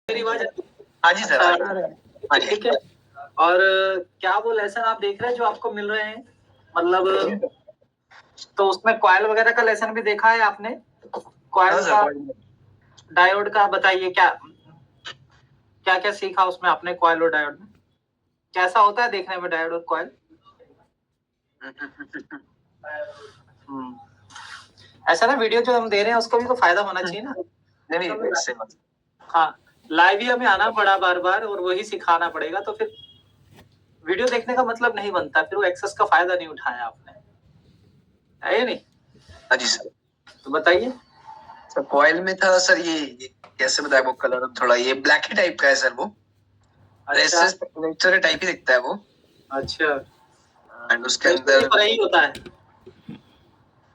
मेरी आवाज हाँ जी सर। हाँ जी, ठीक है। और क्या वो लेसन आप देख रहे हैं जो आपको मिल रहे हैं, मतलब तो उसमें कॉइल वगैरह का लेसन भी देखा है आपने? कॉइल का, डायोड का बताइए, क्या क्या क्या सीखा उसमें आपने कॉइल और डायोड में? कैसा होता है देखने में डायोड और कॉइल? ऐसा ना, वीडियो जो हम दे रहे हैं उसको भी तो फायदा होना चाहिए ना। नहीं, हाँ, लाइव ही हमें आना पड़ा बार बार और वही सिखाना पड़ेगा, तो फिर वीडियो देखने का मतलब नहीं बनता, फिर वो एक्सेस का फायदा नहीं उठाया आपने, है या नहीं? हाँ जी सर। तो बताइए सर कॉइल में था सर, ये कैसे बताया, वो कलर थोड़ा ये ब्लैक ही टाइप का है सर वो। अच्छा नेचर टाइप ही दिखता है वो। अच्छा, एंड उसके अंदर ही होता है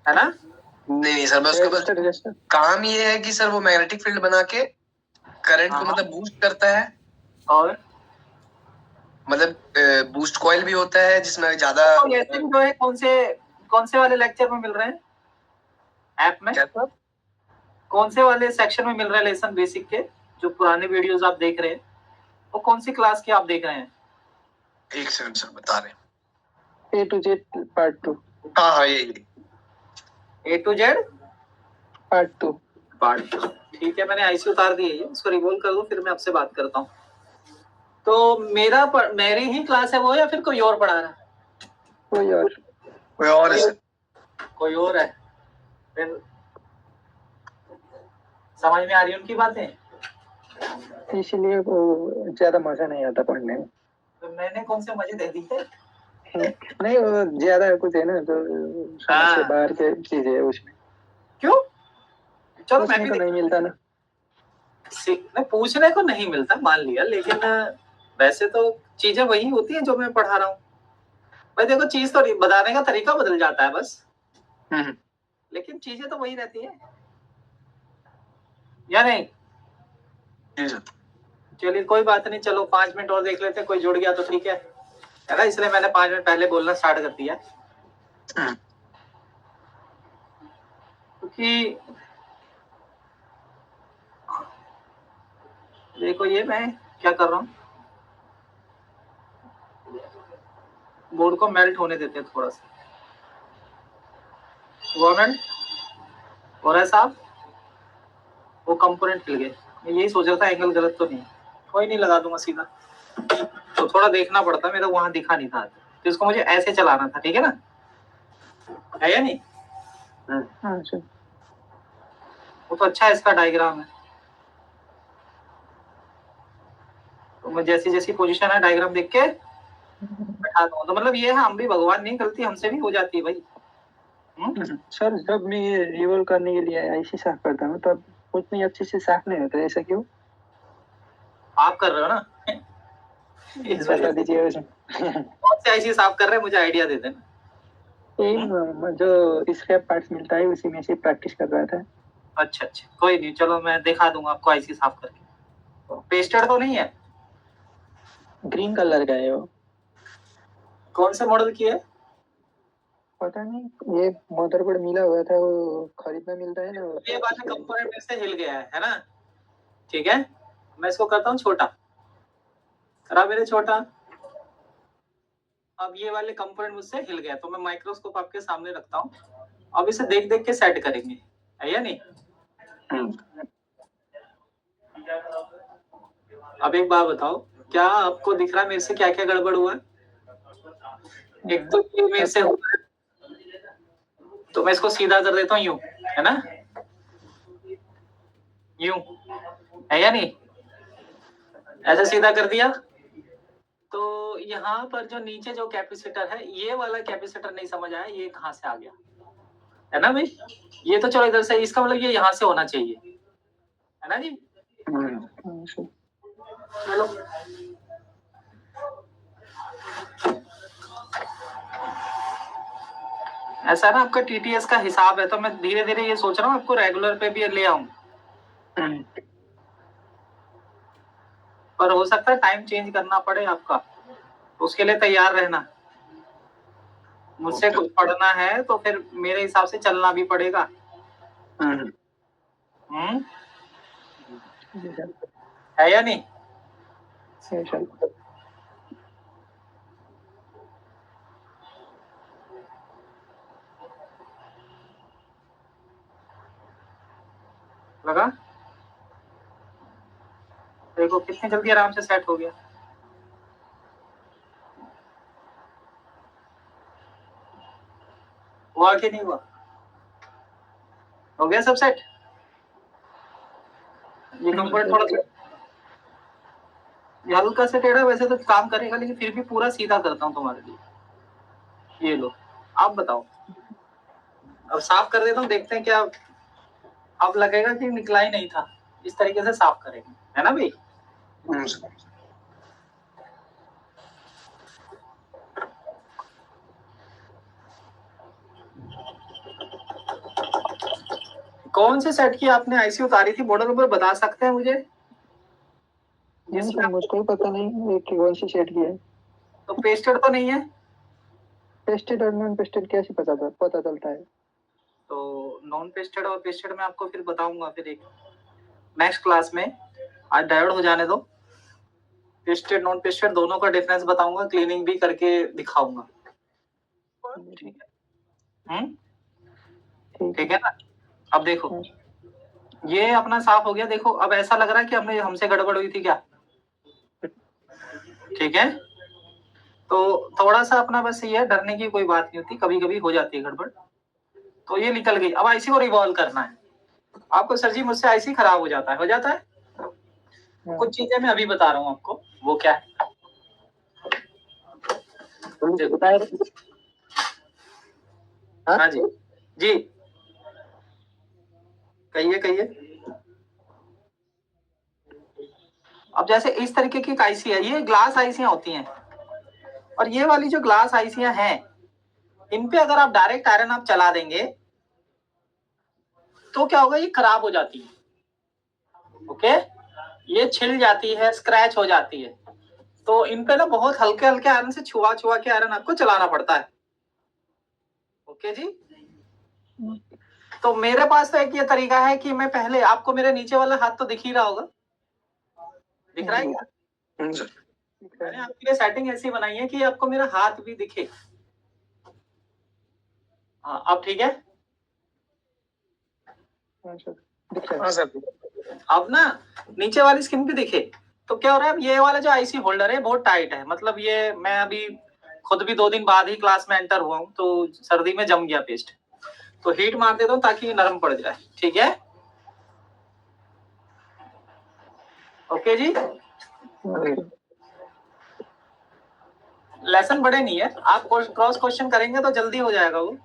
ना? नहीं सर, मैं उसका बस काम ये है कि सर वो मैग्नेटिक फील्ड बना के करंट को मतलब बूस्ट करता है। और मतलब बूस्ट कॉइल भी होता है जिसमें ज्यादा जो है कौन से वाले लेक्चर में मिल रहे हैं ऐप में? क्या कौन से वाले सेक्शन में मिल रहा है लेसन बेसिक के? जो पुराने वीडियोस आप देख रहे हैं वो कौन सी क्लास की आप देख रहे हैं? एक सेकंड सर बता रहे हैं। A to Z part 2। हाँ हाँ ये A to Z पार्ट 2। ठीक है, मैंने आईसी उतार दी है, इसको रिवॉल्व कर दो, फिर मैं आपसे बात करता हूँ। तो मेरी ही क्लास है वो, या फिर कोई और पढ़ा रहा है? कोई और है कोई और है, फिर समझ में आ रही है उनकी बातें? इसलिए वो ज्यादा मजा नहीं आता पढ़ने में। तो मैंने कौन से मजे दे दी है? नहीं, वो ज्यादा कुछ है ना, तो समझ से बाहर के चीज है उसमें। क्यों? चलो मैं पूछने भी को नहीं मिलता ना। पूछने को नहीं मिलता मान लिया, लेकिन वैसे तो चीजें वही होती हैं जो मैं पढ़ा रहा हूँ भाई। देखो, चीज तो बताने का तरीका बदल जाता है बस, लेकिन चीजें तो वही रहती है, या नहीं? चलिए कोई बात नहीं, चलो 5 मिनट और देख लेते हैं, कोई जुड़ गया तो ठीक है ना? इसलिए मैंने 5 मिनट पहले बोलना स्टार्ट कर दिया, क्योंकि देखो ये मैं क्या कर रहा हूँ, बोर्ड को मेल्ट होने देते हैं थोड़ा सा। गवर्नमेंट हो रहा है साहब, वो कंपोनेंट हिल गए। मैं यही सोच रहा था एंगल गलत तो नहीं, कोई नहीं, लगा दूंगा सीधा। तो थोड़ा देखना पड़ता, मेरा वहां दिखा नहीं था, तो इसको मुझे ऐसे चलाना था, ठीक है ना? है या नहीं? वो तो अच्छा है, इसका डायग्राम है, तो मैं जैसी जैसी पोजीशन है डायग्राम देख के बैठा दूंगा। तो मतलब ये है, हम भी भगवान नहीं, गलती हमसे भी हो जाती है भाई। सर जब मैं ये रिवॉल्व करने के लिए ऐसे साफ करता हूँ तब उतनी अच्छे से साफ नहीं होता, ऐसा क्यों? आप कर रहे हो ना? बता दीजिए उसमें। कौन से ऐसी साफ कर रहे हैं, मुझे आइडिया दे देना। जो स्क्रैप पार्ट्स मिलता है उसी में से प्रैक्टिस कर रहा था। अच्छा अच्छा, कोई नहीं, चलो मैं दिखा दूंगा आपको ऐसी साफ करके। पेस्टेड तो नहीं है? ग्रीन कलर का है वो। कौन से मॉडल की है? पता नहीं, ये मदरबोर्ड मिला हुआ था, वो खरीदना मिलता है ना। ये वाला कंपोनेंट में से हिल गया है ना? ठीक है, मैं इसको करता हूँ छोटा, करा मेरे छोटा। अब ये वाले कंपोनेंट मुझसे हिल गया, तो मैं माइक्रोस्कोप आपके सामने रखता हूँ, अब इसे देख देख के सेट करेंगे, है या नहीं? अब एक बात बताओ, क्या आपको दिख रहा है मेरे से क्या क्या गड़बड़ हुआ है? एक तो ये मेरे से हुआ है, तो मैं इसको सीधा कर देता हूँ यूं, है ना? यूं, है या नहीं? ऐसे सीधा कर दिया, तो यहाँ पर जो नीचे जो कैपेसिटर है, ये वाला कैपेसिटर नहीं समझ आया, ये कहाँ से आ गया, है ना भाई? ये तो चलो इधर से, इसका मतलब ये यहाँ से होना चाहिए, है ना जी? चलो ऐसा ना, आपका टीटीएस का हिसाब है, तो मैं धीरे धीरे ये सोच रहा हूँ आपको रेगुलर पे भी ले आऊं, पर हो सकता है टाइम चेंज करना पड़े आपका, तो उसके लिए तैयार रहना। मुझसे कुछ पढ़ना है तो फिर मेरे हिसाब से चलना भी पड़ेगा। है या नहीं? है सर। लगा? देखो कितनी जल्दी आराम से सेट हो गया। हुआ कि नहीं हुआ? हो गया सब सेट? ये कंफर्ट थोड़ा सा ये हल्का से टेढ़ा वैसे तो काम करेगा, लेकिन फिर भी पूरा सीधा करता हूँ तुम्हारे लिए। ये लो, आप बताओ। अब साफ कर देता हूँ, देखते हैं क्या अब लगेगा कि निकला ही नहीं था। इस तरीके से साफ करेंगे, है ना भाई? कौन से सेट की आपने आईसी उतारी थी? मॉडल नंबर बता सकते हैं मुझे? नहीं सर, मुझको ही पता नहीं कि कौन सी सेट की है। तो पेस्टेड तो नहीं है? पेस्टेड और नॉन पेस्टेड कैसे पता चलता है? तो नॉन पेस्टेड और पेस्टेड में आपको फिर बताऊंगा, फिर एक नेक्स्ट क्लास में। आज डायोड हो जाने दो। पेस्टेड नॉन पेस्टेड दोनों का डिफरेंस बताऊंगा, क्लीनिंग भी करके दिखाऊंगा। ठीक है? ठीक है ना? अब देखो, ये अपना साफ हो गया। देखो अब ऐसा लग रहा है कि हमसे गड़बड़ हुई थी क्या? ठीक है, तो थोड़ा सा अपना बस ये है, डरने की कोई बात नहीं होती, कभी कभी हो जाती है गड़बड़। तो ये निकल गई। अब आईसी को रिवॉल्व करना है आपको। सर जी मुझसे आईसी खराब हो जाता है। कुछ चीजें मैं अभी बता रहा हूँ आपको, वो क्या है। हाँ जी जी, कहिए। अब जैसे इस तरीके की आईसी है, ये ग्लास आईसियां होती हैं, और ये वाली जो ग्लास आईसियां हैं, इन पे अगर आप डायरेक्ट आयरन आप चला देंगे तो क्या होगा, ये खराब हो जाती है। ओके, ये छिल जाती है, स्क्रैच हो जाती है। तो इन पे ना बहुत हल्के हल्के आयरन से छुआ के आयरन आपको चलाना पड़ता है। ओके जी। तो मेरे पास तो एक ये तरीका है कि मैं पहले आपको, मेरे नीचे वाला हाथ तो दिख ही रहा होगा, दिख रहा है क्या? मैंने आपके लिए सेटिंग ऐसी बनाई है कि आपको मेरा हाथ भी दिखे। हाँ, अब ठीक है। हाँ सर। अब ना नीचे वाली स्किन भी दिखे। तो क्या हो रहा है, अब ये वाला जो आईसी होल्डर है बहुत टाइट है। मतलब ये मैं अभी खुद भी 2 दिन बाद ही क्लास में एंटर हुआ हूँ, तो सर्दी में जम गया पेस्ट। तो हीट मार देता हूँ ताकि नरम पड़ जाए। ठीक है, ओके जी। लेसन बड़े नहीं है, आप क्रॉस क्वेश्चन करेंगे तो जल्दी हो जाएगा। वो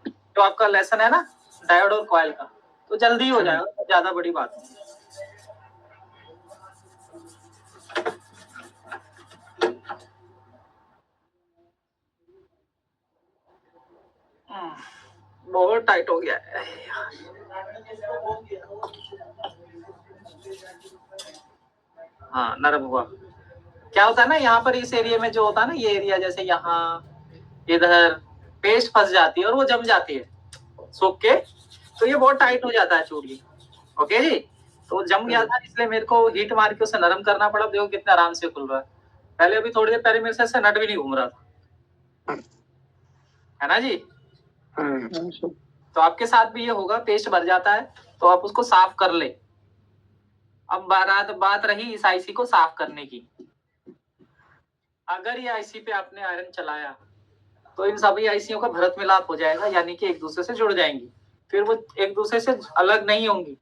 जो आपका लेसन है ना डायोड और कॉइल का, तो जल्दी हो जाएगा, ज्यादा बड़ी बात नहीं। बहुत टाइट हो गया है। हाँ, नरम हुआ। क्या होता है ना, यहाँ पर इस एरिया में जो होता है ना, ये एरिया जैसे यहाँ इधर पेस्ट फंस जाती है और वो जम जाती है सूख के, तो ये बहुत टाइट हो जाता है चूड़ी। ओके जी, तो जम गया था, इसलिए मेरे को हीट मार के उसे नरम करना पड़ा। देखो कितने आराम से खुल रहा है। पहले अभी थोड़ी देर पहले मेरे से नट भी नहीं घूम रहा था, है ना जी? तो आपके साथ भी ये होगा, पेस्ट भर जाता है तो आप उसको साफ कर ले। अब बात रही इस आईसी को साफ करने की। अगर ये आईसी पे आपने आयरन चलाया तो इन सभी आईसीओ का भरत मिलाप हो जाएगा, यानी कि एक दूसरे से जुड़ जाएंगी, फिर वो एक दूसरे से अलग नहीं होंगी।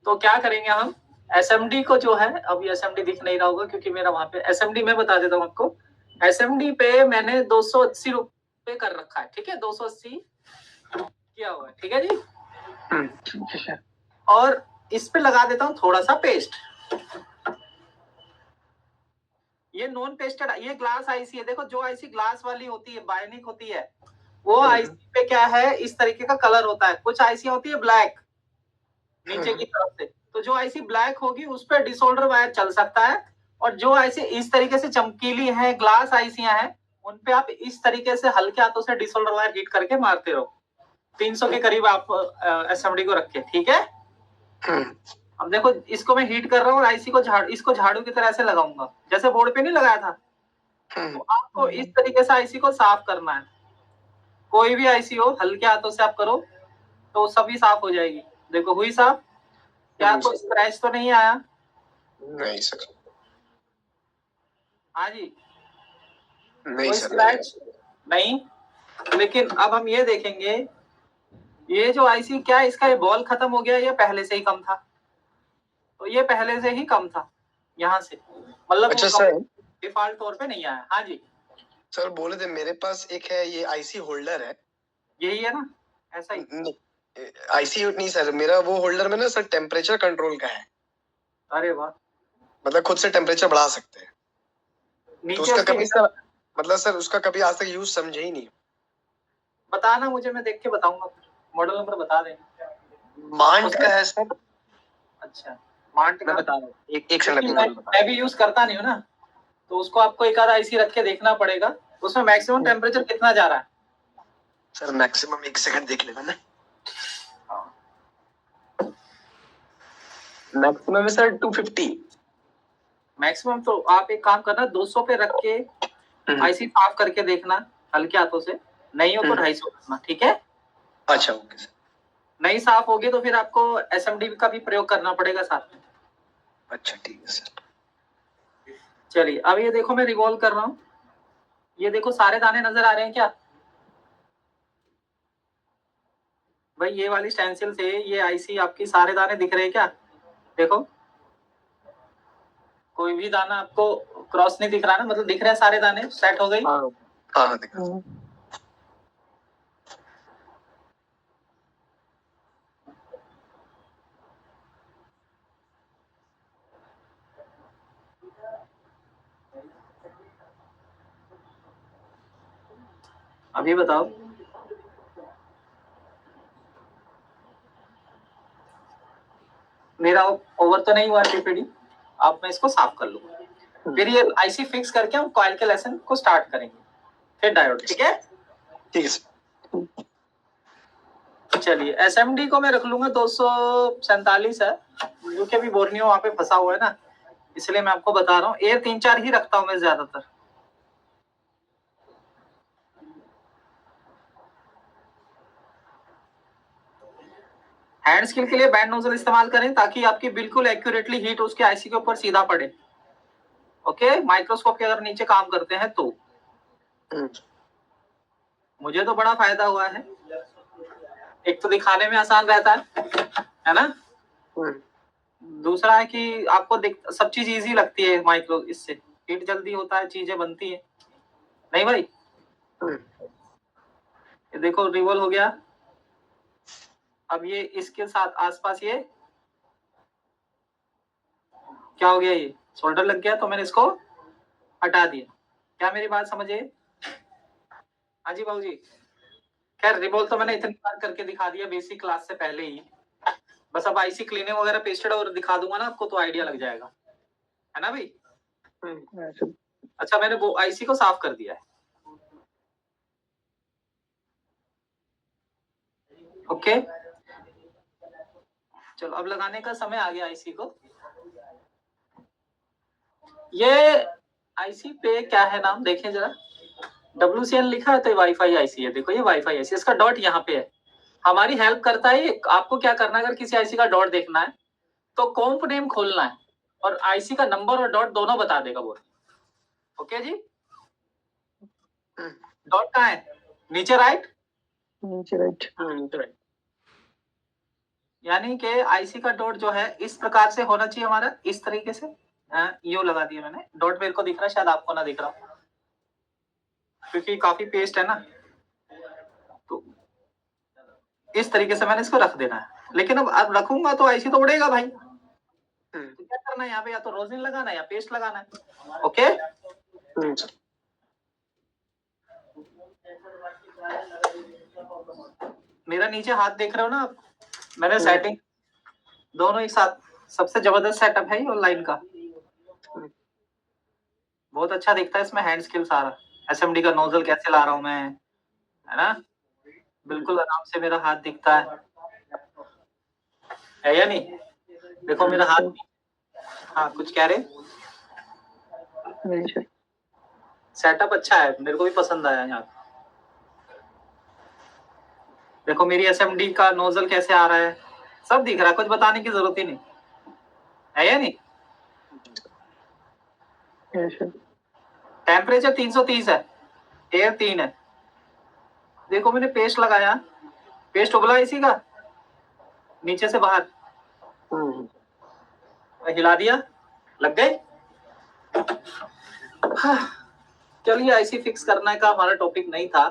तो क्या करेंगे हम, एसएमडी को जो है, अब एसएमडी दिख नहीं रहा होगा क्योंकि मेरा वहां पे एसएमडी, मैं बता देता हूँ आपको। एसएमडी पे मैंने 280 रुपए कर रखा है। ठीक है, 280 किया हुआ है। ठीक है जी। और इस पे लगा देता हूँ थोड़ा सा पेस्ट। ये नॉन पेस्टेड, ये ग्लास आईसी है। देखो जो आईसी ग्लास वाली होती है, बायोनिक होती है, वो आईसी पे क्या है, इस तरीके का कलर होता है। कुछ आईसी होती है ब्लैक नीचे की तरफ से, तो जो आईसी ब्लैक होगी उस पर डिसोल्डर वायर चल सकता है। और जो आईसी इस तरीके से चमकीली है, ग्लास आईसियां हैं, उन पे आप इस तरीके से हल्के हाथों से डिसोल्डर वायर हीट करके मारते रहो। 300 के करीब आप एसएमडी को रखे। ठीक है, अब देखो इसको मैं हीट कर रहा हूँ और आईसी को इसको झाड़ू की तरह से लगाऊंगा, जैसे बोर्ड पे नहीं लगाया था। तो आपको इस तरीके से आईसी को साफ करना है। कोई भी आईसी हो, हल्के हाथों से आप करो तो सभी साफ हो जाएगी। देखो हुई साफ। क्या आपको स्क्रैच तो नहीं आया? नहीं सर, हाँ जी, नहीं कोई सर, स्क्रैच नहीं। लेकिन अब हम ये देखेंगे, ये जो आईसी क्या इसका ये बॉल खत्म हो गया या पहले से ही कम था? तो ये पहले से ही कम था यहाँ से, मतलब अच्छा सर, डिफॉल्ट तौर पे नहीं आया। हाँ जी सर बोले थे मेरे पास एक है, ये आईसी होल्डर है। यही है ना, ऐसा ही। आईसी नहीं सर, मेरा वो होल्डर में ना सर टेम्परेचर कंट्रोल का है। अरे वाह, मतलब खुद से टेम्परेचर बढ़ा सकते हैं। तो नीचे उसका उसके कभी सर, मतलब सर उसका कभी आज तक यूज समझे ही नहीं। बताना मुझे, मैं देख के बताऊंगा। मॉडल नंबर बता देंगे। मांट का है सर। अच्छा, मांट मैं का। बता रहा हूँ, एक सेकंड मैं भी यूज करता नहीं हूँ ना, तो उसको आपको एक आधा आईसी रख के देखना पड़ेगा। उसमें मैक्सिमम टेम्परेचर कितना जा रहा है? सर मैक्सिमम एक सेकंड देख लेना ना। मैक्सिमम है सर 250। मैक्सिमम तो आप एक काम करना, 200 पे रख के आईसी साफ करके देखना हल्के हाथों से। नहीं हो तो 250 रखना, ठीक है? अच्छा ओके सर। नहीं साफ होगी तो फिर आपको एसएमडी का भी प्रयोग करना पड़ेगा साथ में। अच्छा ठीक है सर। चलिए अब ये देखो, मैं रिवॉल्व कर रहा हूँ। ये देखो सारे दाने नजर आ रहे हैं क्या भाई? ये वाली स्टेंसिल से ये आईसी आपकी सारे दाने दिख रहे हैं क्या? देखो कोई भी दाना आपको क्रॉस नहीं दिख रहा ना, मतलब दिख रहे हैं सारे दाने, सेट हो गई। हाँ हाँ दिख रहा है। अभी बताओ, मेरा ओवर तो नहीं हुआ पीपीडी? अब मैं इसको साफ कर लूँ, फिर ये आईसी फिक्स करके हम कॉइल के लेसन को स्टार्ट करेंगे, फिर डायोड। ठीक है? ठीक है सर। चलिए एसएमडी को मैं रख लूंगा 247 है, क्योंकि अभी बोर्नियो वहां पे फंसा हुआ है ना, इसलिए मैं आपको बता रहा हूँ। एयर 3-4 ही रखता हूँ मैं ज्यादातर। हैंड स्किल के लिए बैंड नोजल इस्तेमाल करें ताकि आपकी बिल्कुल एक्यूरेटली हीट उसके आईसी के ऊपर सीधा पड़े। ओके, माइक्रोस्कोप के अगर नीचे काम करते हैं तो मुझे तो बड़ा फायदा हुआ है। एक तो दिखाने में आसान रहता है ना? दूसरा है कि आपको सब चीज इजी लगती है माइक्रो, इससे हीट जल्दी होता है, चीजें बनती है। नहीं भाई? ये देखो रिवॉल्व हो गया। अब ये इसके साथ आसपास ये क्या हो गया, ये सोल्डर लग गया, तो मैंने इसको हटा दिया। क्या मेरी बात समझे? हाँ जी बाबूजी। खैर रिवॉल्व तो मैंने इतनी बार करके दिखा दिया बेसिक क्लास से पहले ही। बस अब आईसी क्लीनिंग वगैरह पेस्टेड और दिखा दूंगा ना आपको, तो आइडिया लग जाएगा, है ना भाई? अच्छा मैंने वो आईसी को साफ कर दिया है। ओके चलो अब लगाने का समय आ गया आईसी को। ये आईसी पे क्या है नाम देखें जरा, WCN लिखा है तो ये वाईफाई आईसी है। देखो ये वाईफाई आईसी, इसका डॉट यहाँ पे है, हमारी हेल्प करता है। आपको क्या करना है, अगर किसी आईसी का डॉट देखना है तो कॉम्प नेम खोलना है और आईसी का नंबर और डॉट दोनों बता देगा वो। ओके जी, डॉट कहाँ है? नीचे राइट, नीचे राइट। नीचे राइट। यानी कि आईसी का डॉट जो है इस प्रकार से होना चाहिए हमारा, इस तरीके से। यू लगा दिया मैंने, डॉट मेरे को दिख रहा है, शायद आपको ना दिख रहा हो क्योंकि काफी पेस्ट है ना, तो इस तरीके से मैंने इसको रख देना है। लेकिन अब रखूंगा तो आईसी तो उड़ेगा भाई, तो क्या करना है यहाँ पे, या तो रोजिन लगाना है या पेस्ट लगाना है। ओके मेरा नीचे हाथ देख रहे हो ना आप? मैंने सेटिंग दोनों एक साथ, सबसे जबरदस्त सेटअप है ये ऑनलाइन का, बहुत अच्छा दिखता है इसमें हैंड स्किल सारा। एसएमडी का नोजल कैसे ला रहा हूं मैं, है ना? बिल्कुल आराम से मेरा हाथ दिखता है या नहीं? देखो मेरा हाथ, हाँ कुछ कह रहे? नहीं सर। सेटअप अच्छा है, मेरे को भी पसंद आया यहाँ। देखो मेरी एसएमडी का नोजल कैसे आ रहा है, सब दिख रहा है, कुछ बताने की जरूरत ही नहीं है या नहीं? Yes sir. टेम्परेचर 330 है, एयर 3 है। देखो मैंने पेस्ट लगाया, पेस्ट उबला इसी का नीचे से बाहर, हिला दिया, लग गए। हाँ, चलिए आईसी फिक्स करने का हमारा टॉपिक नहीं था,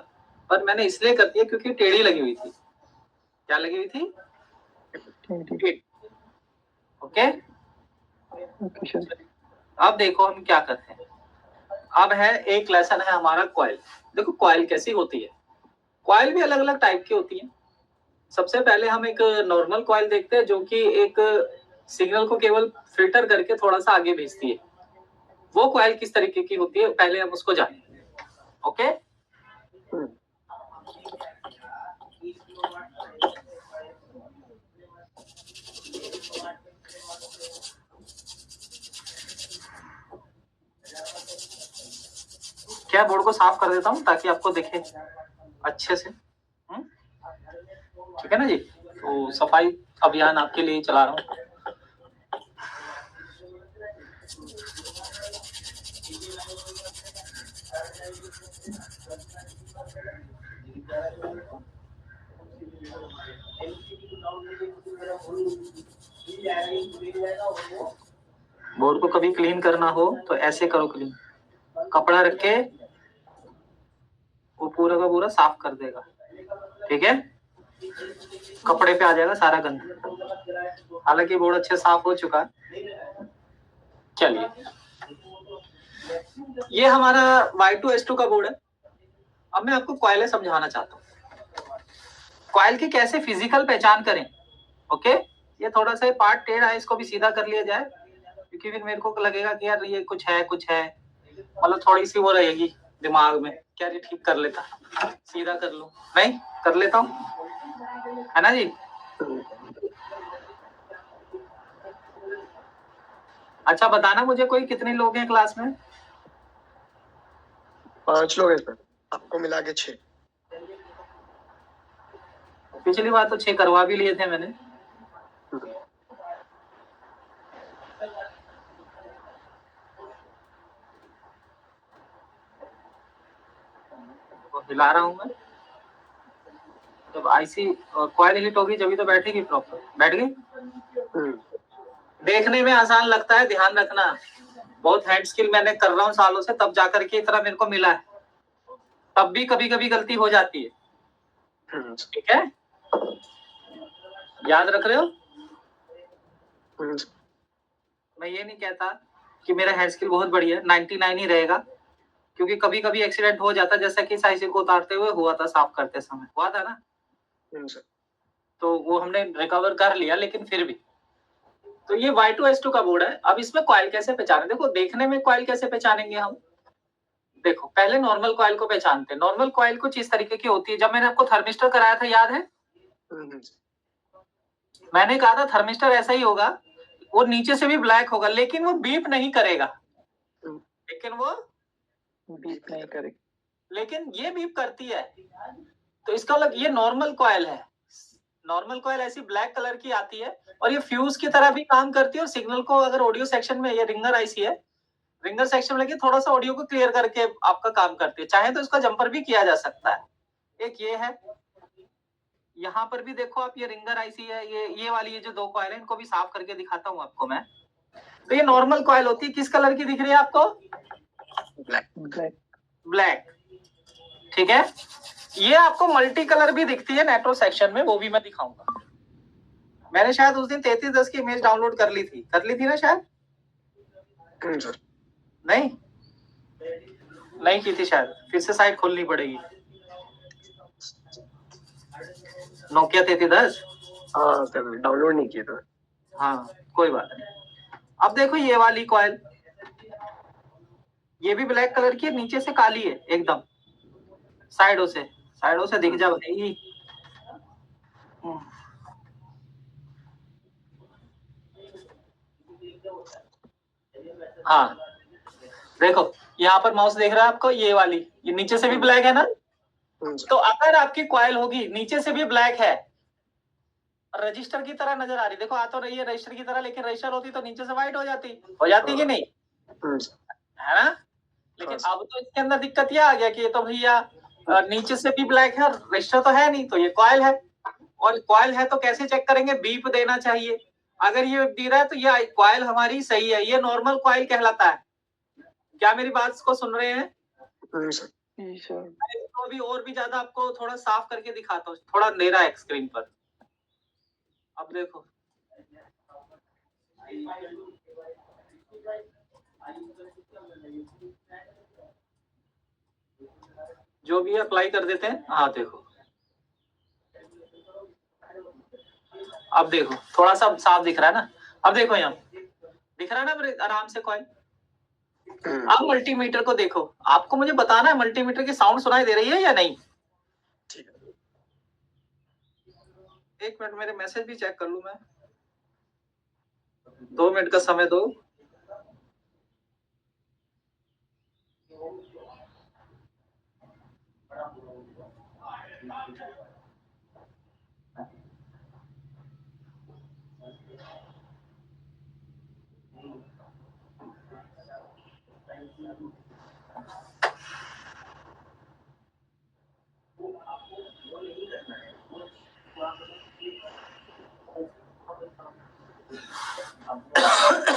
पर मैंने इसलिए कर दिया क्योंकि टेढ़ी लगी हुई थी। क्या लगी हुई थी? Okay okay sir. अब देखो हम क्या करते हैं। अब है एक लेसन है हमारा कॉइल। देखो कॉइल कैसी होती है, कॉइल भी अलग अलग टाइप की होती है। सबसे पहले हम एक नॉर्मल कॉइल देखते हैं जो कि एक सिग्नल को केवल फिल्टर करके थोड़ा सा आगे भेजती है। वो कॉइल किस तरीके की होती है पहले हम उसको जानें। ओके क्या बोर्ड को साफ कर देता हूँ ताकि आपको दिखे अच्छे से। ठीक है ना जी, तो सफाई अभियान आपके लिए चला रहा हूँ। बोर्ड को कभी क्लीन करना हो तो ऐसे करो क्लीन, कपड़ा रख के वो पूरा का पूरा साफ कर देगा। ठीक है, कपड़े पे आ जाएगा सारा गंद। हालांकि बोर्ड अच्छे साफ हो चुका है। चलिए ये हमारा Y2S2 का बोर्ड है। अब मैं आपको कॉइल समझाना चाहता हूँ, कॉइल की कैसे फिजिकल पहचान करें। ओके, ये थोड़ा सा पार्ट टेढ़ा है, इसको भी सीधा कर लिया जाए क्योंकि फिर मेरे को लगेगा कि यार ये कुछ है मतलब थोड़ी सी वो रहेगी दिमाग में, क्या ये ठीक कर लेता, सीधा कर लूं, नहीं कर लेता हूँ, है ना जी। अच्छा बताना मुझे कोई कितने लोग हैं क्लास में? 5 लोग हैं सर, आपको मिला के 6। पिछली बार तो 6 करवा भी लिए थे मैंने। हिला रहा हूँ मैं, जब आईसी कॉइल हिट होगी जब तो बैठेगी प्रॉपर। बैठ गई। देखने में आसान लगता है, ध्यान रखना बहुत हैंड स्किल मैंने कर रहा हूँ सालों से, तब जाकर के इतना मेरे को मिला है, तब भी कभी कभी गलती हो जाती है। ठीक है, याद रख रहे हो। मैं ये नहीं कहता कि मेरा हैंड स्किल बहुत बढ़िया है, 99 ही रहेगा, क्योंकि कभी कभी एक्सीडेंट हो जाता, जैसा कि साइकिल को उतारते हुए हुआ था, साफ करते समय हुआ था ना, तो वो हमने रिकवर कर लिया, लेकिन फिर भी। तो ये Y2S2 का बोर्ड है। अब इसमें कॉइल कैसे पहचाने, देखो देखने में कॉइल कैसे पहचानेंगे हम। देखो पहले नॉर्मल कॉइल को पहचानते हैं। नॉर्मल कॉइल कुछ इस तरीके की होती है, जब मैंने आपको थर्मिस्टर कराया था याद है, मैंने कहा था थर्मिस्टर ऐसा ही होगा, वो नीचे से भी ब्लैक होगा लेकिन वो बीप नहीं करेगा, लेकिन वो बीप नहीं करेगी, लेकिन ये बीप करती है। तो इसका मतलब ये नॉर्मल कॉइल है। नॉर्मल कॉइल ऐसी ब्लैक कलर की आती है और ये फ्यूज की तरह भी काम करती है, और सिग्नल को अगर ऑडियो सेक्शन में, ये रिंगर आईसी है, रिंगर सेक्शन में लगे थोड़ा सा ऑडियो को क्लियर करके आपका काम करती है। चाहे तो इसका जंपर भी किया जा सकता है। एक ये है, यहाँ पर भी देखो आप, ये रिंगर आईसी है, ये वाली ये जो 2 कॉइल है इनको भी साफ करके दिखाता हूँ आपको मैं। तो ये नॉर्मल कॉइल होती है, किस कलर की दिख रही है आपको? ब्लैक। ब्लैक। ठीक है, ये आपको मल्टी कलर भी दिखती है नेटवर्क सेक्शन में, वो भी मैं दिखाऊंगा। मैंने शायद उस दिन 3310 की इमेज डाउनलोड कर ली थी ना शायद, नहीं नहीं की थी शायद, फिर से साइट खोलनी पड़ेगी। नोकिया 3310, हाँ सर डाउनलोड नहीं किया था। हाँ कोई बात नहीं। अब देखो ये वाली कॉइल, ये भी ब्लैक कलर की है, नीचे से काली है एकदम, साइडों से दिख जा भाई। हाँ देखो यहाँ पर माउस देख रहा है आपको, ये वाली, ये नीचे से भी ब्लैक है ना, तो अगर आपकी कॉइल होगी नीचे से भी ब्लैक है, रजिस्टर की तरह नजर आ रही, देखो आ तो रही है रजिस्टर की तरह, लेकिन रजिस्टर होती तो नीचे से व्हाइट हो जाती कि नहीं, है ना। लेकिन अब तो इसके अंदर दिक्कत ये आ गया कि ये तो भैया नीचे से भी ब्लैक है, रजिस्टर तो है नहीं, तो ये कॉइल है, और कॉइल है तो कैसे चेक करेंगे, बीप देना चाहिए। अगर ये दे रहा है तो ये कॉइल हमारी सही है, ये नॉर्मल कॉइल कहलाता है। क्या मेरी बात को सुन रहे हैं? तो अभी और भी ज्यादा आपको थोड़ा साफ करके दिखाता हूँ, थोड़ा अंधेरा है स्क्रीन पर। अब देखो जो भी अप्लाई कर देते हैं। हाँ देखो, अब देखो थोड़ा सा साफ दिख रहा है ना। अब देखो यहाँ दिख रहा है ना आराम से कॉइल। अब मल्टीमीटर को देखो, आपको मुझे बताना है मल्टीमीटर की साउंड सुनाई दे रही है या नहीं। एक मिनट मेरे मैसेज भी चेक कर लूं मैं, 2 मिनट का समय दो।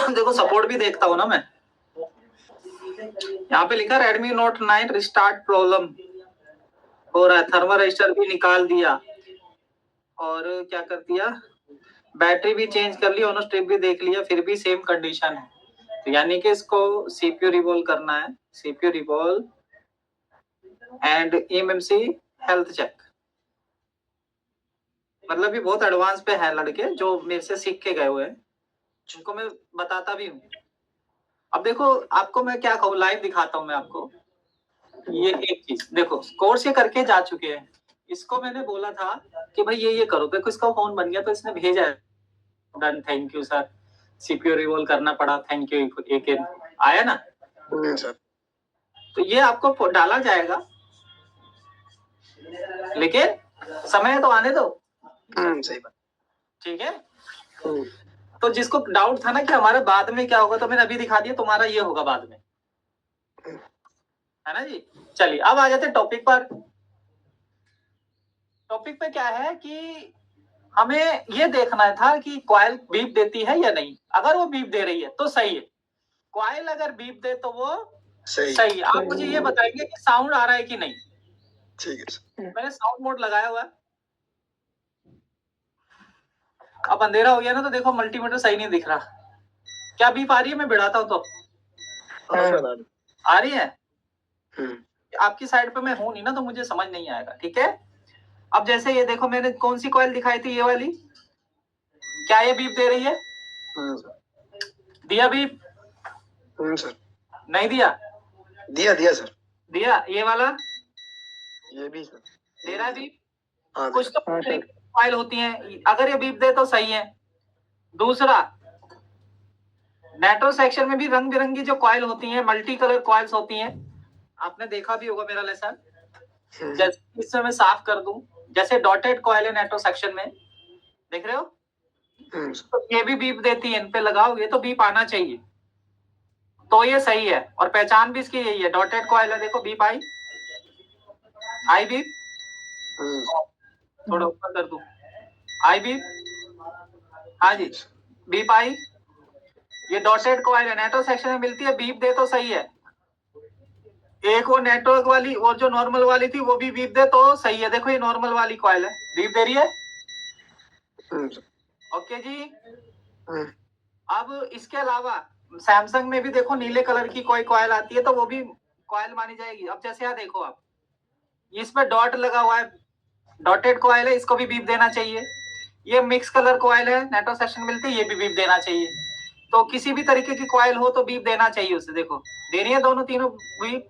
देखो सपोर्ट भी देखता हूँ ना मैं, यहाँ पे लिखा रेडमी नोट 9 रिस्टार्ट प्रॉब्लम हो रहा है, थर्मल रजिस्टर भी निकाल दिया और क्या कर दिया, बैटरी भी चेंज कर ली, ऑन स्ट्रिप भी देख लिया, फिर भी सेम कंडीशन है। तो यानी कि इसको सीपीयू रिवॉल्व करना है, CPU revolve and MMC health check. मतलब ये बहुत एडवांस पे है लड़के जो मेरे से सीख के गए हुए हैं, जिनको मैं बताता भी हूँ। अब देखो आपको मैं क्या कहूँ, लाइव दिखाता हूँ मैं आपको। ये एक चीज देखो, कोर्स ये करके जा चुके हैं, इसको मैंने बोला था कि भाई ये करो, देखो इसका फोन बन गया तो इसने भेजा है, done thank you sir, CPU revolve करना पड़ा, थैंक यू, एक आया ना सर। तो ये आपको डाला जाएगा, लेकिन समय तो आने दो। सही बात, ठीक है। तो जिसको डाउट था ना कि हमारे बाद में क्या होगा, तो मैंने अभी दिखा दिया, तुम्हारा ये होगा बाद में, है ना जी। चलिए अब आ जाते टॉपिक पर। टॉपिक पे क्या है कि हमें ये देखना था कि कॉइल बीप देती है या नहीं। अगर वो बीप दे रही है तो सही है, कॉइल अगर बीप दे तो वो सही। आप मुझे ये बताएंगे कि साउंड आ रहा है कि नहीं। ठीक है, मैंने साउंड मोड लगाया हुआ है। अब अंधेरा हो गया ना, तो देखो मल्टीमीटर सही नहीं दिख रहा। क्या बीप आ रही है? मैं बढ़ाता हूँ तो आ रही है। आपकी साइड पे मैं हूं नहीं ना, तो मुझे समझ नहीं आएगा, ठीक है। अब जैसे ये देखो, मैंने कौन सी कॉइल दिखाई थी, ये वाली, क्या ये बीप दे रही है? दिया बीप? सर नहीं दिया? दिया सर, दिया। ये वाला ये भी सर दे रहा है बीप? कुछ तो कॉइल होती हैं, अगर ये बीप दे तो सही है। दूसरा, नेटवर्क सेक्शन में भी रंग बिरंगी जो कॉइल होती हैं, मल्टी कलर कॉइल्स होती हैं, आपने देखा भी होगा मेरा लेसन। जैसे इसमें मैं साफ कर दूं, जैसे डॉटेड कॉइल है नेटवर्क सेक्शन में, देख रहे हो, तो ये भी बीप देती है, इन पे लगाओगे तो बीप आना चाहिए, तो ये सही है। और पहचान भी इसकी यही है, डॉटेड कॉइल है, देखो बीप आई बीप, थोड़ा ऊपर कर दूं, आई बीप, हाँ जी बीप आई। ये डॉटेड कॉइल है, नेटवर्क सेक्शन में मिलती है, बीप दे तो सही है। एक वो नेटवर्क वाली और जो नॉर्मल वाली थी वो भी बीप दे तो सही है। देखो ये नॉर्मल वाली कॉइल है, बीप दे रही है। ओके जी। अब इसके अलावा सैमसंग में भी देखो नीले कलर की कोई कॉइल आती है, तो वो भी कॉइल मानी जाएगी। अब जैसे यहाँ देखो आप, इसमें डॉट लगा हुआ है, डॉटेड कॉइल है, इसको भी बीप देना चाहिए। ये मिक्स कलर कॉइल है, नेटवर्क सेक्शन मिलती है, ये भी बीप देना चाहिए। तो किसी भी तरीके की कॉइल हो तो बीप देना चाहिए उसे। देखो दे रही है दोनों तीनों बीप।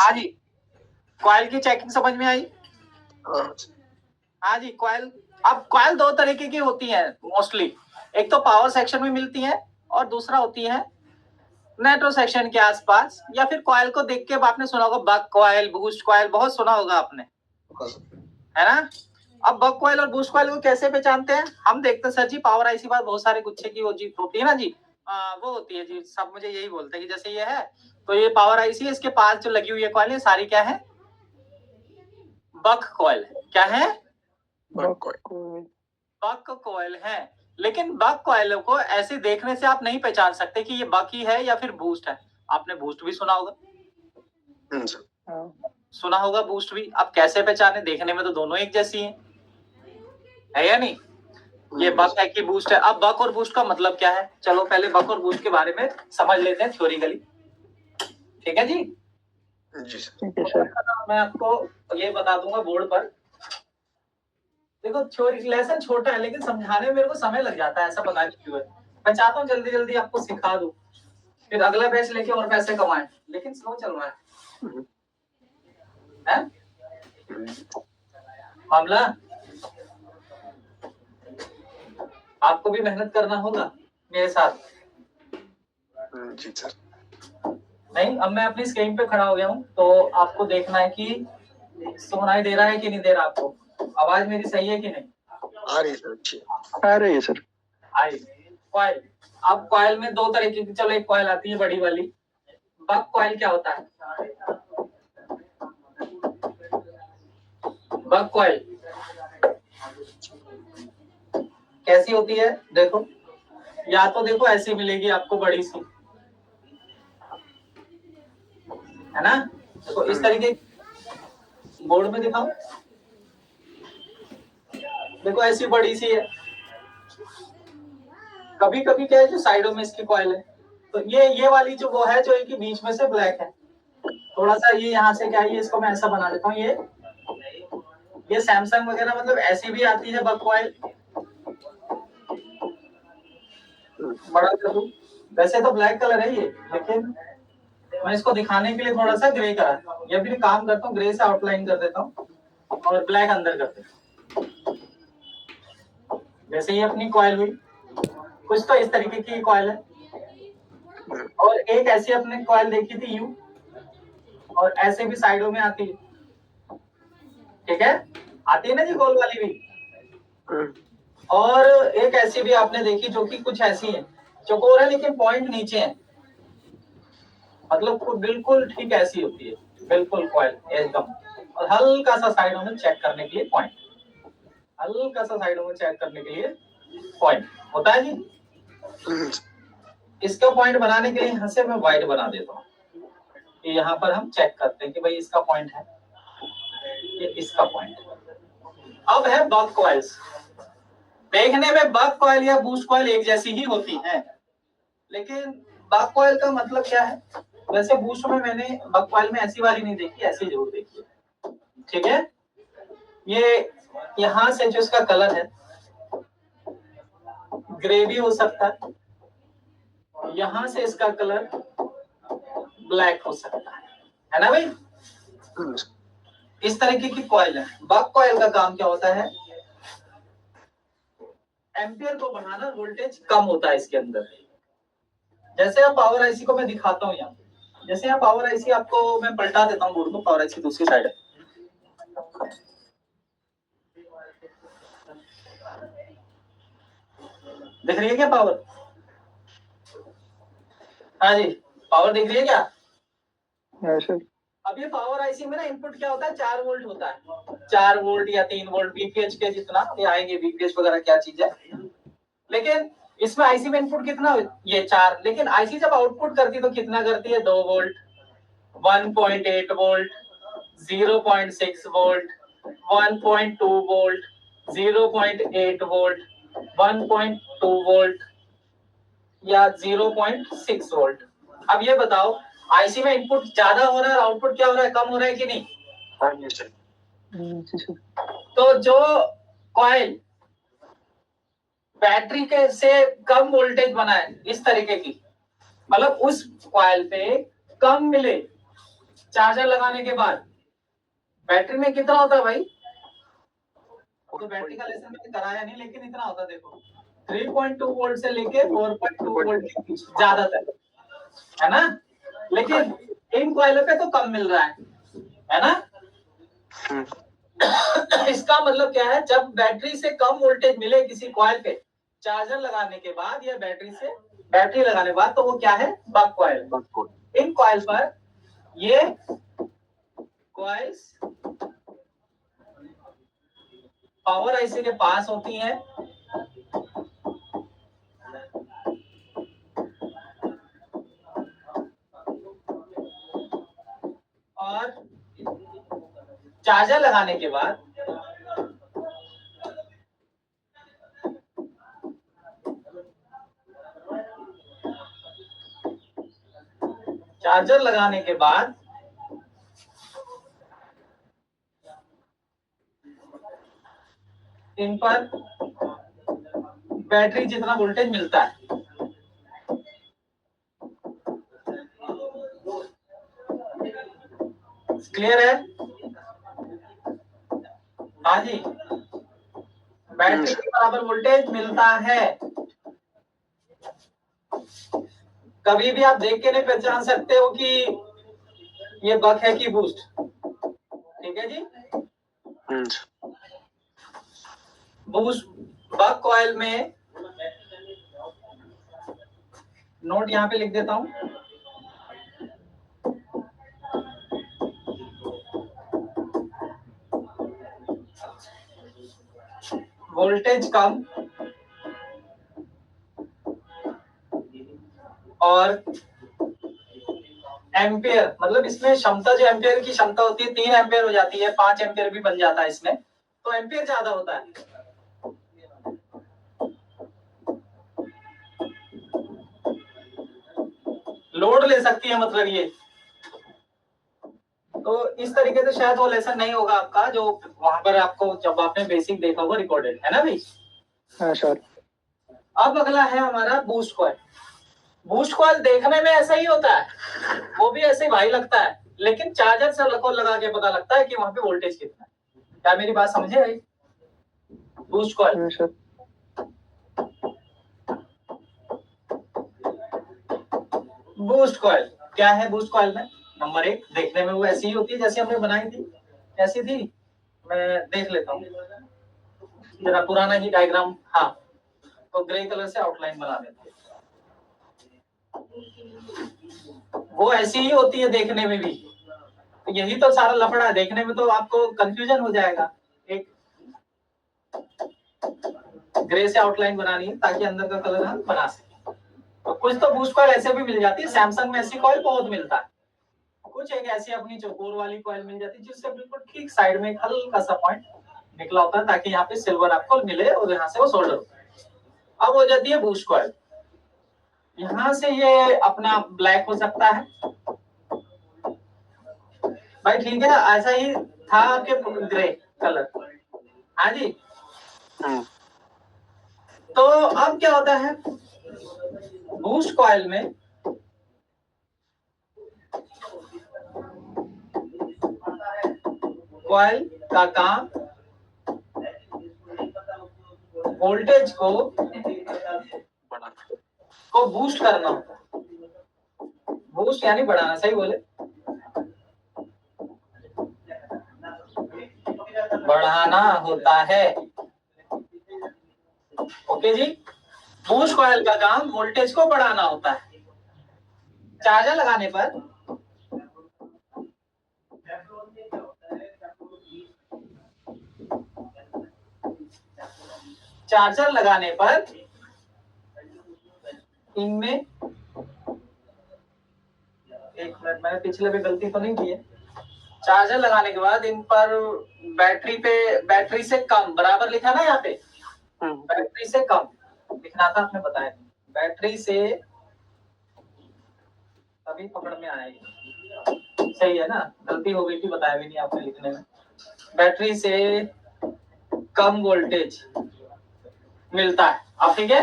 हाँ जी, कॉइल की चेकिंग समझ में आई? हाँ जी, कॉइल, अब कॉइल 2 तरीके की होती है मोस्टली, एक तो पावर सेक्शन में मिलती है और दूसरा होती है नेट्रो सेक्शन के आसपास, या फिर कॉइल को देख के आपने सुना होगा बक कॉइल, बूस्ट कॉइल, बहुत सुना होगा आपने, है ना। अब बक कॉइल और बूस्ट कॉइल को कैसे पहचानते हैं हम, देखते हैं सर जी पावर आईसी बात बहुत सारे गुच्छे की वो जी होती है ना जी, वो होती है जी, सब मुझे यही बोलते हैं कि जैसे ये है तो ये पावर आईसी है, इसके पास जो लगी हुई है कॉइल, ये सारी क्या है, बक कॉइल। क्या है, बक कॉइल है। लेकिन बक कॉइल को ऐसे देखने से आप नहीं पहचान सकते कि ये बक ही है या फिर बूस्ट है। आपने बूस्ट भी सुना होगा, सुना होगा बूस्ट भी। अब कैसे पहचाने, देखने में तो दोनों एक जैसी हैं, है या नहीं। ये बक है कि बूस्ट है। अब बक और बूस्ट का मतलब क्या है, चलो पहले बक और बूस्ट के बारे में समझ लेते हैं थ्योरिकली, ठीक है जी। जी सर। ठीक है सर। मैं आपको ये बता दूंगा बोर्ड पर। देखो थ्योरी लेसन छोटा है लेकिन समझाने में मेरे को समय लग जाता है, ऐसा पता नहीं क्यों है। मैं चाहता हूँ जल्दी जल्दी आपको सिखा दूं, फिर अगला बैच लेके और पैसे कमाएं, लेकिन स्लो चल रहा है मामला। आपको भी मेहनत करना होगा मेरे साथ। जी सर। नहीं, अब मैं अपनी स्क्रीन पे खड़ा हो गया हूँ, तो आपको देखना है कि सुनाई दे रहा है कि नहीं दे रहा, आपको आवाज मेरी सही है कि नहीं आ रही है सर, अच्छी आ रही है सर। आई। कॉइल, अब कॉइल में दो तरह की, चलो एक कॉइल आती है बड़ी वाली। बक कॉइल क्या होता है, बक कॉइल कैसी होती है, देखो या तो देखो ऐसी मिलेगी आपको बड़ी सी, है ना। देखो इस तरीके बोर्ड में दिखाओ, देखो ऐसी बड़ी सी है। कभी कभी क्या है जो साइडों में इसकी कॉइल है, तो ये वाली जो वो है जो इनके बीच में से ब्लैक है, थोड़ा सा ये यहाँ से क्या है, इसको मैं ऐसा बना देता हूँ। ये सैमसंग वगैरह मतलब ऐसी भी आती है बक कॉइल, बड़ा कर दूं। वैसे तो ब्लैक कलर है ये, लेकिन मैं इसको दिखाने के लिए थोड़ा सा ग्रे करा, या फिर काम करता हूँ ग्रे से आउटलाइन कर देता हूँ और ब्लैक अंदर कर देता हूँ। जैसे ये अपनी कॉइल हुई, कुछ तो इस तरीके की कॉइल है, और एक ऐसी अपने कॉइल देखी थी यू, और ऐसे भी साइडों में आती है, ठीक है, आती है ना जी गोल वाली भी। और एक ऐसी भी आपने देखी जो कि कुछ ऐसी है, चौकोर है लेकिन पॉइंट नीचे है, मतलब बिल्कुल ठीक ऐसी होती है, बिल्कुल कॉइल एकदम, और हल्का सा साइडों में चेक करने के लिए पॉइंट, हल्का सा साइडों में चेक करने के लिए पॉइंट होता है जी। इसका पॉइंट बनाने के लिए यहाँ से मैं व्हाइट बना देता हूँ, यहाँ पर हम चेक करते हैं कि भाई इसका पॉइंट है, ये इसका पॉइंट है। अब है बक कॉइल्स। देखने में बक कॉइल या बूस्ट कॉइल एक जैसी ही होती है, लेकिन बक कॉइल का मतलब क्या है। वैसे बूस्ट में मैंने बक कॉइल में ऐसी वाली नहीं देखी, ऐसी जरूर देखी है, ठीक है। ये यहाँ से जो इसका कलर है ग्रे भी हो सकता है, यहाँ से इसका कलर ब्लैक हो सकता है ना भाई। इस तरीके की कॉइल है। बक कॉइल का काम क्या होता है, एम्पियर को बढ़ाना, वोल्टेज कम होता है इसके अंदर। जैसे आप पावर आईसी को मैं दिखाता हूँ यहाँ, जैसे यहाँ पावर आईसी आपको मैं पलटा देता हूँ बोर्ड को, पावर आईसी दूसरी साइड है, दिख रही है क्या पावर, हाँ जी पावर दिख रही है क्या। अब ये पावर आईसी में ना इनपुट क्या होता है, 4 वोल्ट होता है, 4 वोल्ट या 3 वोल्ट वीपीएच के जितना ये आएंगे, वीपीएच वगैरह क्या चीज है। लेकिन इसमें आईसी में इनपुट कितना, ये 4, लेकिन आईसी जब आउटपुट करती है तो कितना करती है, 2 volt, 1.8 volt, 0.6 volt, 1.2 volt, 0.8 volt, 1.2 volt या 0.6 वोल्ट। अब ये बताओ आईसी में इनपुट ज्यादा हो रहा है, आउटपुट क्या हो रहा है, कम हो रहा है कि नहीं। तो जो कॉइल बैटरी के से कम वोल्टेज बनाए इस तरीके की, मतलब उस कॉइल पे कम मिले चार्जर लगाने के बाद, बैटरी में कितना होता है भाई, तो बैटरी का लेसन मैंने कराया नहीं, लेकिन इतना होता है देखो, 3.2 वोल्ट से लेके 4.2 वोल्ट के बीच ज्यादातर, है ना, लेकिन इन कॉइल पे तो कम मिल रहा है ना। इसका मतलब क्या है, जब बैटरी से कम वोल्टेज मिले किसी कॉइल पे चार्जर लगाने के बाद या बैटरी लगाने के बाद, तो वो क्या है, बक कॉइल। इन कॉइल पर ये कॉइल्स पावर आईसी के पास होती हैं और चार्जर लगाने के बाद इन पर बैटरी जितना वोल्टेज मिलता है, क्लियर है? हाँ जी, बैटरी के बराबर वोल्टेज मिलता है। कभी भी आप देख के नहीं पहचान सकते हो कि ये बक है कि बूस्ट। ठीक है जी। बूस्ट बक कॉइल में नोट यहां पे लिख देता हूं, वोल्टेज कम और एम्पियर, मतलब इसमें क्षमता, जो एम्पियर की क्षमता होती है 3 एम्पियर हो जाती है, 5 एम्पियर भी बन जाता है इसमें, तो एम्पियर ज्यादा होता है। लोड ले सकती है मतलब ये। तो इस तरीके से शायद वो लेसन नहीं होगा आपका, जो वहां पर आपको जब आपने बेसिक देखा होगा रिकॉर्डेड, है ना भाई? हाँ सर। अब अगला है हमारा बूस्ट कॉइल। बूस्ट कॉइल देखने में ऐसा ही होता है, वो भी ऐसे ही भाई लगता है, लेकिन चार्जर से लगा के पता लगता है कि वहां पे वोल्टेज कितना है। क्या मेरी बात समझे भाई? बूस्ट कॉइल, हाँ सर। बूस्ट कॉइल क्या है? बूस्ट कॉइल में नंबर 1, देखने में वो ऐसी ही होती है जैसे हमने बनाई थी, ऐसी थी। मैं देख लेता हूँ जरा पुराना ही डायग्राम। हाँ, तो ग्रे कलर से आउटलाइन बना देते हैं। वो ऐसी ही होती है देखने में भी। तो यही तो सारा लफड़ा है, देखने में तो आपको कंफ्यूजन हो जाएगा। एक ग्रे से आउटलाइन बनानी है ताकि अंदर का कलर हम बना सकें। तो कुछ तो बूस्ट कॉइल ऐसे भी मिल जाती है, सैमसंग में ऐसी कॉइल बहुत मिलता है। कुछ एक ऐसी अपनी चौकोर वाली कॉइल मिल जाती है जिससे बिल्कुल ठीक साइड में एक हल्का सा पॉइंट निकला होता है ताकि यहाँ पे सिल्वर आपको मिले और यहाँ से वो सोल्डर हो। अब हो जाती है बूस्ट कॉइल। यहाँ से ये अपना ब्लैक हो सकता है भाई, ठीक है, ऐसा ही था आपके ग्रे कलर। हाँ जी। तो अब क्या होता है बूस्ट कॉइल में, कॉइल का काम वोल्टेज को बूस्ट करना होता है। बूस्ट यानी बढ़ाना, सही बोले, बढ़ाना होता है। ओके जी। बूस्ट कॉइल का काम वोल्टेज को बढ़ाना होता है। चार्जर लगाने पर इनमें, एक मिनट, मैंने पिछले भी गलती तो नहीं की है। चार्जर लगाने के बाद इन पर बैटरी से कम, बराबर लिखा ना यहाँ पे, बैटरी से कम लिखना था, आपने बताया बैटरी से, तभी पकड़ में आएगी। सही है ना, गलती हो गई थी, बताया भी नहीं आपने लिखने में। बैटरी से कम वोल्टेज मिलता है, आप ठीक है।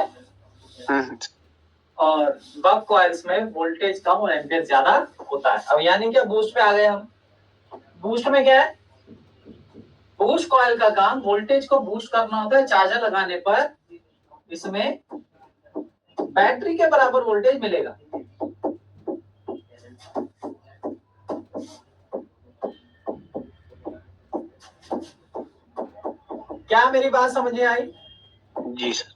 और बक कॉइल्स में वोल्टेज कम और एम्पियर ज्यादा होता है। अब यानी क्या, बूस्ट पे आ गए हम। बूस्ट में क्या है, बूस्ट कॉइल का काम वोल्टेज को बूस्ट करना होता है। चार्जर लगाने पर इसमें बैटरी के बराबर वोल्टेज मिलेगा। क्या मेरी बात समझ में आई? जी सर।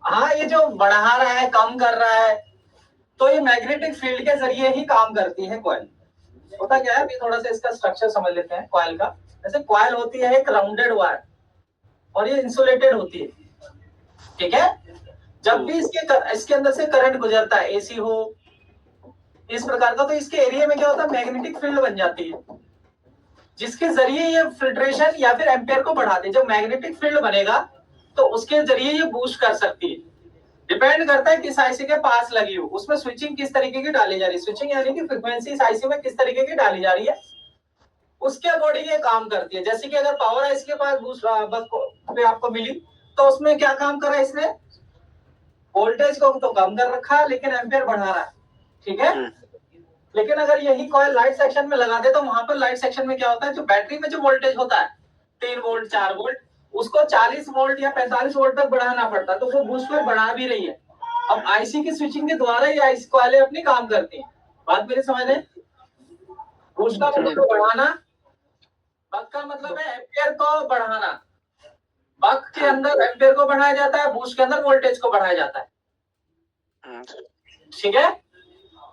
हाँ, ये जो बढ़ा रहा है, कम कर रहा है, तो ये मैग्नेटिक फील्ड के जरिए ही काम करती है कॉइल। होता क्या है, अभी थोड़ा सा इसका स्ट्रक्चर समझ लेते हैं कॉइल का। जैसे कॉइल होती है एक राउंडेड वायर और ये इंसुलेटेड होती है, ठीक है। जब भी इसके अंदर से करंट गुजरता है, एसी हो इस प्रकार का, तो इसके एरिया में क्या होता है, मैग्नेटिक फील्ड बन जाती है, जिसके जरिए ये फिल्ट्रेशन या फिर एम्पेयर को बढ़ाते हैं। जब मैग्नेटिक फील्ड बनेगा तो उसके जरिए ये बूस्ट कर सकती है। डिपेंड करता है किस आईसी के पास लगी हो, उसमें स्विचिंग किस तरीके की डाली जा रही है, स्विचिंग यानी कि फ्रीक्वेंसी इस आईसी में किस तरीके की डाली जा रही है, उसके अकॉर्डिंग ये काम करती है। जैसे कि अगर पावर आईसी के पास बूस्ट बस पे आपको मिली, तो उसमें क्या काम कर रहा है, इसने वोल्टेज को तो कम कर रखा है लेकिन एम्पेयर बढ़ा रहा है, ठीक है। लेकिन अगर यही कॉइल लाइट सेक्शन में लगा दे, तो वहां पर लाइट सेक्शन में क्या होता है, जो बैटरी में जो वोल्टेज होता है 3 वोल्ट 4 वोल्ट, उसको 40 वोल्ट या 45 वोल्ट तक बढ़ाना पड़ता है, तो वो बूस्ट में बढ़ा भी रही है। अब आईसी की स्विचिंग के द्वारा ये आईसी कॉइलें अपनी काम करती हैं। बात मेरी समझ में? बूस्ट का मतलब बढ़ाना, बक का मतलब है एम्पेयर को बढ़ाना। बक के अंदर एम्पेयर को बढ़ाया जाता है, बूस्ट के अंदर वोल्टेज को बढ़ाया जाता है, ठीक है।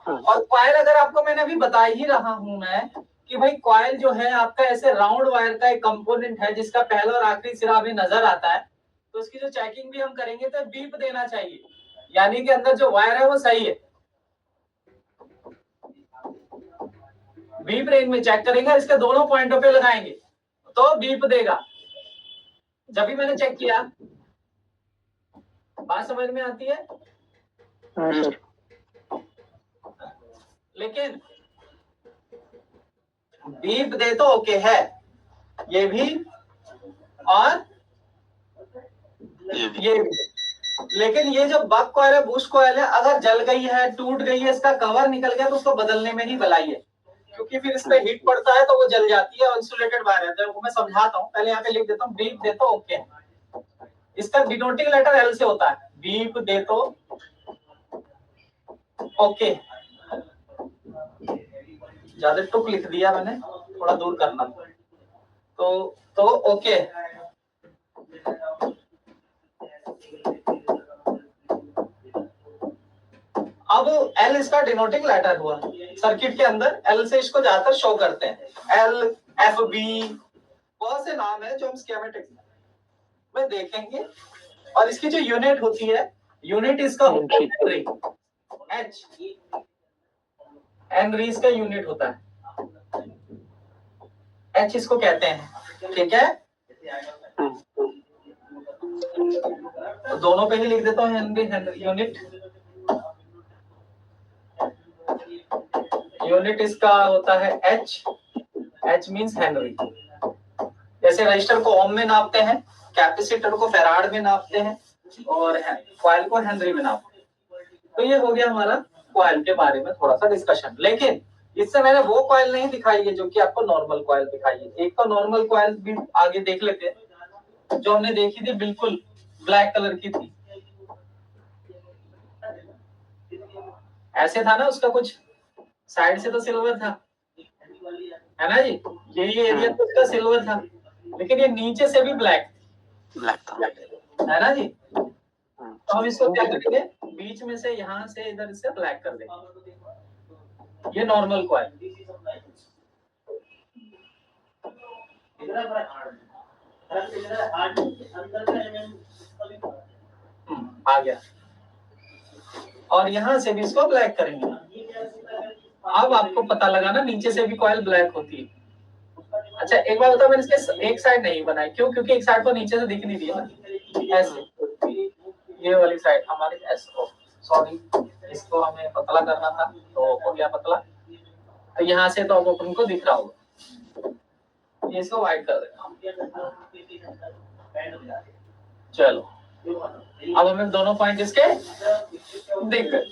और कॉइल अगर आपको मैंने अभी बता ही रहा हूं मैं कि भाई कॉइल जो है आपका ऐसे राउंड वायर का एक कंपोनेंट है, जिसका पहला और आखिरी सिरा अभी नजर आता है, तो इसकी जो चेकिंग भी हम करेंगे तो बीप देना चाहिए, यानी कि अंदर जो वायर है वो सही है। बीप रेंज में चेक करेंगे, इसके दोनों पॉइंटों पे लगाएंगे तो बीप देगा। जब भी मैंने चेक किया, बात समझ में आती है? हाँ सर। लेकिन बीप दे तो ओके है, ये भी और ये भी। लेकिन ये जो बक कॉइल है, बूस्ट कॉइल है, अगर जल गई है, टूट गई है, इसका कवर निकल गया, तो उसको बदलने में ही भलाई है, क्योंकि फिर इस पे हीट पड़ता है तो वो जल जाती है और इंसुलेटेड बाहर रहता है। वो मैं समझाता हूँ, पहले यहाँ पे लिख देता हूँ, बीप दे तो ओके। इसका डिनोटिंग लेटर एल से होता है, बीप दे तो ओके। ज्यादा टुक लिख दिया मैंने, थोड़ा दूर करना, तो ओके। अब एल इसका डिनोटिंग लेटर हुआ, सर्किट के अंदर एल से इसको ज्यादातर शो करते हैं, एल, एफ, बी, बहुत से नाम है जो हम स्कीमेटिक में देखेंगे। और इसकी जो यूनिट होती है, यूनिट इसका होता है हेनरी, एच, हेनरी इसका यूनिट होता है, एच इसको कहते हैं, ठीक है। तो दोनों पे ही लिख देता हूँ हेनरी, हेनरी यूनिट। यूनिट इसका होता है एच, एच मींस हेनरी। जैसे रजिस्टर को ओम में नापते हैं, कैपेसिटर को फैराड में नापते हैं, और कॉइल को हेनरी में नापते हैं। तो ये हो गया हमारा कॉइल के बारे में थोड़ा सा डिस्कशन। लेकिन इससे मैंने वो कॉइल नहीं दिखाई है जो कि आपको नॉर्मल कॉइल दिखाई है। एक तो नॉर्मल कॉइल भी आगे देख लेते हैं, जो हमने देखी थी बिल्कुल ब्लैक कलर की थी, ऐसे था ना, उसका कुछ साइड से तो सिल्वर था, है ना जी, यही एरिया तो उसका सिल्वर था, लेकिन ये नीचे से भी ब्लैक था, है ना जी। तो हम इसको क्या करेंगे, बीच में से यहाँ से इधर से ब्लैक कर देंगे। ये नॉर्मल कॉइल आ गया, और यहाँ से भी इसको ब्लैक करेंगे। अब आपको पता लगा ना, नीचे से भी कॉइल ब्लैक होती है। अच्छा एक बात बताओ, मैंने इसके एक साइड नहीं बनाई, क्यों? क्योंकि एक साइड को नीचे से दिख नहीं दिया ना, ऐसे ये वाली साइड हमारी ऐसे, सॉरी इसको हमें पतला करना था तो हो गया पतला। तो यहाँ से तो अब उनको दिख रहा होगा, ये इसको वाइट कर देना। चलो अब हमें दोनों पॉइंट इसके दिख गए।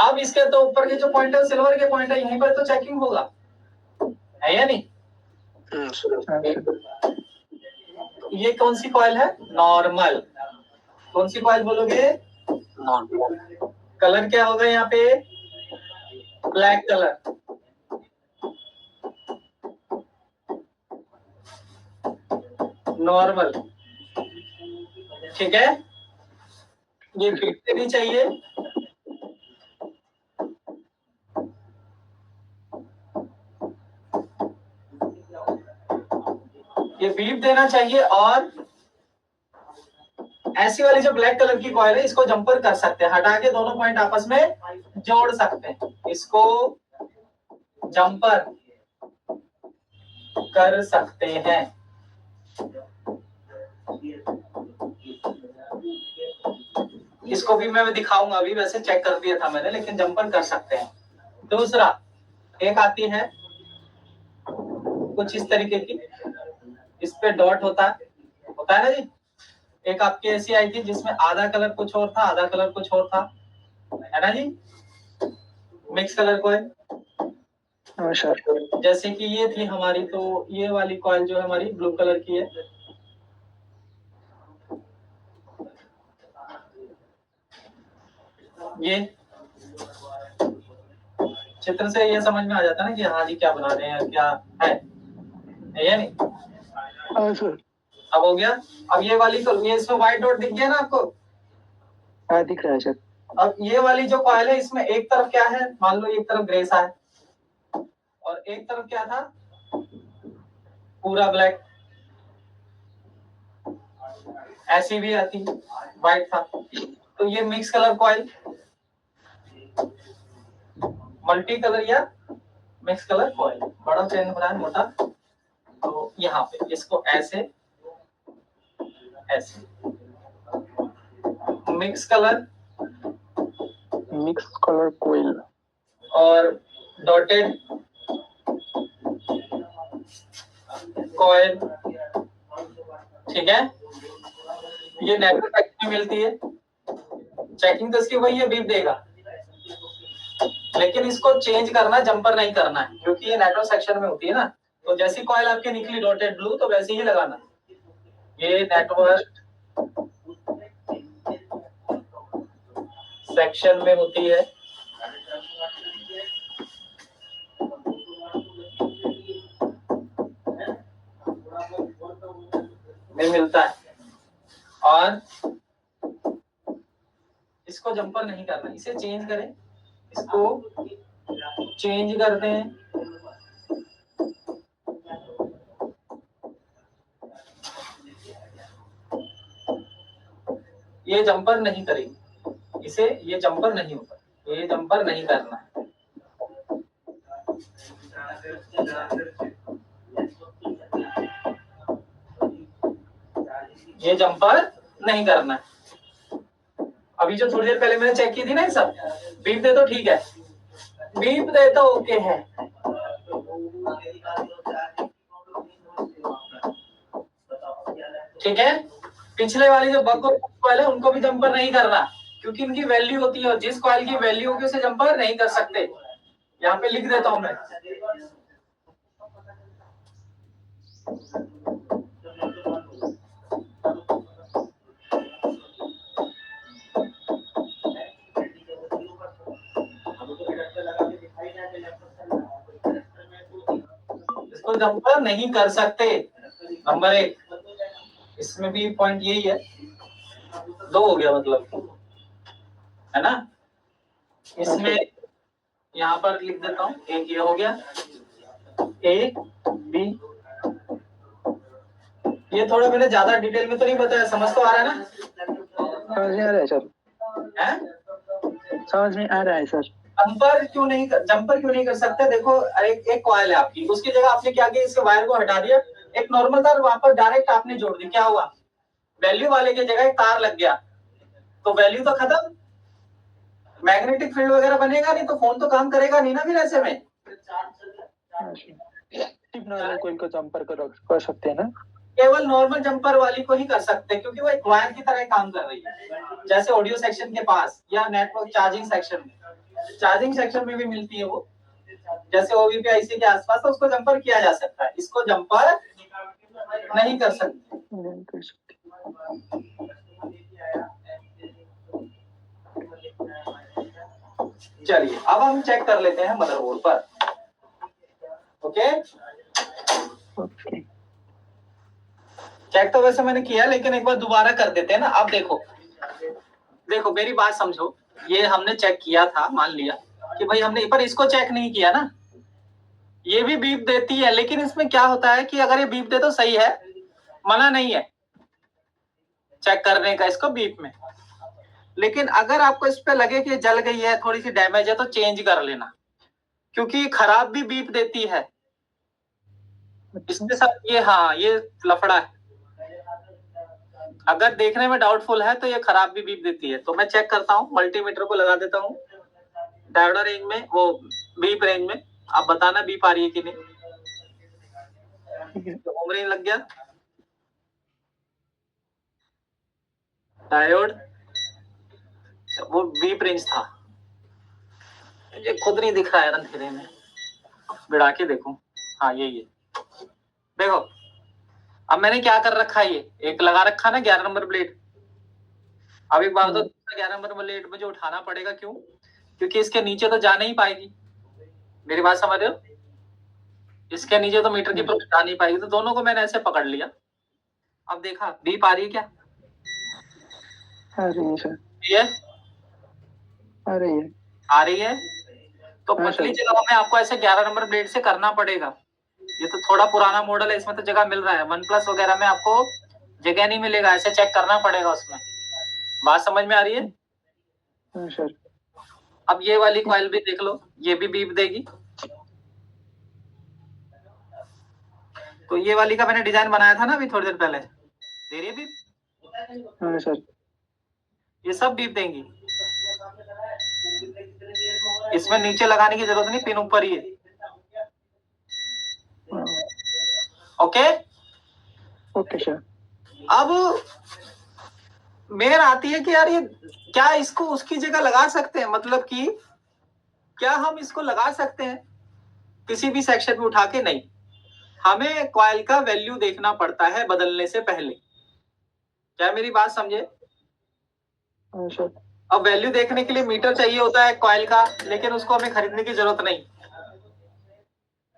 अब इसके तो ऊपर के जो पॉइंट है सिल्वर के पॉइंट है, यहीं पर तो चेकिंग होगा, है या नहीं? ये कौन सी कॉइल है? नॉर्मल। कौन सी कॉइल बोलोगे? नॉर्मल। कलर क्या होगा यहाँ पे? ब्लैक कलर, नॉर्मल, ठीक है। ये बीप देनी चाहिए, ये बीप देना चाहिए। और ऐसी वाली जो ब्लैक कलर की कॉइल है इसको जंपर कर सकते हैं, हटा के दोनों पॉइंट आपस में जोड़ सकते हैं, इसको जंपर कर सकते हैं। इसको भी मैं दिखाऊंगा, अभी वैसे चेक कर दिया था मैंने, लेकिन जंपर कर सकते हैं। दूसरा, एक आती है कुछ इस तरीके की, इस पे डॉट होता है ना जी। एक आपकी ऐसी आई थी जिसमें आधा कलर कुछ और था, आधा कलर कुछ और था, है ना जी, मिक्स कलर कॉइल। जैसे कि ये थी हमारी, तो ये वाली कॉइल जो है हमारी ब्लू कलर की है, ये चित्र से ये समझ में आ जाता है ना कि हाँ जी क्या बना रहे हैं, क्या है या नहीं। हाँ सर। अब हो गया। अब ये वाली तो ये इसमें व्हाइट डॉट दिख गया ना आपको। हाँ दिख रहा है सर। अब ये वाली जो कॉइल है इसमें एक तरफ क्या है, मान लो एक तरफ ग्रे सा है और एक तरफ क्या था, पूरा ब्लैक। ऐसी भी आती, व्हाइट था, तो ये mix colour coil, multi colour या मिक्स कलर कॉइल। बड़ा चेन बना है मोटा, तो यहाँ पे इसको ऐसे ऐसे मिक्स कलर कोयल और डॉटेड कॉइल, ठीक है। ये नेटवर्क पैक में मिलती है, चेकिंग तो इसकी वही है, बीप देगा, लेकिन इसको चेंज करना, जंपर नहीं करना है, क्योंकि ये नेटवर्क सेक्शन में होती है ना। तो जैसी कॉइल आपके निकली डॉटेड ब्लू, तो वैसे ही लगाना। ये नेटवर्क सेक्शन में होती है, में मिलता है, और इसको जंपर नहीं करना, इसे चेंज करें, इसको चेंज करते हैं, ये जंपर नहीं करेगी, इसे ये जंपर नहीं होगा, ये जंपर नहीं करना है। ये जंपर नहीं करना है। अभी जो थोड़ी देर पहले मैंने चेक की थी ना, ये सब बीप दे तो ठीक है, बीप दे तो ओके है, ठीक है। पिछले वाली जो बग कॉइल है उनको भी जंपर नहीं करना, क्योंकि इनकी वैल्यू होती है, और जिस कॉइल की वैल्यू होगी उसे जंपर नहीं कर सकते। यहाँ पे लिख देता हूं मैं, इसको जंपर नहीं कर सकते। नंबर 1, इसमें भी पॉइंट यही है, 2 हो गया मतलब, है ना। इसमें यहाँ पर लिख देता हूँ, एक ये हो गया, ए बी। ये थोड़ा मैंने ज्यादा डिटेल में तो नहीं बताया, समझ तो आ रहा है ना? समझ में आ रहा है सर। हैं? समझ में आ रहा है सर। जंपर क्यों नहीं कर सकते? देखो, एक कॉइल है आपकी, उसकी जगह आपने क्या किया, इसके वायर को हटा दिया, एक नॉर्मल तार वहां पर डायरेक्ट आपने जोड़ दी, क्या हुआ, वैल्यू वाले की जगह एक तार लग गया, तो वैल्यू तो खत्म, मैग्नेटिक फील्ड वगैरह बनेगा नहीं, तो फोन तो काम करेगा नहीं ना फिर ऐसे में। कोई को जंपर कर सकते हैं ना, केवल नॉर्मल जंपर वाली को ही कर सकते हैं, क्योंकि वो एक वायर की तरह काम कर रही है, जैसे ऑडियो सेक्शन के पास या नेटवर्क चार्जिंग सेक्शन में भी मिलती है वो, जैसे ओवीपी आईसी के आसपास, तो उसको जंपर किया जा सकता है, इसको जंपर नहीं कर सकते। चलिए अब हम चेक कर लेते हैं मदरबोर्ड पर। ओके, ओके चेक तो वैसे मैंने किया, लेकिन एक बार दोबारा कर देते हैं ना। अब देखो देखो मेरी बात समझो, ये हमने चेक किया था, मान लिया कि भाई हमने, पर इसको चेक नहीं किया ना। ये भी बीप देती है, लेकिन इसमें क्या होता है कि अगर ये बीप दे तो सही है, मना नहीं है चेक करने का इसको बीप में। लेकिन अगर आपको इस पे लगे कि ये जल गई है, थोड़ी सी डैमेज है, तो चेंज कर लेना, क्योंकि खराब भी बीप देती है इसके साथ। ये हाँ, ये लफड़ा है। अगर देखने में डाउटफुल है तो ये खराब भी बीप देती है। तो मैं चेक करता हूँ, मल्टीमीटर को लगा देता हूँ डायोड रेंज में, वो बीप रेंज में। आप बताना बीप आ रही है कि नहीं। ठीक है। तो होम रेंज लग गया, डायोड, वो बीप रेंज था। ये खुद नहीं दिख रहा है अंधेरे में, बिड़ा के देखो। हाँ यही है, देखो। अब मैंने क्या कर रखा है, ये एक लगा रखा ना 11 नंबर प्लेट। अब एक बात तो 11 नंबर प्लेट मुझे उठाना पड़ेगा, क्यों? क्योंकि इसके नीचे तो जा नहीं पाएगी। मेरी बात समझ रहे हो? इसके नीचे तो मीटर की प्रोब जा नहीं पाएगी, तो दोनों को मैंने ऐसे पकड़ लिया। अब देखा बीप आ रही है क्या? आ रही है सर, ये आ रही है। आ रही है। तो हाँ, पतली सर। जगह में आपको ऐसे 11 नंबर प्लेट से करना पड़ेगा। ये तो थोड़ा पुराना मॉडल है, इसमें तो जगह मिल रहा है। वन प्लस वगैरह में आपको जगह नहीं मिलेगा, ऐसे चेक करना पड़ेगा उसमें। बात समझ में आ रही है? हाँ सर। अब ये वाली कॉइल भी देख लो, ये भी बीप देगी। तो ये वाली का मैंने डिजाइन बनाया था ना अभी थोड़ी देर पहले, दे रही है बीप। हाँ सर। ये सब बीप देंगी, इसमें नीचे लगाने की जरूरत नहीं, पिन ऊपर ही है। हाँ, ओके। Okay sir. अब मेर आती है कि यार ये क्या इसको उसकी जगह लगा सकते हैं, मतलब कि क्या हम इसको लगा सकते हैं किसी भी सेक्शन में उठा के? नहीं, हमें कॉइल का वैल्यू देखना पड़ता है बदलने से पहले। क्या मेरी बात समझे? हाँ सर। अब वैल्यू देखने के लिए मीटर चाहिए होता है कॉइल का, लेकिन उसको हमें खरीदने की जरूरत नहीं।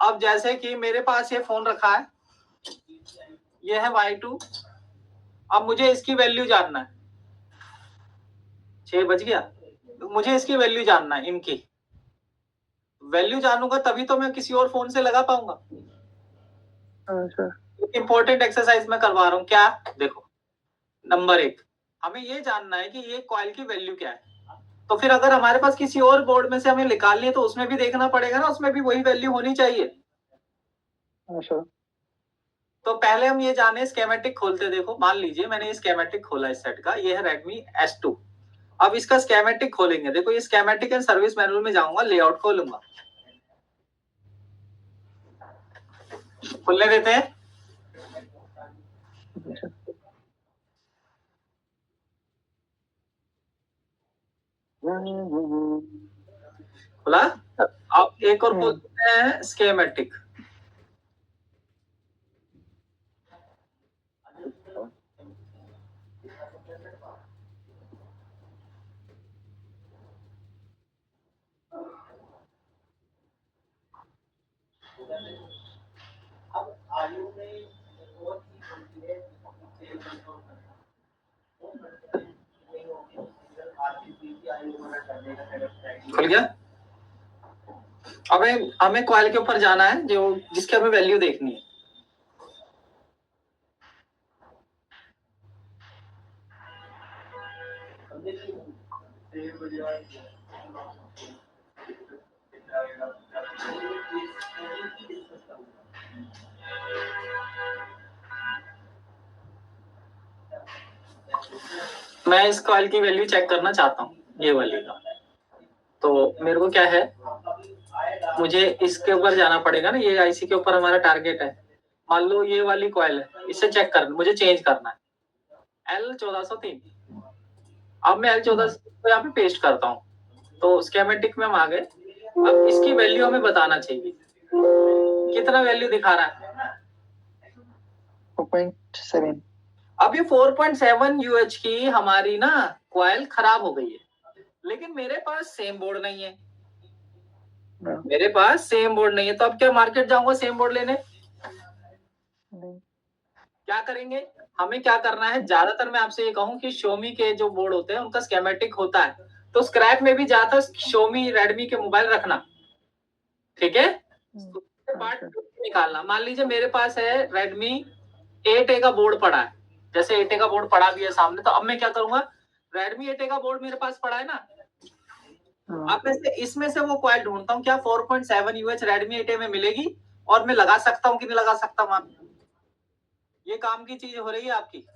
अब जैसे कि मेरे पास ये फोन रखा है, ये है Y2। अब मुझे इसकी वैल्यू जानना है, 6 बज गया, तो मुझे इसकी वैल्यू जानना है। इनकी वैल्यू जानूंगा तभी तो मैं किसी और फोन से लगा पाऊंगा। हाँ सर। इंपॉर्टेंट एक्सरसाइज में करवा रहा हूँ। क्या? देखो, नंबर 1, हमें ये जानना है कि ये कॉइल की वैल्यू क्या है। तो फिर अगर हमारे पास किसी और बोर्ड में से हमें निकालनी है, तो उसमें भी देखना पड़ेगा ना, उसमें भी वही वैल्यू होनी चाहिए। हाँ सर। तो पहले हम ये जाने, स्केमेटिक खोलते। देखो मान लीजिए मैंने ये स्केमेटिक खोला इस सेट का, ये है Redmi S2। अब इसका स्केमेटिक खोलेंगे। देखो ये स्केमेटिक एंड सर्विस मैनुअल में जाऊंगा, लेआउट खोलूंगा, खुलने देते हैं। खुला। अब एक और खोलते हैं स्केमेटिक। खुल गया। अब हमें कॉइल के ऊपर जाना है, जो जिसके हमें वैल्यू देखनी है। मैं इस कॉइल की वैल्यू चेक करना चाहता हूँ, ये वाली का। तो मेरे को क्या है, मुझे इसके ऊपर जाना पड़ेगा ना, ये आईसी के ऊपर हमारा टारगेट है। मान लो ये वाली कॉइल है, इसे चेक करना, मुझे चेंज करना है L1403। अब मैं L1403 को यहाँ पे पेस्ट करता हूँ, तो स्केमेटिक में हम आ गए। अब इसकी वैल्यू हमें बताना चाहिए, कितना वैल्यू दिखा रहा है? 4.7। अब ये 4.7 UH की हमारी ना कॉइल खराब हो गई है, लेकिन मेरे पास सेम बोर्ड नहीं है। हाँ। मेरे पास सेम बोर्ड नहीं है, तो अब क्या मार्केट जाऊंगा सेम बोर्ड लेने? नहीं। क्या करेंगे? हमें क्या करना है, ज्यादातर मैं आपसे ये कहूँ कि Xiaomi के जो बोर्ड होते हैं उनका स्केमेटिक होता है, तो स्क्रैप में भी ज्यादातर Xiaomi Redmi के मोबाइल रखना, ठीक है? पार्ट निकालना। मान लीजिए मेरे पास है Redmi 8A का बोर्ड पड़ा है, जैसे 8A का बोर्ड पड़ा भी है सामने, तो अब मैं क्या करूंगा, Redmi 8A का बोर्ड मेरे पास पड़ा है ना, अब मैं इसमें से वो कॉइल ढूंढता हूँ, क्या 4.7 UH Redmi 8A में मिलेगी और मैं लगा सकता हूँ कि नहीं लगा सकता हूँ? ये काम की चीज हो रही है आपकी,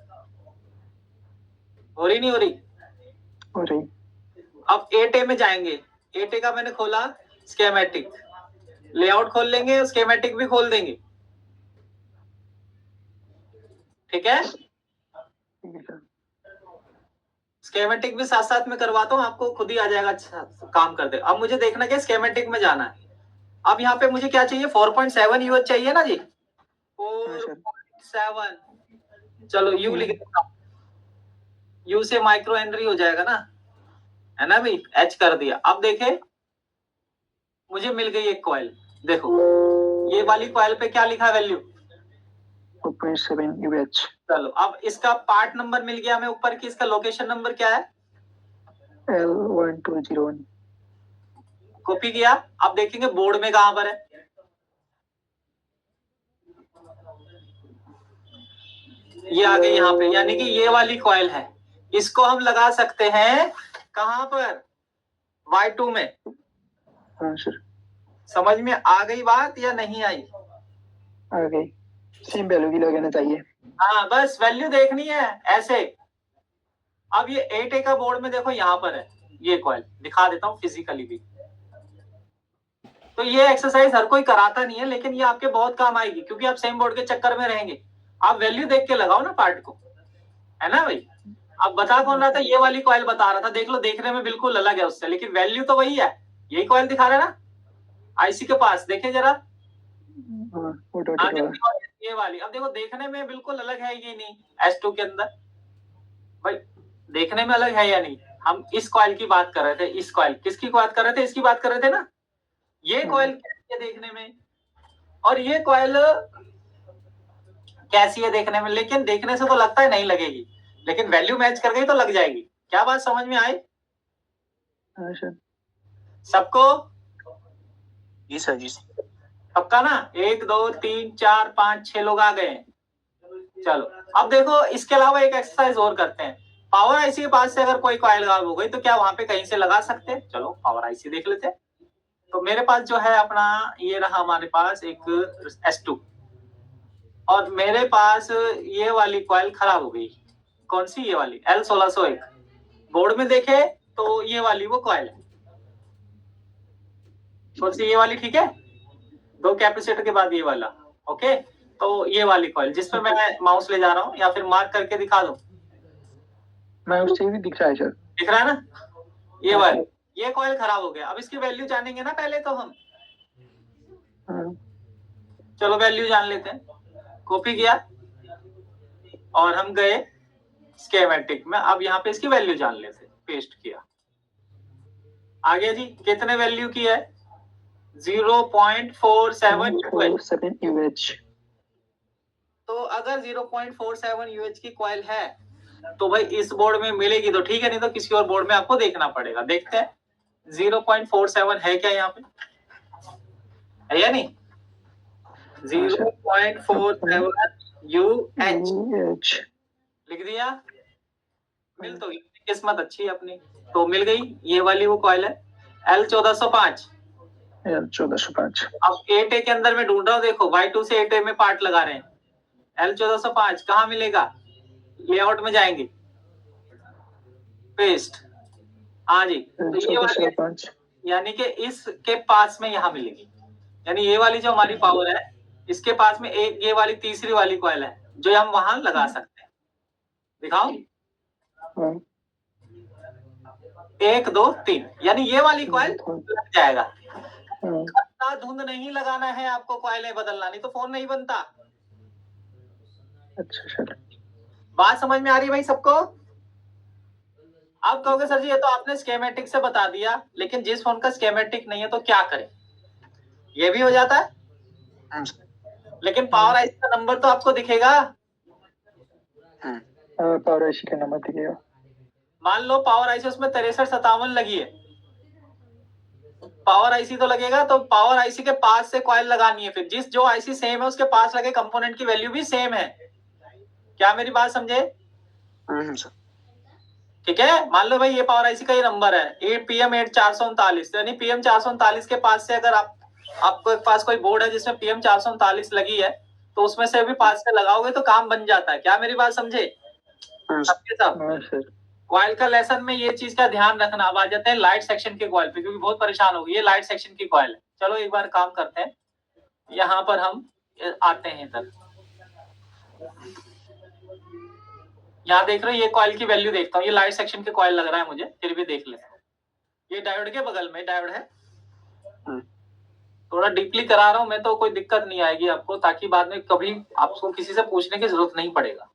हो रही नहीं हो रही? हो रही। अब 8A में जाएंगे, 8A का मैंने खोला स्केमेटिक, लेआउट खोल लेंगे, स्केमेटिक भी खोल देंगे, ठीक है? स्केमेटिक भी साथ साथ में करवाता हूँ, आपको खुद ही आ जाएगा, अच्छा काम कर दे। अब मुझे देखना क्या, स्केमेटिक में जाना है। अब यहाँ पे मुझे क्या चाहिए, 4.7 UH चाहिए ना जी, 4.7, चलो यू लिख देता हूँ, यू से माइक्रो हेनरी हो जाएगा ना, है ना भाई, एच कर दिया। अब देखे मुझे मिल गई एक कॉइल, देखो ये वाली कॉइल पे क्या लिखा वैल्यू, 4.7 UH। चलो अब इसका पार्ट नंबर मिल गया हमें ऊपर की, इसका लोकेशन नंबर क्या है, L1201। कॉपी किया। अब देखेंगे बोर्ड में कहां पर है, ये आ गई यहाँ पे, यानी कि ये वाली कॉइल है, इसको हम लगा सकते हैं कहां पर, Y2 में। हाँ सर। समझ में आ गई बात या नहीं आई? आ गई। सेम वैल्यू की लगाना चाहिए। हाँ बस वैल्यू देखनी है ऐसे। अब ये 8A का बोर्ड में देखो यहाँ पर है ये कॉइल, दिखा देता हूँ फिजिकली भी। तो ये एक्सरसाइज हर कोई कराता नहीं है, लेकिन ये आपके बहुत काम आएगी, क्योंकि आप सेम बोर्ड के चक्कर में रहेंगे। आप वैल्यू देख के लगाओ ना पार्ट को, है ना भाई? अब बता कौन रहा था, ये वाली कॉइल बता रहा था, देख लो देखने में बिल्कुल अलग है उससे, लेकिन वैल्यू तो वही है, यही कॉइल दिखा रहा है ना आईसी के पास, देखें जरा। ये वाली, अब देखो देखने में बिल्कुल अलग है ये नहीं, S2 के अंदर भाई देखने में अलग है या नहीं? हम इस कॉइल की बात कर रहे थे, इस कॉइल किसकी बात कर रहे थे, इसकी बात कर रहे थे ना। ये कॉइल कैसी है देखने में, और ये कॉइल कैसी है देखने में, लेकिन देखने से तो लगता है नहीं लगेगी, लेकिन वैल्यू मैच कर गई तो लग जाएगी। क्या बात समझ में आई सबको? जी सर, जी पक्का ना? 1 2 3 4 5 6 लोग आ गए हैं। चलो अब देखो इसके अलावा एक एक्सरसाइज और करते हैं। पावर आईसी के पास से अगर कोई कॉइल गायब हो गई तो क्या वहां पे कहीं से लगा सकते हैं? चलो पावर आईसी देख लेते हैं। तो मेरे पास जो है अपना ये रहा हमारे पास एक S2, और मेरे पास ये वाली कॉइल खराब हो गई। कौन सी? ये वाली L1601। बोर्ड में देखे तो ये वाली वो कॉइल है। कौन सी? ये वाली, ठीक है। 2 कैपेसिटर के बाद ये वाला, ओके। तो ये वाली कॉइल जिस पे मैं माउस ले जा रहा हूँ, या फिर मार्क करके दिखा दूं, माउस से भी दिख रहा है सर, दिख रहा है ना? ये वाली, ये कॉइल खराब हो गया। अब इसकी वैल्यू जानेंगे ना पहले तो हम। चलो वैल्यू जान लेते हैं। कॉपी किया और हम गए स्कीमेटिक में। अब यहाँ पे इसकी वैल्यू जान लेते हैं, पेस्ट किया, आ गया जी। कितने वैल्यू की है? 0.47 UH। तो अगर 0.47 UH की कॉइल है तो भाई इस बोर्ड में मिलेगी तो ठीक है, नहीं तो किसी और बोर्ड में आपको देखना पड़ेगा। देखते हैं 0.47 है क्या यहाँ पे, है या नहीं? 0.47 UH लिख दिया, मिल तो गई, किस्मत अच्छी है अपनी, तो मिल गई। ये वाली वो कॉइल है L1405। L1405। अब 8A के अंदर में ढूंढ रहा हूँ, देखो Y2 से 8A में पार्ट लगा रहे हैं। L1405 कहाँ मिलेगा? लेआउट में जाएंगे, पेस्ट, हाँ जी। तो ये वाली यानी कि इसके पास में यहाँ मिलेगी, यानी ये वाली जो हमारी पावर है इसके पास में एक ये वाली तीसरी वाली कॉइल है जो हम वहां लगा सकते हैं। दिखाओ 1 2 3, यानी ये वाली कॉइल लग जाएगा। धुंध नहीं लगाना है आपको, कॉइलें बदलना, नहीं तो फोन नहीं बनता। अच्छा सर, बात समझ में आ रही है भाई सबको? आप कहोगे सर जी ये तो आपने स्कीमेटिक से बता दिया, लेकिन जिस फोन का स्कीमेटिक नहीं है तो क्या करें? ये भी हो जाता है, लेकिन पावर आईसी का नंबर तो आपको दिखेगा। पावर आईसी का नंबर दिखेगा। मान लो पावर आईसी उसमें 6357 लगी है, पावर आईसी तो लगेगा, तो पावर आईसी के पास से कॉइल लगानी है, फिर जिस जो आईसी सेम है उसके पास लगे कंपोनेंट की वैल्यू भी सेम है। क्या मेरी बात समझे? ठीक है, मान लो भाई ये पावर आईसी का ये नंबर है PM 8439, यानी PM 439 के पास से अगर आपके पास कोई बोर्ड है जिसमें PM 439 लगी है, तो उसमें से भी पास से लगाओगे तो काम बन जाता है। क्या मेरी बात समझे? सबके सब कॉइल का लेसन में ये चीज का ध्यान रखना। अब आ जाते हैं लाइट सेक्शन के कॉइल पे, क्योंकि बहुत परेशान हो गई। ये लाइट सेक्शन की कॉइल है। चलो एक बार काम करते हैं, यहाँ पर हम आते हैं इधर। यहाँ देख रहे हो, ये कॉइल की वैल्यू देखता हूँ, ये लाइट सेक्शन के कॉइल लग रहा है मुझे, फिर भी देख लेता हूँ। ये डायोड के बगल में डायोड है, थोड़ा डीपली करा रहा हूँ मैं, तो कोई दिक्कत नहीं आएगी आपको, ताकि बाद में कभी आपको किसी से पूछने की जरूरत नहीं पड़ेगा।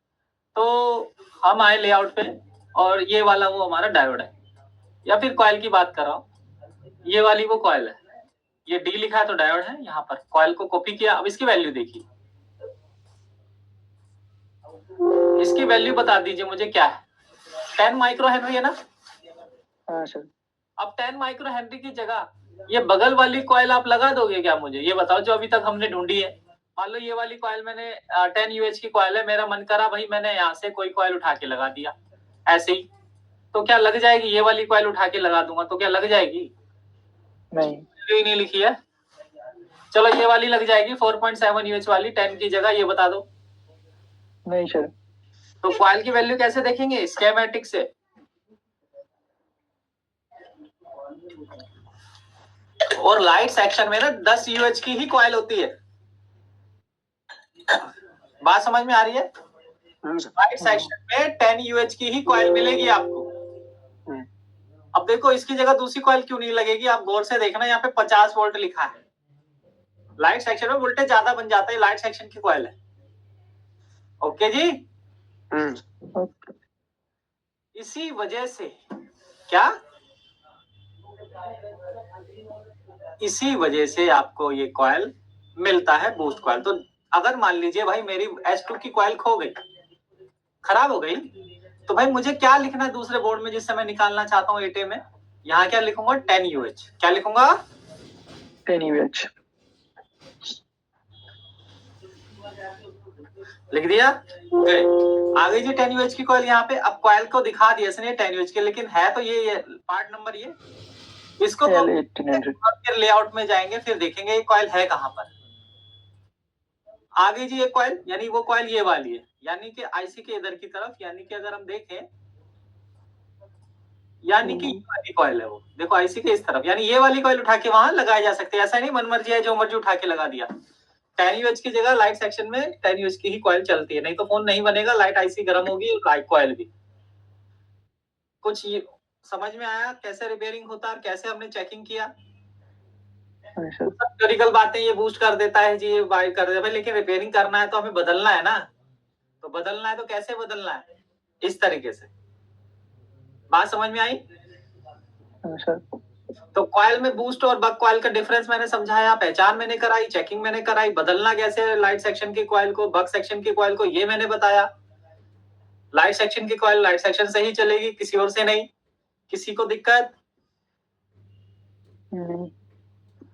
तो हम आए लेआउट पे, और ये वाला वो हमारा डायोड है, या फिर कॉइल की बात कर रहा हूँ, ये वाली वो कॉइल है, ये डी लिखा है तो डायोड है। यहाँ पर कॉइल को कॉपी किया। अब इसकी वैल्यू देखिए, इसकी वैल्यू बता दीजिए मुझे क्या है। 10 माइक्रो हेनरी है ना? हाँ सर। अब 10 माइक्रो हेनरी की जगह ये बगल वाली कॉइल आप लगा दोगे क्या? मुझे ये बताओ, जो अभी तक हमने ढूंढी है। मान लो ये वाली कॉइल मैंने 10 UH की कॉइल है, मेरा मन करा भाई मैंने यहाँ से कोई कॉइल उठा के लगा दिया ऐसे ही, तो क्या लग जाएगी? ये वाली कॉइल उठा के लगा दूंगा तो क्या लग जाएगी? नहीं लिखी है। चलो ये वाली लग जाएगी 4.7 UH वाली 10 की जगह, ये बता दो। नहीं सर। तो कॉइल की वैल्यू कैसे देखेंगे? स्कीमेटिक से। और लाइट सेक्शन में ना 10 UH की ही कॉइल होती है। बात समझ में आ रही है? लाइट सेक्शन में 10 UH की ही कॉइल मिलेगी आपको। अब देखो इसकी जगह दूसरी कॉइल क्यों नहीं लगेगी? आप गौर से देखना, यहाँ पे 50 वोल्ट लिखा है। लाइट सेक्शन में वोल्टेज ज्यादा बन जाता है, लाइट सेक्शन की कॉइल है। ओके जी। इसी वजह से क्या, इसी वजह से आपको ये कॉइल मिलता है बूस्ट कॉइल। तो अगर मान लीजिए भाई मेरी S2 की कॉइल खो गई, खराब हो गई, तो भाई मुझे क्या लिखना है दूसरे बोर्ड में जिससे मैं निकालना चाहता हूँ 8A में? यहाँ क्या लिखूंगा? 10 UH। क्या लिखूंगा? 10 UH लिख दिया। आ गई जी 10 UH की कॉइल यहाँ पे। अब कॉइल को दिखा दिया इसने 10 UH के, लेकिन है तो ये पार्ट नंबर ये, इसको तो फिर लेआउट में जाएंगे, फिर देखेंगे ये कॉइल है कहाँ पर। आ गई जी ये कॉइल, यानी वो कॉइल ये वाली है, यानी कि आईसी के इधर की तरफ, यानी कि अगर हम देखें, यानी कि ये वाली कॉइल है वो, देखो आईसी के इस तरफ, यानी ये वाली कॉइल उठा के वहां लगाया जा सकती है। ऐसा नहीं मन मर्जी है जो मर्जी उठा के लगा दिया। 10 UH की जगह लाइट सेक्शन में 10 UH की ही कॉइल चलती है, नहीं तो फोन नहीं बनेगा, लाइट आईसी गर्म होगी और लाइट कॉइल भी। कुछ ये समझ में आया कैसे रिपेयरिंग होता है और कैसे हमने चेकिंग किया? थ्योरिकल बातें ये बूस्ट कर देता है जी, ये बाय कर देता है, लेकिन रिपेयरिंग करना है तो हमें बदलना है ना। तो बदलना है तो कैसे बदलना है? इस तरीके से। बात समझ में आई? तो कॉइल में बूस्ट और बक कॉइल का डिफरेंस मैंने समझाया, पहचान मैंने कराई, चेकिंग मैंने कराई, बदलना कैसे लाइट सेक्शन की कॉइल को बक सेक्शन की कॉइल को ये मैंने बताया। लाइट सेक्शन की कॉइल लाइट सेक्शन से ही चलेगी, किसी और से नहीं। किसी को दिक्कत?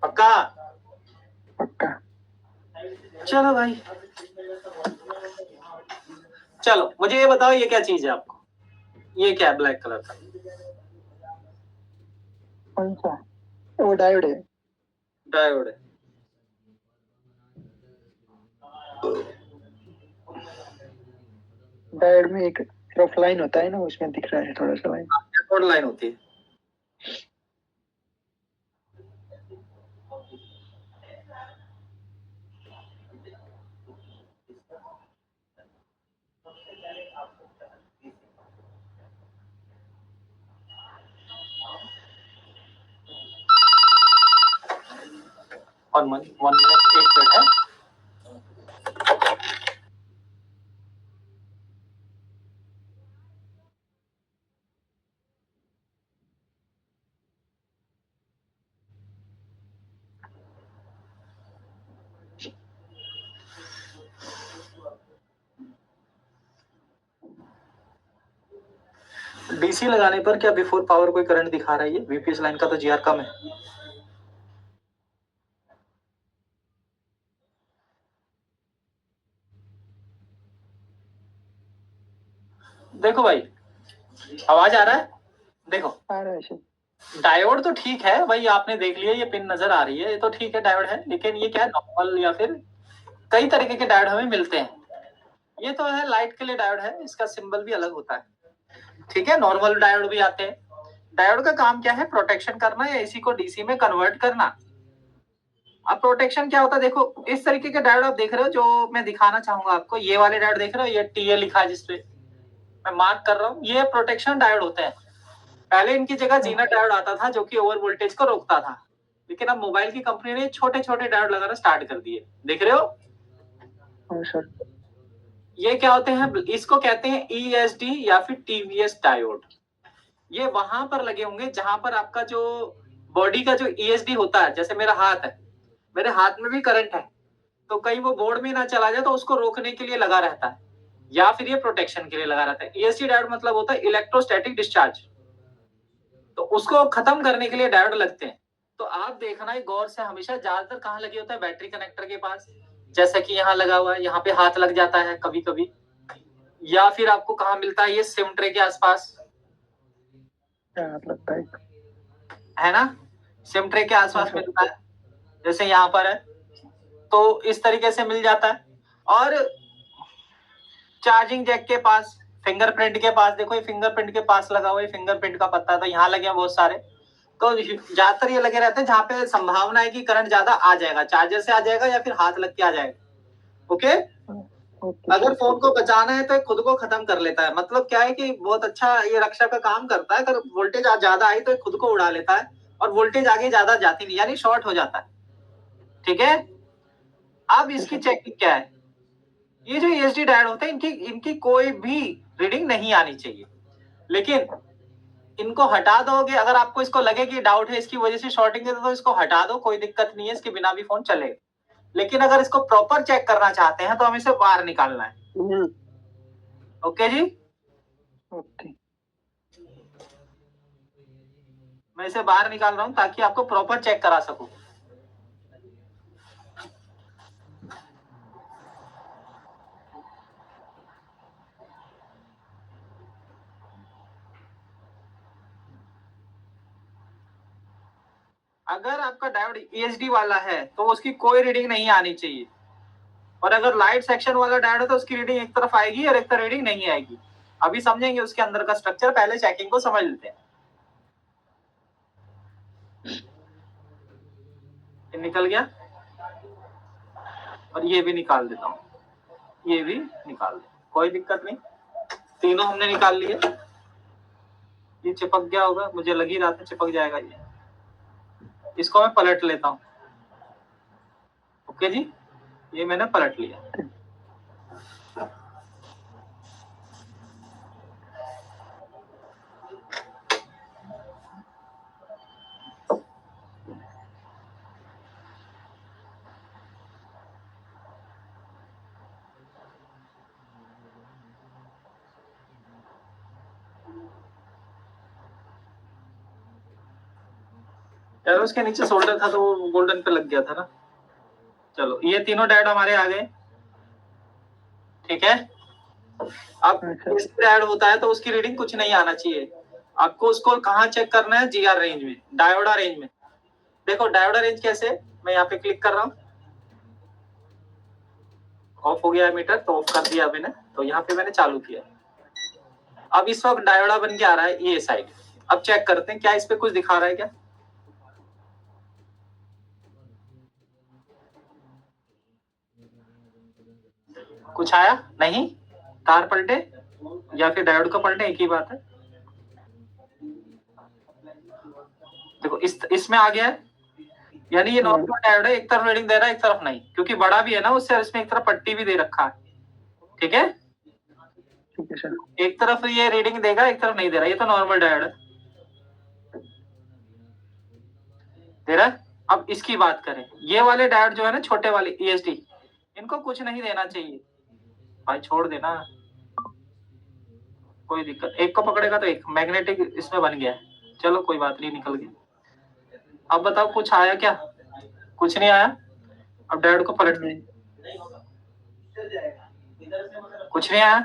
पक्का? पक्का। चलो भाई, चलो मुझे ये बताओ ये क्या चीज है आपको? ये क्या है ब्लैक कलर का? कौन सा? वो डायोड है। डायोड है। डायोड में एक रफ लाइन होता है ना, उसमें दिख रहा है थोड़ा सा लाइन। कैथोड लाइन होती है। वन मिनट, एक मिनट है। डीसी लगाने पर क्या बिफोर पावर कोई करंट दिखा रहा है? ये वीपीएस लाइन का तो जीआर कम है। देखो भाई, आवाज आ रहा है? देखो आ रहा है सर। डायोड तो ठीक है भाई, आपने देख लिया, ये पिन नजर आ रही है, ये तो ठीक है डायोड है, लेकिन ये क्या है, नॉर्मल या फिर कई तरीके के डायोड हमें मिलते हैं। ये तो है लाइट के लिए डायोड है, इसका सिंबल भी अलग होता है, ठीक है। नॉर्मल डायोड भी आते हैं। डायोड का काम क्या है? प्रोटेक्शन करना या इसी को डीसी में कन्वर्ट करना। अब प्रोटेक्शन क्या होता है? देखो इस तरीके के डायोड आप देख रहे हो, जो मैं दिखाना चाहूंगा आपको, ये वाले डायोड देख रहे हो, ये टीए लिखा है जिसपे मैं मार्क कर रहा हूँ, ये प्रोटेक्शन डायोड होते हैं। पहले इनकी जगह जीना डायोड आता था जो कि ओवर वोल्टेज को रोकता था, लेकिन अब मोबाइल की कंपनी ने छोटे छोटे डायोड लगाना स्टार्ट कर दिए, देख रहे हो? हाँ सर। ये क्या होते हैं? इसको कहते हैं ESD या फिर टीवीएस डायोड। ये वहां पर लगे होंगे जहां पर आपका जो बॉडी का जो ESD होता है, जैसे मेरा हाथ है, मेरे हाथ में भी करंट है, तो कहीं वो बोर्ड में ना चला जाए तो उसको रोकने के लिए लगा रहता है, या फिर ये प्रोटेक्शन के लिए लगा रहता है। ESD डायोड मतलब होता है इलेक्ट्रोस्टैटिक डिस्चार्ज, तो उसको खत्म करने के लिए डायोड लगते हैं। तो आप देखना है गौर से, हमेशा ज्यादातर कहाँ लगे होता है? बैटरी कनेक्टर के पास, जैसा कि यहाँ लगा हुआ है, यहाँ पे हाथ लग जाता है कभी कभी, या फिर आपको कहाँ मिलता है? ये सिम ट्रे के आसपास, हाथ लगता है ना, सिम ट्रे के आसपास मिलता है, जैसे यहाँ पर है, तो इस तरीके से मिल जाता है। और चार्जिंग जैक के पास, फिंगरप्रिंट के पास, देखो ये फिंगरप्रिंट के पास लगा हुआ है, फिंगरप्रिंट का पत्ता, तो यहाँ लगे हैं बहुत सारे। तो ज्यादातर ये लगे रहते हैं जहाँ पे संभावना है कि करंट ज्यादा आ जाएगा, चार्जर से आ जाएगा या फिर हाथ लग के आ जाएगा। ओके, अगर फोन को बचाना है तो खुद को खत्म कर लेता है, मतलब क्या है कि बहुत अच्छा ये रक्षा का काम करता है। अगर वोल्टेज ज्यादा आई तो खुद को उड़ा लेता है, और वोल्टेज आगे ज्यादा जाती नहीं, यानी शॉर्ट हो जाता है, ठीक है। अब इसकी चेकिंग क्या है? ये जो ESD डायोड होते हैं, इनकी इनकी कोई भी रीडिंग नहीं आनी चाहिए, लेकिन इनको हटा दोगे, अगर आपको इसको लगे कि डाउट है इसकी वजह से शॉर्टिंग है, तो इसको हटा दो, कोई दिक्कत नहीं है, इसके बिना भी फोन चलेगा। लेकिन अगर इसको प्रॉपर चेक करना चाहते हैं तो हमें इसे बाहर निकालना है। ओके जी, ओके। मैं इसे बाहर निकाल रहा हूं ताकि आपको प्रॉपर चेक करा सकूं। अगर आपका डायोड ESD वाला है तो उसकी कोई रीडिंग नहीं आनी चाहिए, और अगर लाइट सेक्शन वाला डायोड है तो उसकी रीडिंग एक तरफ आएगी और एक तरफ रीडिंग नहीं आएगी। अभी समझेंगे उसके अंदर का स्ट्रक्चर, पहले चेकिंग को समझ लेते हैं। ये निकल गया, और ये भी निकाल देता हूँ, ये भी निकाल दे, कोई दिक्कत नहीं, तीनों हमने निकाल लिए। ये चिपक गया होगा, मुझे लग ही रहा था चिपक जाएगा ये, इसको मैं पलट लेता हूँ। ओके जी, ये मैंने पलट लिया। यार उसके नीचे सोल्डर था तो वो गोल्डन पे लग गया था ना। चलो ये तीनों डायोड हमारे आ गए, ठीक है। अब डायोड होता है तो उसकी रीडिंग कुछ नहीं आना चाहिए, आपको उसको कहाँ चेक करना है? GR रेंज में, डायोडा रेंज में। देखो डायोडा रेंज कैसे, मैं यहाँ पे क्लिक कर रहा हूँ, ऑफ हो गया मीटर, तो ऑफ कर दिया मैंने, तो यहाँ पे मैंने चालू किया। अब इस वक्त डायोडा बन के आ रहा है ये साइड। अब चेक करते हैं क्या इस पे कुछ दिखा रहा है क्या? कुछ आया नहीं? तार पलटे या फिर डायोड का पलटे, एक ही बात है। देखो इसमें आ गया है, यानी ये नॉर्मल डायोड है, एक तरफ रीडिंग दे रहा है एक तरफ नहीं, क्योंकि बड़ा भी है ना उससे, इसमें एक तरफ पट्टी भी दे रखा है, ठीक है। ठीक है सर। एक तरफ ये रीडिंग देगा एक तरफ नहीं दे रहा, ये तो नॉर्मल डायोड है, दे रहा है। अब इसकी बात करें, ये वाले डायोड जो है ना, छोटे वाले ESD, इनको कुछ नहीं देना चाहिए भाई, छोड़ देना, कोई दिक्कत, एक को पकड़ेगा तो एक मैग्नेटिक इसमें बन गया है। चलो कोई बात नहीं, निकल गया। अब बताओ कुछ आया क्या? कुछ नहीं आया। अब डायोड को पलट नहीं कुछ नहीं आया,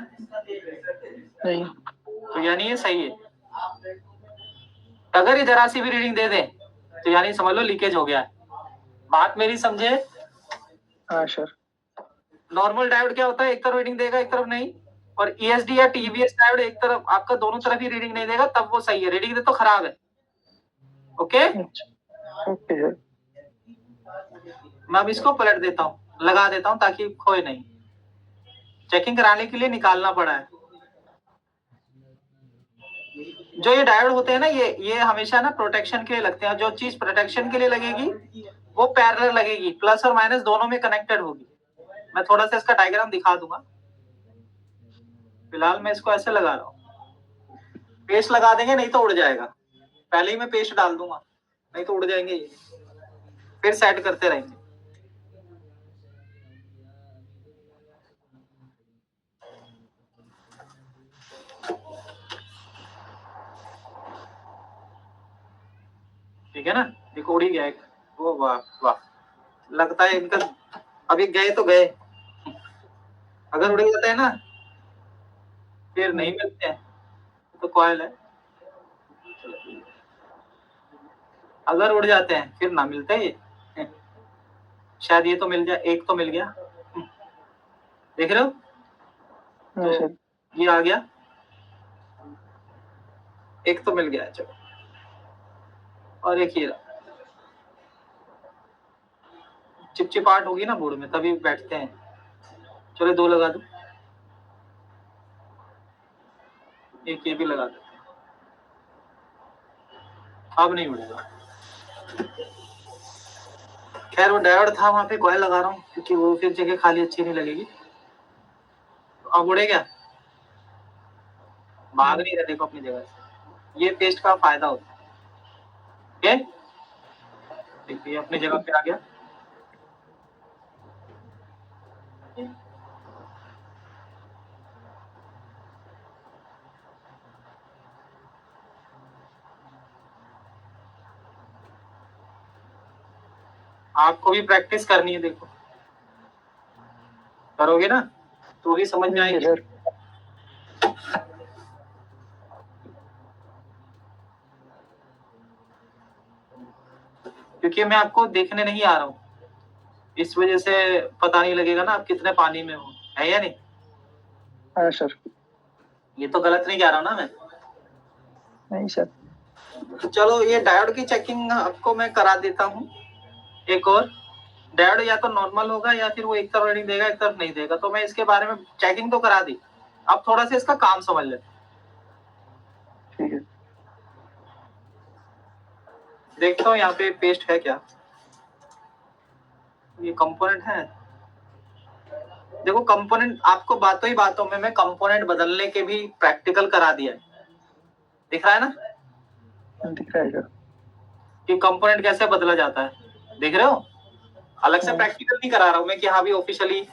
नहीं तो यानी ये सही है। अगर ये जरा सी भी रीडिंग दे दे तो यानी समझ लो लीकेज हो गया है। बात मेरी समझे? हाँ सर। नॉर्मल डायोड क्या होता है, एक तरफ रीडिंग देगा एक तरफ नहीं। और ईएसडी या टीवीएस डायोड एक तरफ आपका दोनों तरफ ही रीडिंग नहीं देगा, तब वो सही है। रीडिंग दे तो खराब है। Okay, okay sir. मैं अब इसको पलट देता हूँ, लगा देता हूँ ताकि खोए नहीं। चेकिंग कराने के लिए निकालना पड़ा है। जो ये डायोड होते हैं ना, ये हमेशा ना प्रोटेक्शन के लिए लगते हैं। जो चीज प्रोटेक्शन के लिए लगेगी वो पैरेलल लगेगी, प्लस और माइनस दोनों में कनेक्टेड होगी। मैं थोड़ा सा इसका डायग्राम दिखा दूंगा। फिलहाल मैं इसको ऐसे लगा रहा हूँ। पेस्ट लगा देंगे नहीं तो उड़ जाएगा। पहले ही मैं पेस्ट डाल दूंगा, नहीं तो उड़ जाएंगे ये। फिर सेट करते रहेंगे। ठीक है ना, देखो उड़ ही गया एक। वो वाह वाह, लगता है इनका अभी गए तो गए। अगर उड़ जाते हैं ना फिर नहीं मिलते हैं, तो कॉयल है। अगर उड़ जाते हैं फिर ना मिलते ये। शायद ये तो मिल जाए, एक तो मिल गया। देख रहे हो? हाँ तो सर। ये आ गया, एक तो मिल गया। चलो, और एक ये रहा। चिपचिपाहट होगी ना बोर्ड में तभी बैठते हैं। चलो दो लगा दो, एक ये भी लगा दो। अब नहीं उड़ेगा। खैर वो डायोड था वहां पे, कॉइल लगा रहा हूँ क्योंकि वो फिर जगह खाली अच्छी नहीं लगेगी। तो अब उड़े क्या? भाग नहीं रहे, देखो अपनी जगह से। ये पेस्ट का फायदा होता है। ओके, देखिए अपनी जगह पे आ गया। आपको भी प्रैक्टिस करनी है, देखो करोगे ना तो ही समझ में आएगी। सर। क्योंकि मैं आपको देखने नहीं आ रहा हूँ, इस वजह से पता नहीं लगेगा ना आप कितने पानी में हो, है या नहीं? हाँ सर। ये तो गलत नहीं कह रहा हूँ ना मैं। नहीं सर। तो चलो ये डायोड की चेकिंग आपको मैं करा देता हूँ। एक और डायोड या तो नॉर्मल होगा या फिर वो एक तरफ रीडिंग देगा एक तरफ नहीं देगा, तो मैं इसके बारे में चेकिंग तो करा दी। अब थोड़ा सा इसका काम समझ लेते। ठीक है। देखता हूँ यहाँ पे पेस्ट है क्या, ये कंपोनेंट है। देखो कंपोनेंट आपको बातों ही बातों में मैं कंपोनेंट बदलने के भी प्रैक्टिकल करा दिया है। दिख रहा है ना दिख रहा है सर। कि कंपोनेंट कैसे बदला जाता है? देख रहे हो? अलग से हाँ। प्रैक्टिकल नहीं करा रहा हूँ मैं कि हाँ भी ऑफिशियली,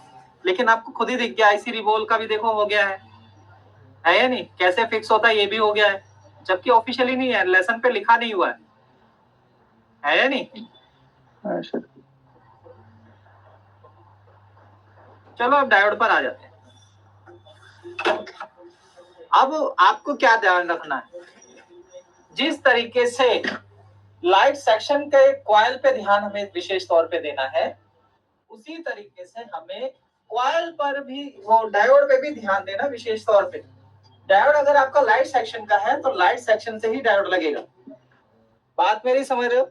लेकिन आपको खुद ही दिख गया। आईसी रिवोल्व का भी देखो हो गया है या नहीं? कैसे फिक्स होता है ये भी हो गया है, जबकि ऑफिशियली नहीं है, लेसन पे लिखा नहीं हुआ है या नहीं? हाँ सर। चलो अब डायोड पर आ जाते हैं। अब आपको क्या ध्यान रखना है, जिस तरीके से लाइट सेक्शन के कॉइल पे ध्यान हमें विशेष तौर पे देना है, उसी तरीके से हमें कॉइल पर भी, वो डायोड पे भी ध्यान देना विशेष तौर पे। डायोड अगर आपका लाइट सेक्शन का है तो लाइट सेक्शन से ही डायोड लगेगा। बात मेरी समझ रहे हो?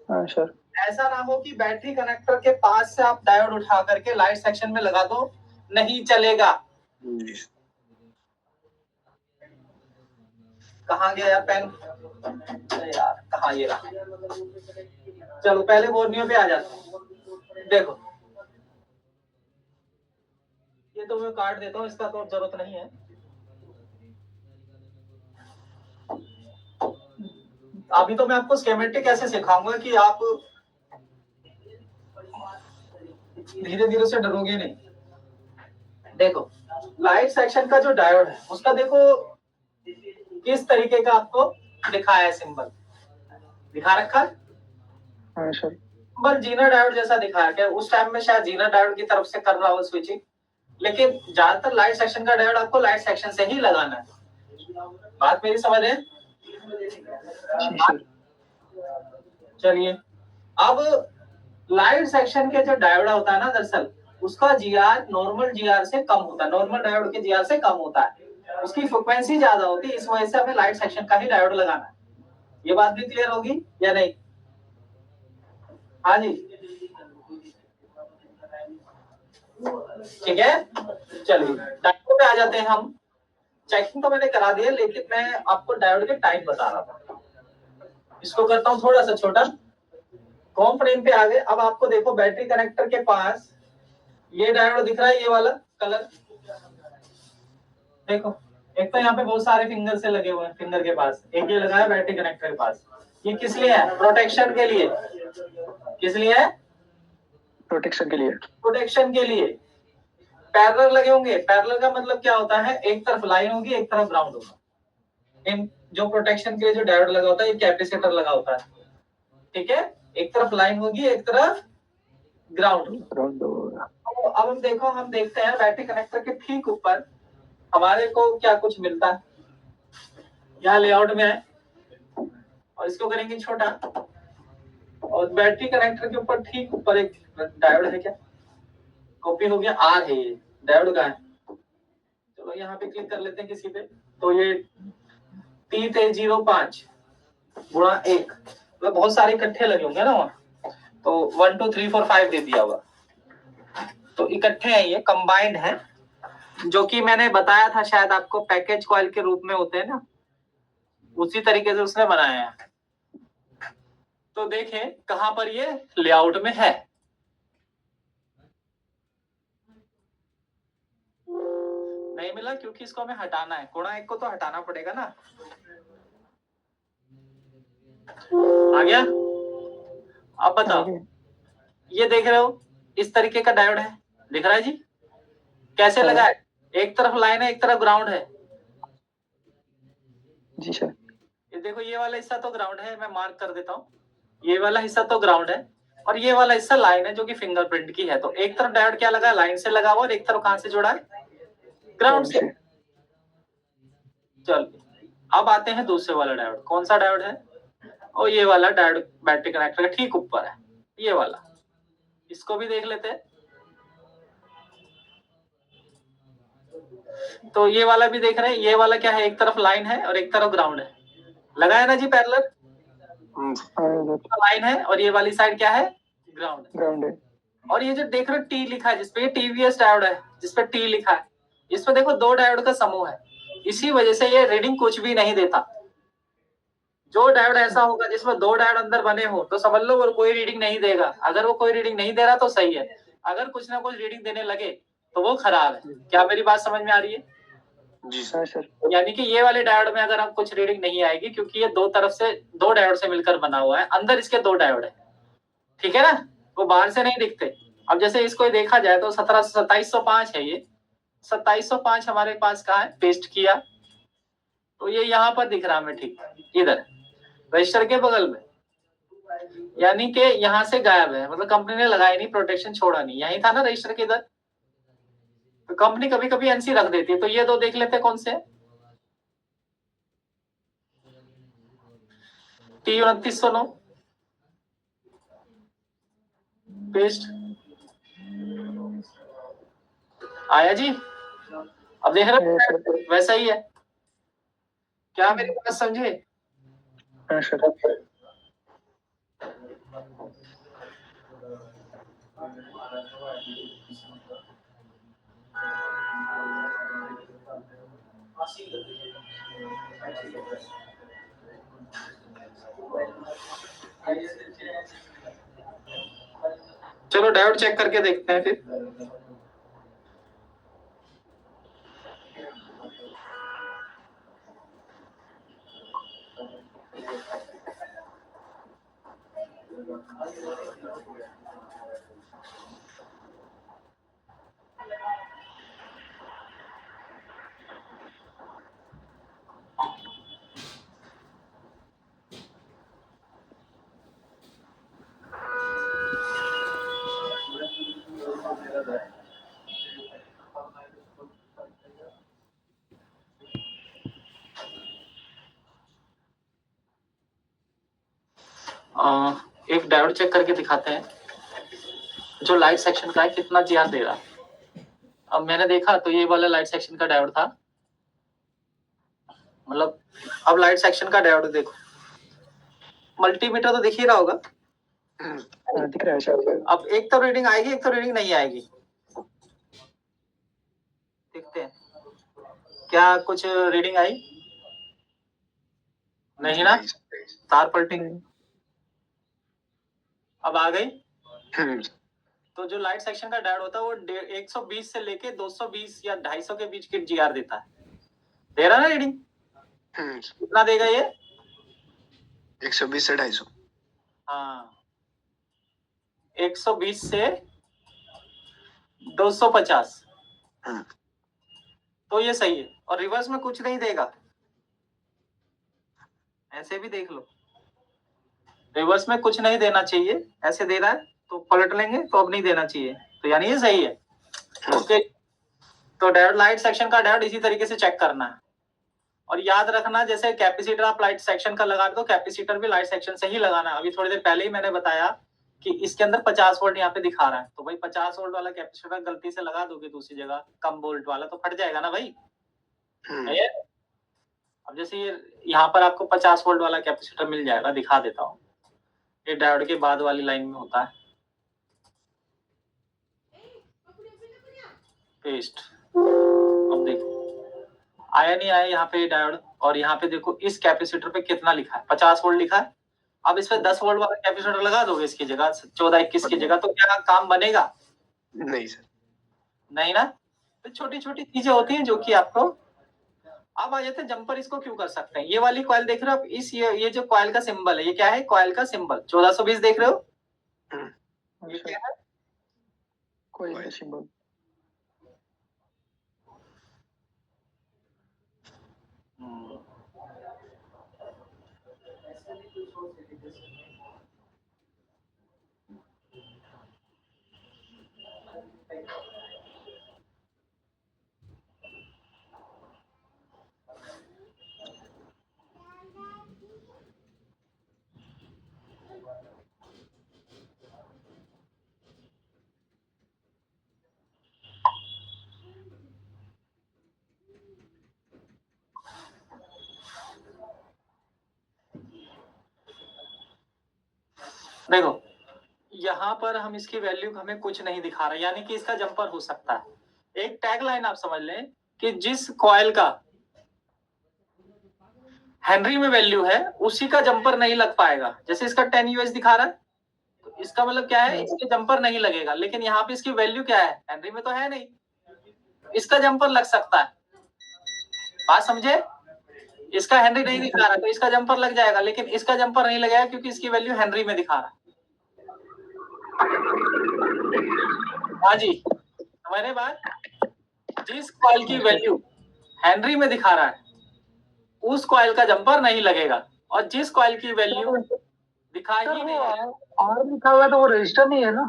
हाँ सर। ऐसा ना हो कि बैटरी कनेक्टर के पास से आप डायोड उठा करके लाइट सेक्शन में लगा दो, नहीं चलेगा। कहाँ गया यार पेन? यार कहाँ, ये रहा। चलो पहले बोर्नियो पे आ जाते हैं। देखो ये तो मैं काट देता हूँ, इसका तो जरूरत नहीं है। अभी तो मैं आपको स्कीमेटिक ऐसे सिखाऊंगा कि आप धीरे धीरे से डरोगे नहीं। देखो लाइट सेक्शन का जो डायोड है उसका देखो किस तरीके का आपको दिखाया है, सिंबल दिखा रखा है, हाँ सर। सिंबल जीना डायोड जैसा दिखाया गया। उस टाइम में शायद जीना डायोड की तरफ से कर रहा हो स्विचिंग, लेकिन ज्यादातर लाइट सेक्शन का डायोड आपको लाइट सेक्शन से ही लगाना है। बात मेरी समझ रहे हैं? जी सर। चलिए, अब लाइट सेक्शन के जो डायोड होता है ना, दरअसल उसका जीआर नॉर्मल जीआर से कम होता है, नॉर्मल डायोड के जीआर से कम होता है, उसकी फ्रिक्वेंसी ज्यादा होती है, इस वजह से हमें लाइट सेक्शन का ही डायोड लगाना है। ये बात भी क्लियर होगी या नहीं? हाँ जी, ठीक है। चलिए डायोड पे आ जाते हैं हम। चेकिंग तो मैंने करा दिया, लेकिन मैं आपको डायोड के टाइप बता रहा था। इसको करता हूँ थोड़ा सा छोटा। कॉम फ्रेम पे आ गए। अब आपको देखो बैटरी कनेक्टर के पास ये डायोड दिख रहा है, ये वाला कलर देखो। एक तो यहाँ पे बहुत सारे फिंगर से लगे हुए हैं, फिंगर के पास एक ये लगा है बैटरी कनेक्टर के पास। ये किस लिए है? प्रोटेक्शन के लिए। किस लिए है? प्रोटेक्शन के लिए। प्रोटेक्शन के लिए। पैरेलल लगे होंगे। पैरेलल का मतलब क्या होता है? एक तरफ लाइन होगी, एक तरफ ग्राउंड होगा। इन जो प्रोटेक्शन के लिए जो डायोड लगा होता है, ये कैपेसिटर लगा होता है, ठीक है। एक तरफ लाइन होगी, एक तरफ ग्राउंड। तो अब हम देखो, हम देखते हैं बैटरी कनेक्टर के ठीक ऊपर हमारे को क्या कुछ मिलता है। यहाँ लेआउट में है और इसको करेंगे छोटा, और बैटरी कनेक्टर के ऊपर ठीक ऊपर एक डायोड है। क्या कॉपी हो गया? आर है ये डायोड का है। चलो यहाँ पे क्लिक कर लेते हैं किसी पे। तो ये T05 गुणा 1, मतलब बहुत सारे इकट्ठे लगे होंगे ना वहाँ, तो 1 2 3 4 5 दे दिया होगा। तो इकट्ठे हैं, ये कंबाइंड है, जो कि मैंने बताया था शायद आपको, पैकेज कॉइल के रूप में होते हैं ना, उसी तरीके से उसने बनाया है। तो देखें कहां पर ये लेआउट में है। नहीं मिला क्योंकि इसको हमें हटाना है, कोणा 1 को तो हटाना पड़ेगा ना। आ गया? अब बताओ, ये देख रहे हो इस तरीके का डायोड है, दिख रहा है जी? कैसे लगा है? एक तरफ लाइन है, एक तरफ ग्राउंड है। जी सर। ये देखो, ये वाला हिस्सा तो ग्राउंड है, मैं मार्क कर देता हूँ। ये वाला हिस्सा तो ग्राउंड है और ये वाला हिस्सा लाइन है, जो कि फिंगरप्रिंट की है। तो एक तरफ डायोड क्या लगा है? लाइन से लगा हुआ, और एक तरफ कहां से जुड़ा है? ग्राउंड से। चल अब आते हैं दूसरे वाला डायोड। कौन सा डायोड है? और ये वाला डायोड बैटरी कनेक्टर के ठीक ऊपर है, ये वाला। इसको भी देख लेते हैं। तो ये वाला भी देख रहे हैं। ये वाला क्या है? एक तरफ लाइन है और एक तरफ ग्राउंड है, लगा है ना जी पैरेलल? लाइन है और ये वाली साइड क्या है? ग्राउंड है। और ये जो देख रहे हो टी लिखा है जिसपे, ये टीवीएस डायोड है जिसपे टी लिखा है। इसमें देखो दो डायोड का समूह है, इसी वजह से ये रीडिंग कुछ भी नहीं देता। जो डायोड ऐसा होगा जिसमें दो डायोड अंदर बने हो, तो समझ लो वो कोई रीडिंग नहीं देगा। अगर वो कोई रीडिंग नहीं दे रहा तो सही है, अगर कुछ ना कुछ रीडिंग देने लगे तो वो खराब है। क्या मेरी बात समझ में आ रही है? जी सर। यानी कि ये वाले डायोड में अगर हम कुछ रीडिंग नहीं आएगी, क्योंकि ये दो तरफ से, दो डायोड से मिलकर बना हुआ है, अंदर इसके दो डायोड है, ठीक है ना, वो बाहर से नहीं दिखते। अब जैसे इसको देखा जाए तो 2705 है ये। 2705 हमारे पास कहाँ है? पेस्ट किया तो ये यहाँ पर दिख रहा है हमें, ठीक इधर रजिस्टर के बगल में। यानी कि यहाँ से गायब है, मतलब कंपनी ने लगाई नहीं, प्रोटेक्शन छोड़ा नहीं, यही था ना रजिस्टर के इधर। तो कंपनी कभी कभी एनसी रख देती है। तो ये दो देख लेते हैं कौन से। T2909 पेस्ट आया जी? अब देख रहे हो वैसा ही है। क्या मेरी बात समझे? हाँ सर। चलो डायोड चेक करके देखते हैं फिर। एक डायोड चेक करके दिखाते हैं जो लाइट सेक्शन का है कितना जीआर दे रहा है। अब मैंने देखा तो ये वाला लाइट सेक्शन का डायोड था, मतलब अब लाइट सेक्शन का डायोड देखो, मल्टीमीटर तो दिख ही रहा होगा। दिख रहा है सर। अब एक तो रीडिंग आएगी, एक तो रीडिंग नहीं आएगी। देखते हैं क्या कुछ रीडिंग आई, नहीं ना, तार पलटी। अब आ गई। तो जो लाइट सेक्शन का डायोड होता है वो 120 से लेके 220 या 250 के बीच की जीआर देता है। दे रहा ना रीडिंग? कितना देगा ये? 120 से 250। हाँ, 120 से 250। तो ये सही है। और रिवर्स में कुछ नहीं देगा, ऐसे भी देख लो, रिवर्स में कुछ नहीं देना चाहिए। ऐसे दे रहा है तो पलट लेंगे, तो अब नहीं देना चाहिए, तो यानी ये सही है। ओके, तो डायोड लाइट सेक्शन का डायोड इसी तरीके से चेक करना है। और याद रखना, जैसे कैपेसिटर आप लाइट सेक्शन का लगा दो, कैपेसिटर भी लाइट सेक्शन से ही लगाना है। अभी थोड़ी देर पहले ही मैंने बताया कि इसके अंदर 50 वोल्ट यहाँ पे दिखा रहा है, तो भाई 50 वोल्ट वाला कैपेसिटर गलती से लगा दोगे दूसरी जगह कम वोल्ट वाला, तो फट जाएगा ना भाई। है? अब जैसे ये यहाँ पर आपको 50 वोल्ट वाला कैपेसिटर मिल जाएगा, दिखा देता हूँ। ये डायोड के बाद वाली लाइन में होता है, पेस्ट। अब देखो आया नहीं आया यहाँ पे डायोड, और यहाँ पे देखो इस कैपेसिटर पे कितना लिखा है, 50 वोल्ट लिखा है। अब इस पे 10 वोल्ट वाला कैपेसिटर लगा दोगे इसकी जगह, 14-21 की जगह, तो क्या काम बनेगा? नहीं सर, नहीं ना। तो छोटी छोटी चीजें होती हैं जो कि आपको। अब आ जाते हैं जंपर, इसको क्यों कर सकते हैं। ये वाली कॉइल देख रहे हो आप, इस ये जो कॉइल का सिंबल है, ये क्या है? कॉइल का सिंबल 1420 देख रहे हो, ये क्या है? कॉइल का सिंबल। देखो यहाँ पर हम इसकी वैल्यू हमें कुछ नहीं दिखा रहा, यानी कि इसका जंपर हो सकता है। एक टैग लाइन आप समझ लें कि जिस कॉइल का हेनरी में वैल्यू है उसी का जंपर नहीं लग पाएगा। जैसे इसका 10 यूएच दिखा रहा है, तो इसका मतलब क्या है? इसके जंपर नहीं लगेगा। लेकिन यहाँ पे इसकी वैल्यू क्या है? हेनरी में तो है नहीं, इसका जंपर लग सकता है। बात समझे? इसका हेनरी नहीं दिखा रहा तो इसका जंपर लग जाएगा, लेकिन इसका जंपर नहीं लगेगा क्योंकि इसकी वैल्यू हेनरी में दिखा रहा है। हाँ जी, समझ रहे बात? जिस कॉइल की वैल्यू हेनरी में दिखा रहा है उस कॉइल का जंपर नहीं लगेगा, और जिस कॉइल की वैल्यू दिखा ही नहीं है, और लिखा हुआ है तो वो रजिस्टर नहीं है ना?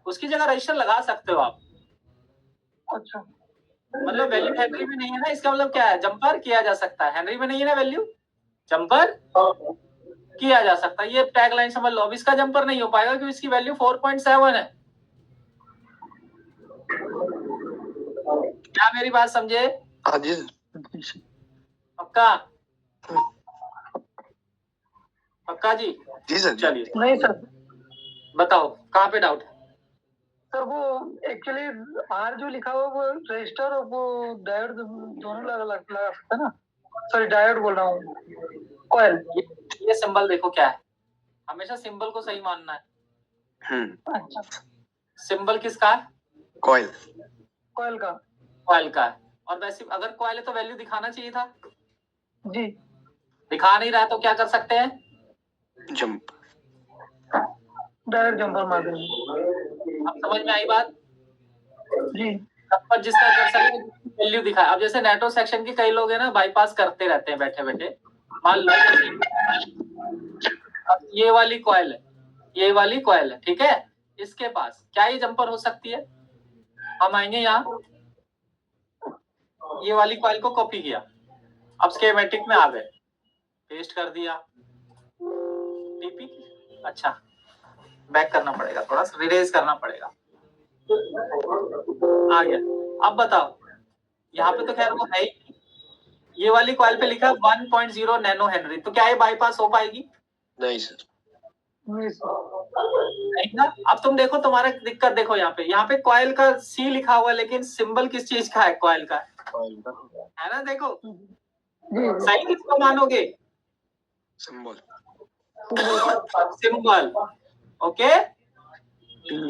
उसकी जगह रजिस्टर लगा सकते हो आप। अच्छा, मतलब वैल्यू हेनरी में नहीं है ना, इसका मतलब क्या है? जंपर किया जा सकता है। हेनरी में नहीं है ना वैल्यू, जंपर किया जा सकता है। ये टैग लाइन समझ लो। अब इसका जंपर नहीं हो पाएगा क्योंकि इसकी वैल्यू 4.7 है। क्या मेरी बात समझे? हाँ जी पक्का? पक्का जी? जी सर। चलिए नहीं सर, बताओ कहाँ पे डाउट है? सर वो एक्चुअली आर जो लिखा हुआ वो रजिस्टर और वो डायोड दोनों लगा सकता है ना? सॉरी, डायोड बोल रहा हूँ, कॉइल। ये सिंबल देखो क्या है, हमेशा सिंबल को सही मानना है। अच्छा, सिंबल किसका है? कॉइल। कॉइल का। कॉइल का है। और वैसे अगर कॉइल है तो वैल्यू दिखाना चाहिए था, जी, दिखा नहीं रहा, तो क्या कर सकते हैं? जंप, डायोड जंपर मार देंगे। अब समझ में आई बात? जी, पर जिसका कर सकते वैल्यू दिखा। अब जैसे नेटवर्क सेक्शन के कई लोग है ना, बाईपास करते रहते हैं बैठे बैठे। मान लो अब ये वाली कॉइल है, ये वाली कॉइल है, ठीक है, इसके पास क्या ये जंपर हो सकती है? हम आएंगे यहाँ, ये वाली कॉइल को कॉपी किया, अब स्कीमेटिक में आ गए, पेस्ट कर दिया, टीपी अच्छा, बैक करना पड़ेगा, थोड़ा सा रिरेज करना पड़ेगा। आ गया। अब बताओ, यहाँ पे तो खैर वो है ही, ये वाली कॉइल पे लिखा है 1.0 नैनो हेनरी, तो क्या ये बाईपास हो पाएगी? नहीं सर। नहीं सर। नहीं ना। अब तुम देखो, तुम्हारा दिक्कत देखो, यहाँ पे कॉइल का सी लिखा हुआ है, लेकिन सिंबल किस चीज का है? कॉइल का है ना। देखो जी सही किसको मानोगे? सिंबल। सिंबल। Okay,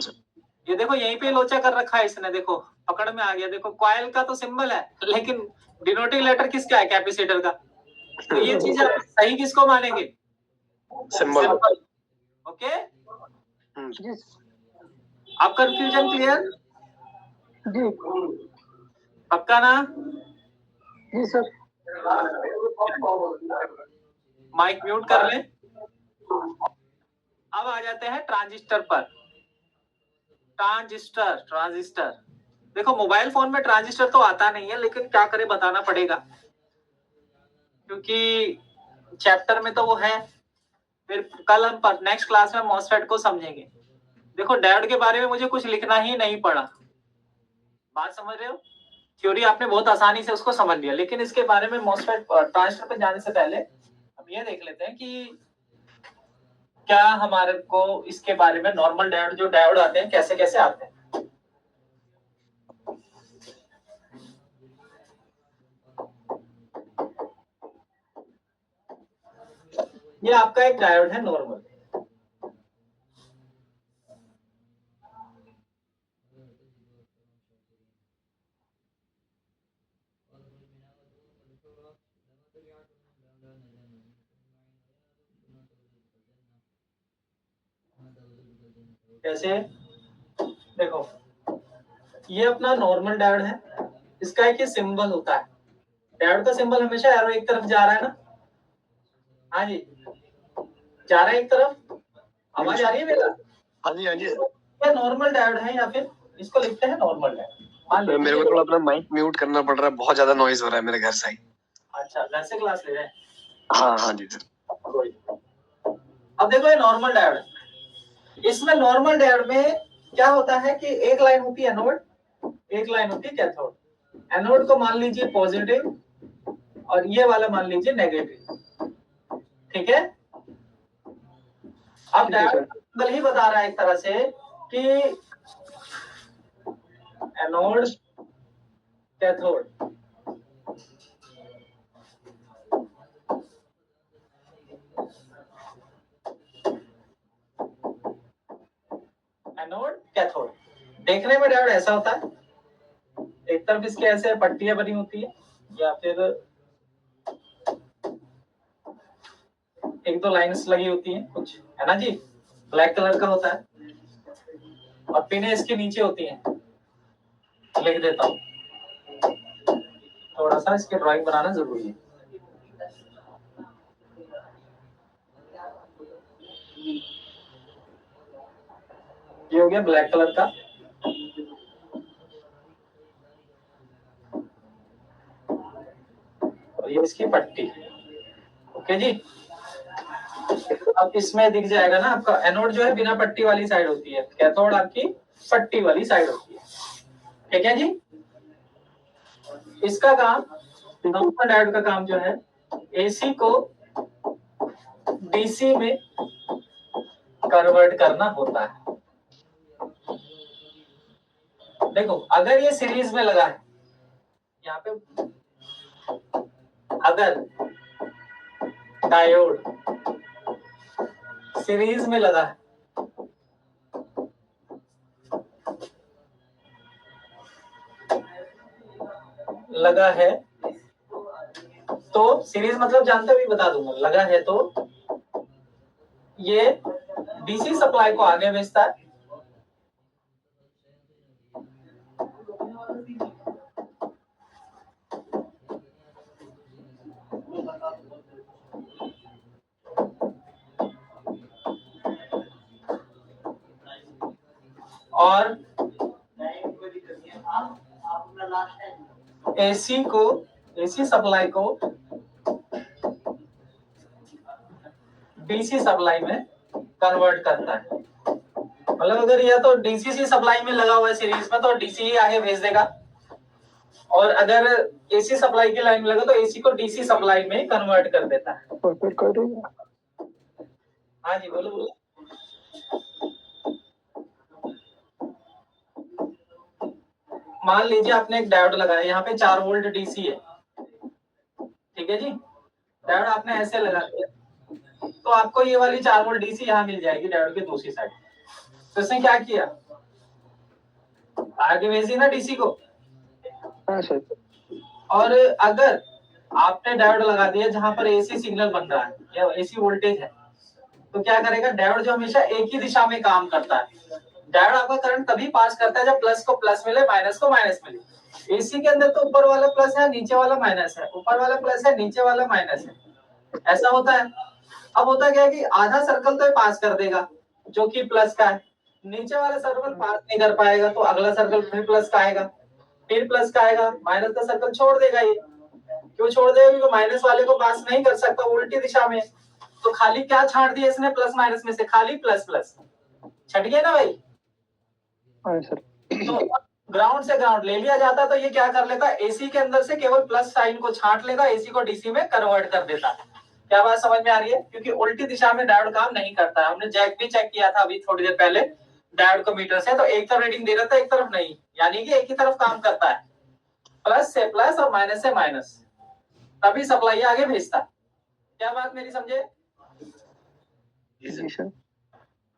sir. ये देखो यहीं पे लोचा कर रखा है इसने, देखो पकड़ में आ गया। देखो कॉइल का तो सिंबल है, लेकिन डिनोटिंग लेटर किसका है? कैपेसिटर का। तो ये चीज आप सही किसको मानेंगे? सिंबल। ओके, जी आप कंफ्यूजन क्लियर? जी पक्का ना? जी सर। माइक म्यूट कर लें। अब आ जाते हैं ट्रांजिस्टर पर। ट्रांजिस्टर देखो, मोबाइल फोन में ट्रांजिस्टर तो आता नहीं है, लेकिन क्या करें, बताना पड़ेगा, क्योंकि चैप्टर में तो वो है। फिर कल हम नेक्स्ट क्लास में मॉसफेट को समझेंगे। देखो डायोड के बारे में मुझे कुछ लिखना ही नहीं पड़ा, बात समझ रहे हो? थ्योरी आपने बहुत आसानी से उसको समझ लिया, लेकिन इसके बारे में मॉसफेट ट्रांजिस्टर पे जाने से पहले हम ये देख लेते हैं कि क्या हमारे को इसके बारे में नॉर्मल डायोड, जो डायोड आते हैं, कैसे कैसे आते हैं। ये आपका एक डायोड है नॉर्मल। कैसे? देखो ये अपना नॉर्मल डायोड है, इसका एक ये सिंबल होता है। डायोड का सिंबल हमेशा एरो एक तरफ जा रहा है ना। हाँ जी, जा रहा है एक तरफ। आवाज आ रही है मेरा? हाँ जी हाँ जी। ये नॉर्मल डायोड है, या फिर इसको लिखते हैं नॉर्मल डायोड। मान लीजिए मेरे को थोड़ा अपना माइक म्यूट करना पड़ रहा है, बहुत ज्यादा नॉइज हो रहा है मेरे घर से। अच्छा, घर से क्लास ले रहे हैं? हाँ हाँ जी सर। अब देखो ये नॉर्मल डायोड है। इसमें नॉर्मल डायोड में क्या होता है कि एक लाइन होती है एनोड, एक लाइन होती है कैथोड। एनोड को मान लीजिए पॉजिटिव, और ये वाला मान लीजिए नेगेटिव। ठीक है। अब डायोड सिंबल ही बता रहा है एक तरह से कि एनोड कैथोड। एनोड कैथोड देखने में डायोड ऐसा होता है, एक तरफ इसके ऐसे पट्टियां बनी होती है, या फिर एक दो लाइंस लगी होती हैं कुछ, है ना जी। ब्लैक कलर का होता है, और पिने इसके नीचे होती हैं। लिख देता हूँ, थोड़ा सा इसकी ड्राइंग बनाना जरूरी है। ये हो गया ब्लैक कलर का, और ये इसकी पट्टी। ओके जी। अब इसमें दिख जाएगा ना आपका, एनोड जो है बिना पट्टी वाली साइड होती है, कैथोड आपकी पट्टी वाली साइड होती है। ठीक है जी। इसका काम, नॉर्मल डायोड का काम जो है, एसी को डीसी में कन्वर्ट करना होता है। देखो अगर ये सीरीज में लगा है, यहाँ पे अगर डायोड सीरीज में लगा है, तो सीरीज मतलब जानते हुए बता दूंगा, लगा है तो ये डीसी सप्लाई को आगे भेजता है, और एसी सप्लाई को डीसी सप्लाई में कन्वर्ट करता है। मतलब अगर यह तो डीसी सप्लाई में लगा हुआ है सीरीज में तो डीसी ही आगे भेज देगा, और अगर एसी सप्लाई की लाइन में लगा तो एसी को डीसी सप्लाई में कन्वर्ट कर देता है। हाँ जी बोलो बोलो। मान लीजिए आपने एक डायोड लगाया, यहाँ पे 4 वोल्ट डीसी है, ठीक है जी। डायोड आपने ऐसे लगा दिया तो आपको ये वाली 4 वोल्ट डीसी यहाँ मिल जाएगी डायोड की दूसरी साइड। तो इसने क्या किया, आगे भेजी ना डीसी को। और अगर आपने डायोड लगा दिया जहां पर एसी सिग्नल बन रहा है या एसी वोल्टेज है, तो क्या करेगा डायोड, जो हमेशा एक ही दिशा में काम करता है। डायोड आपका करंट तभी पास करता है जब प्लस को प्लस मिले, माइनस को माइनस मिले। एसी के अंदर तो ऊपर वाला प्लस है, नीचे वाला माइनस है, ऊपर वाला प्लस है, नीचे वाला माइनस है, ऐसा होता है। अब होता क्या है कि आधा सर्कल तो पास कर देगा जो कि प्लस का है, नीचे वाला सर्कल पास नहीं कर पाएगा तो अगला सर्कल फिर प्लस का आएगा, फिर प्लस का आएगा, माइनस का सर्कल छोड़ देगा। ये क्यों छोड़ देगा, क्योंकि माइनस वाले को पास नहीं कर सकता उल्टी दिशा में। तो खाली क्या छांट दिया इसने, प्लस माइनस में से खाली प्लस प्लस छट गया ना भाई। तो ग्राउंड से ग्राउंड ले लिया जाता तो ये क्या कर लेता, एसी के अंदर से केवल प्लस साइन को छांट लेता, एसी को डीसी में कन्वर्ट कर देता। क्या बात समझ में आ रही है? क्योंकि उल्टी दिशा में डायोड काम नहीं करता है। हमने जैक भी चेक किया था अभी थोड़ी देर पहले डायोड को मीटर से, तो एक तरफ रीडिंग दे रहा था एक तरफ नहीं, यानी कि एक ही तरफ काम करता है, प्लस से प्लस और माइनस से माइनस, तभी सप्लाई आगे भेजता। क्या बात मेरी समझे?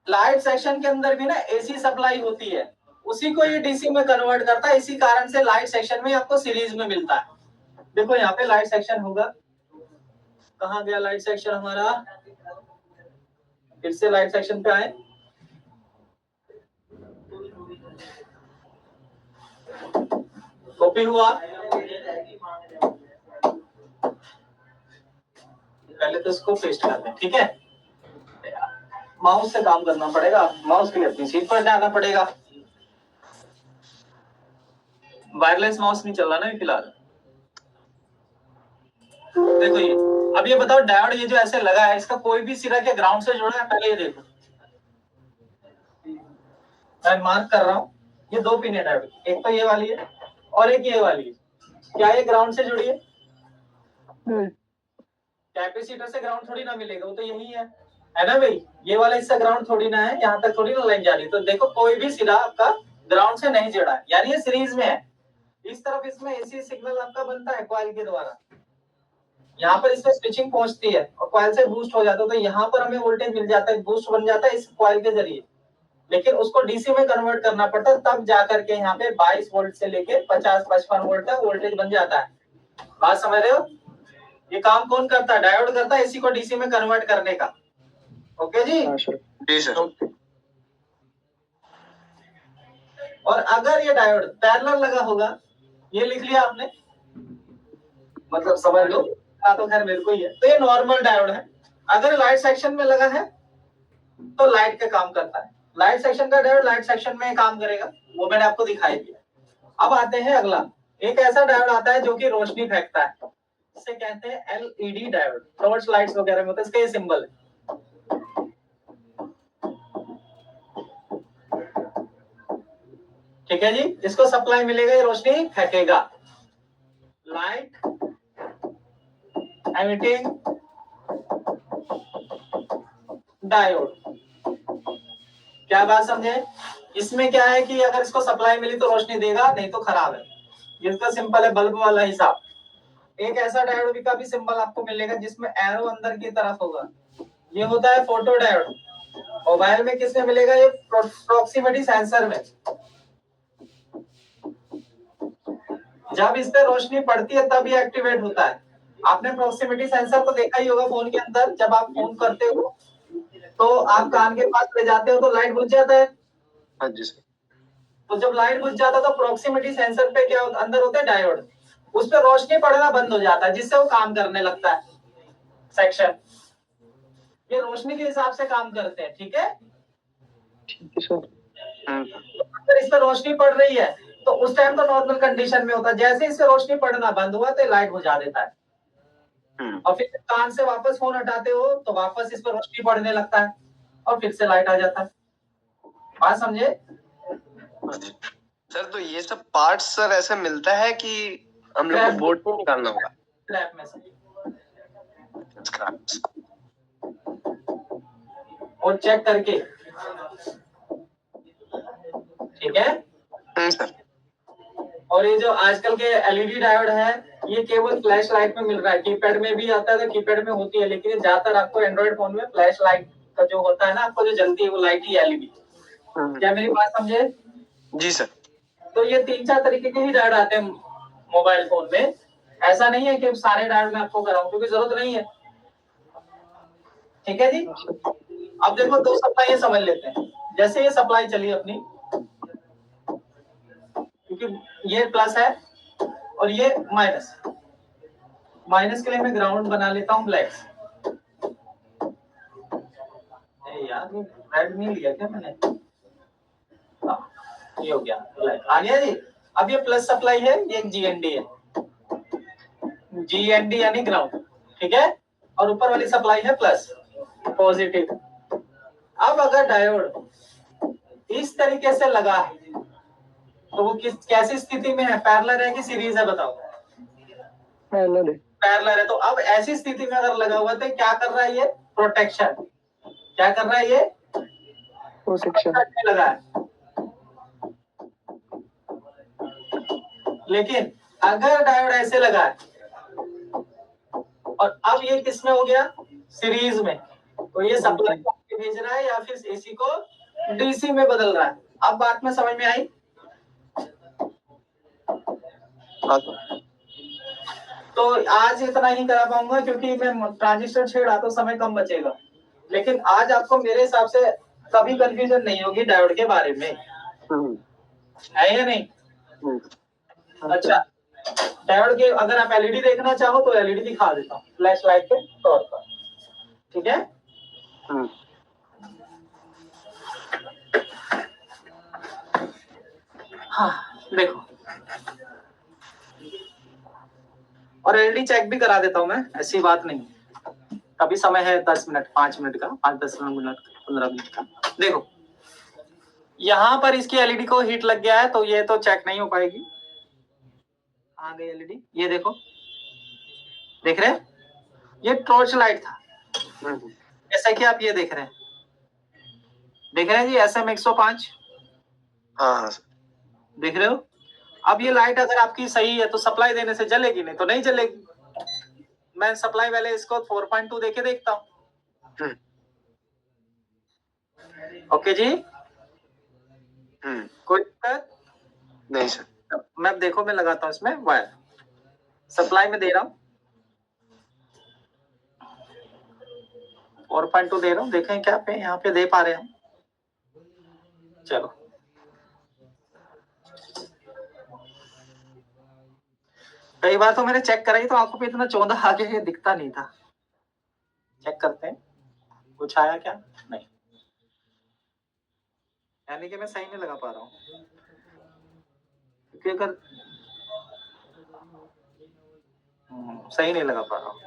लाइट सेक्शन के अंदर भी ना एसी सप्लाई होती है, उसी को ये डीसी में कन्वर्ट करता है। इसी कारण से लाइट सेक्शन में आपको सीरीज में मिलता है। देखो यहाँ पे लाइट सेक्शन होगा, कहाँ गया लाइट सेक्शन हमारा, फिर से लाइट सेक्शन पे आए। कॉपी हुआ, पहले तो इसको पेस्ट कर दें, ठीक है। माउस से काम करना पड़ेगा, माउस के लिए अपनी सीट पर जाना पड़ेगा, वायरलेस माउस नहीं चल रहा ना फिलहाल। देखो ये, अब ये बताओ डायोड ये जो ऐसे लगा है इसका कोई भी सिरा के ग्राउंड से जुड़ा है? पहले ये देखो, मैं मार्क कर रहा हूँ, ये 2 पिन है डायोड, एक तो ये वाली है और एक ये वाली है। क्या ये ग्राउंड से जुड़ी है? कैपेसिटर से ग्राउंड थोड़ी ना मिलेगा, वो तो यही है ना भाई। ये वाला हिस्सा ग्राउंड थोड़ी ना है, यहाँ तक थोड़ी ना लाइन जा रही। तो देखो कोई भी सिरा आपका ग्राउंड से नहीं जुड़ा है, यानी ये सीरीज में है। इस तरफ इसमें एसी सिग्नल आपका बनता है कॉइल के द्वारा, यहाँ पर इसमें स्विचिंग पहुंचती है और कॉइल से बूस्ट हो जाता है, तो यहाँ पर हमें वोल्टेज मिल जाता है, बूस्ट बन जाता है इस कॉइल के जरिए। लेकिन उसको डीसी में कन्वर्ट करना पड़ता है, तब जाकर के यहाँ पे 22 वोल्ट से लेके 50-55 वोल्ट तक वोल्टेज बन जाता है। बात समझ रहे हो? ये काम कौन करता है? डायोड करता है एसी को डीसी में कन्वर्ट करने का। ओके जी? जी सर। और अगर ये डायोड पैरेलल लगा होगा, ये लिख लिया आपने, मतलब समझ लो, तो खैर मेरे को ही है, तो ये नॉर्मल डायोड है। अगर लाइट सेक्शन में लगा है तो लाइट का काम करता है, लाइट सेक्शन का डायोड लाइट सेक्शन में काम करेगा, वो मैंने आपको दिखाई दिया। अब आते हैं अगला, एक ऐसा डायोड आता है जो कि रोशनी फेंकता है, इसे कहते हैं एलईडी डायोड, टॉर्च लाइट्स वगैरह में होता है, इसका ये सिंबल है। ठीक है जी, इसको सप्लाई मिलेगा, ये रोशनी फेंकेगा। Light emitting diode. क्या बात समझे? इसमें क्या है कि अगर इसको सप्लाई मिली तो रोशनी देगा, नहीं तो खराब है। इसका सिंपल है, बल्ब वाला हिसाब। एक ऐसा डायोड का भी सिंबल आपको मिलेगा जिसमें एरो अंदर की तरफ होगा, ये होता है फोटो डायोड। मोबाइल में किसमें मिलेगा? ये प्रॉक्सिमिटी सेंसर में। जब इस पे रोशनी पड़ती है तब ये एक्टिवेट होता है। आपने प्रॉक्सिमिटी सेंसर तो देखा ही होगा फोन के अंदर, जब आप फोन करते हो तो आप कान के पास ले जाते हो तो लाइट बुझ जाता है। हाँ जी सर। तो जब लाइट बुझ जाता है तो प्रॉक्सिमिटी सेंसर पे क्या अंदर होता है डायोड, उस पर रोशनी पड़ना बंद हो जाता है, जिससे वो काम करने लगता है सेक्शन। ये रोशनी के हिसाब से काम करते हैं, ठीक है? ठीक है सर। अगर इस पर रोशनी पड़ रही है तो उस टाइम तो नॉर्मल कंडीशन में होता है, जैसे इससे रोशनी पड़ना बंद हुआ तो लाइट बुझा देता है। और फिर कान से वापस फोन हटाते हो तो वापस इस पर रोशनी पड़ने लगता है। और फिर से लाइट आ जाता है। बात समझे? हाँ जी। सर तो ये सब पार्ट्स सर ऐसे मिलता है कि हम लोग को बोर्ड से निकालना होगा? स्क्रैप में से। स्क्रैप्स। और चेक करके, ठीक है। सर। और ये जो आजकल के एलईडी डायोड है, ये केवल फ्लैश लाइट में मिल रहा है। कीपैड में भी आता है तो कीपैड में होती है, लेकिन ज्यादातर आपको एंड्रॉइड फोन में फ्लैश लाइट का जो होता है ना, आपको जो जलती है वो लाइट ही एलईडी। क्या मेरी बात समझे? जी सर। तो ये 3-4 तरीके के ही डायोड आते हैं मोबाइल फोन में। ऐसा नहीं है कि सारे डायोड में आपको कराऊं, क्योंकि जरूरत नहीं है। ठीक है जी। अब देखो दो सप्लाई समझ लेते हैं। जैसे ये सप्लाई चली अपनी, क्योंकि ये प्लस है और ये माइनस। माइनस के लिए मैं ग्राउंड बना लेता हूँ ब्लैक। यार ये रेड नहीं लिया क्या मैंने? ये हो गया ब्लैक आ गया जी। अब ये प्लस सप्लाई है, ये जीएनडी है। जीएनडी यानी ग्राउंड, ठीक है। और ऊपर वाली सप्लाई है प्लस, पॉजिटिव। अब अगर डायोड इस तरीके से लगा है तो वो कैसी स्थिति में है? पैरेलल है कि सीरीज है? बताओ। पैरेलल है। पैरेलल है। तो अब ऐसी स्थिति में अगर लगा हुआ तो क्या कर रहा है ये? प्रोटेक्शन। क्या कर रहा है ये? प्रोटेक्शन लगा है। लेकिन अगर डायोड ऐसे लगा है और अब ये किस में हो गया? सीरीज में, तो ये सप्लाई भेज रहा है या फिर एसी को डीसी में बदल रहा है। अब बात में समझ में आई? तो आज इतना ही करा पाऊंगा, क्योंकि मैं ट्रांजिस्टर छेड़ा तो समय कम बचेगा। लेकिन आज आपको मेरे हिसाब से कभी कंफ्यूजन नहीं होगी डायोड के बारे में, है या नहीं? अच्छा, डायोड के अगर आप एलईडी देखना चाहो तो एलईडी दिखा देता हूँ फ्लैश लाइट के तौर पर, ठीक है। हाँ देखो, और एलईडी चेक भी करा देता हूँ मैं, ऐसी बात नहीं। कभी समय है 10 मिनट, 5 मिनट का, 5-10 मिनट, 15 मिनट का। देखो यहाँ पर इसकी एलईडी को हीट लग गया है, तो ये तो चेक नहीं हो पाएगी। आ गई एलईडी, ये देखो, देख रहे हैं? ये टॉर्च लाइट था, जैसा कि आप ये देख रहे हैं। देख रहे हैं जी SM 105? हाँ देख रहे हो? अब ये लाइट अगर आपकी सही है तो सप्लाई देने से जलेगी, नहीं तो नहीं जलेगी। मैं सप्लाई वाले इसको 4.2 देके देखता हूँ। ओके जी। कोई दिक्कत नहीं सर। मैं देखो, मैं लगाता हूँ इसमें वायर, सप्लाई में दे रहा हूँ 4.2 दे रहा हूँ। देखें क्या पे यहाँ पे दे पा रहे हैं? चलो, कई बार तो मैंने चेक कराई तो आंखों पे इतना चौंधा आ गया, ये दिखता नहीं था। चेक करते हैं कुछ आया क्या? नहीं, यानी कि मैं सही नहीं लगा पा रहा हूँ, क्योंकि अगर सही नहीं लगा पा रहा हूँ,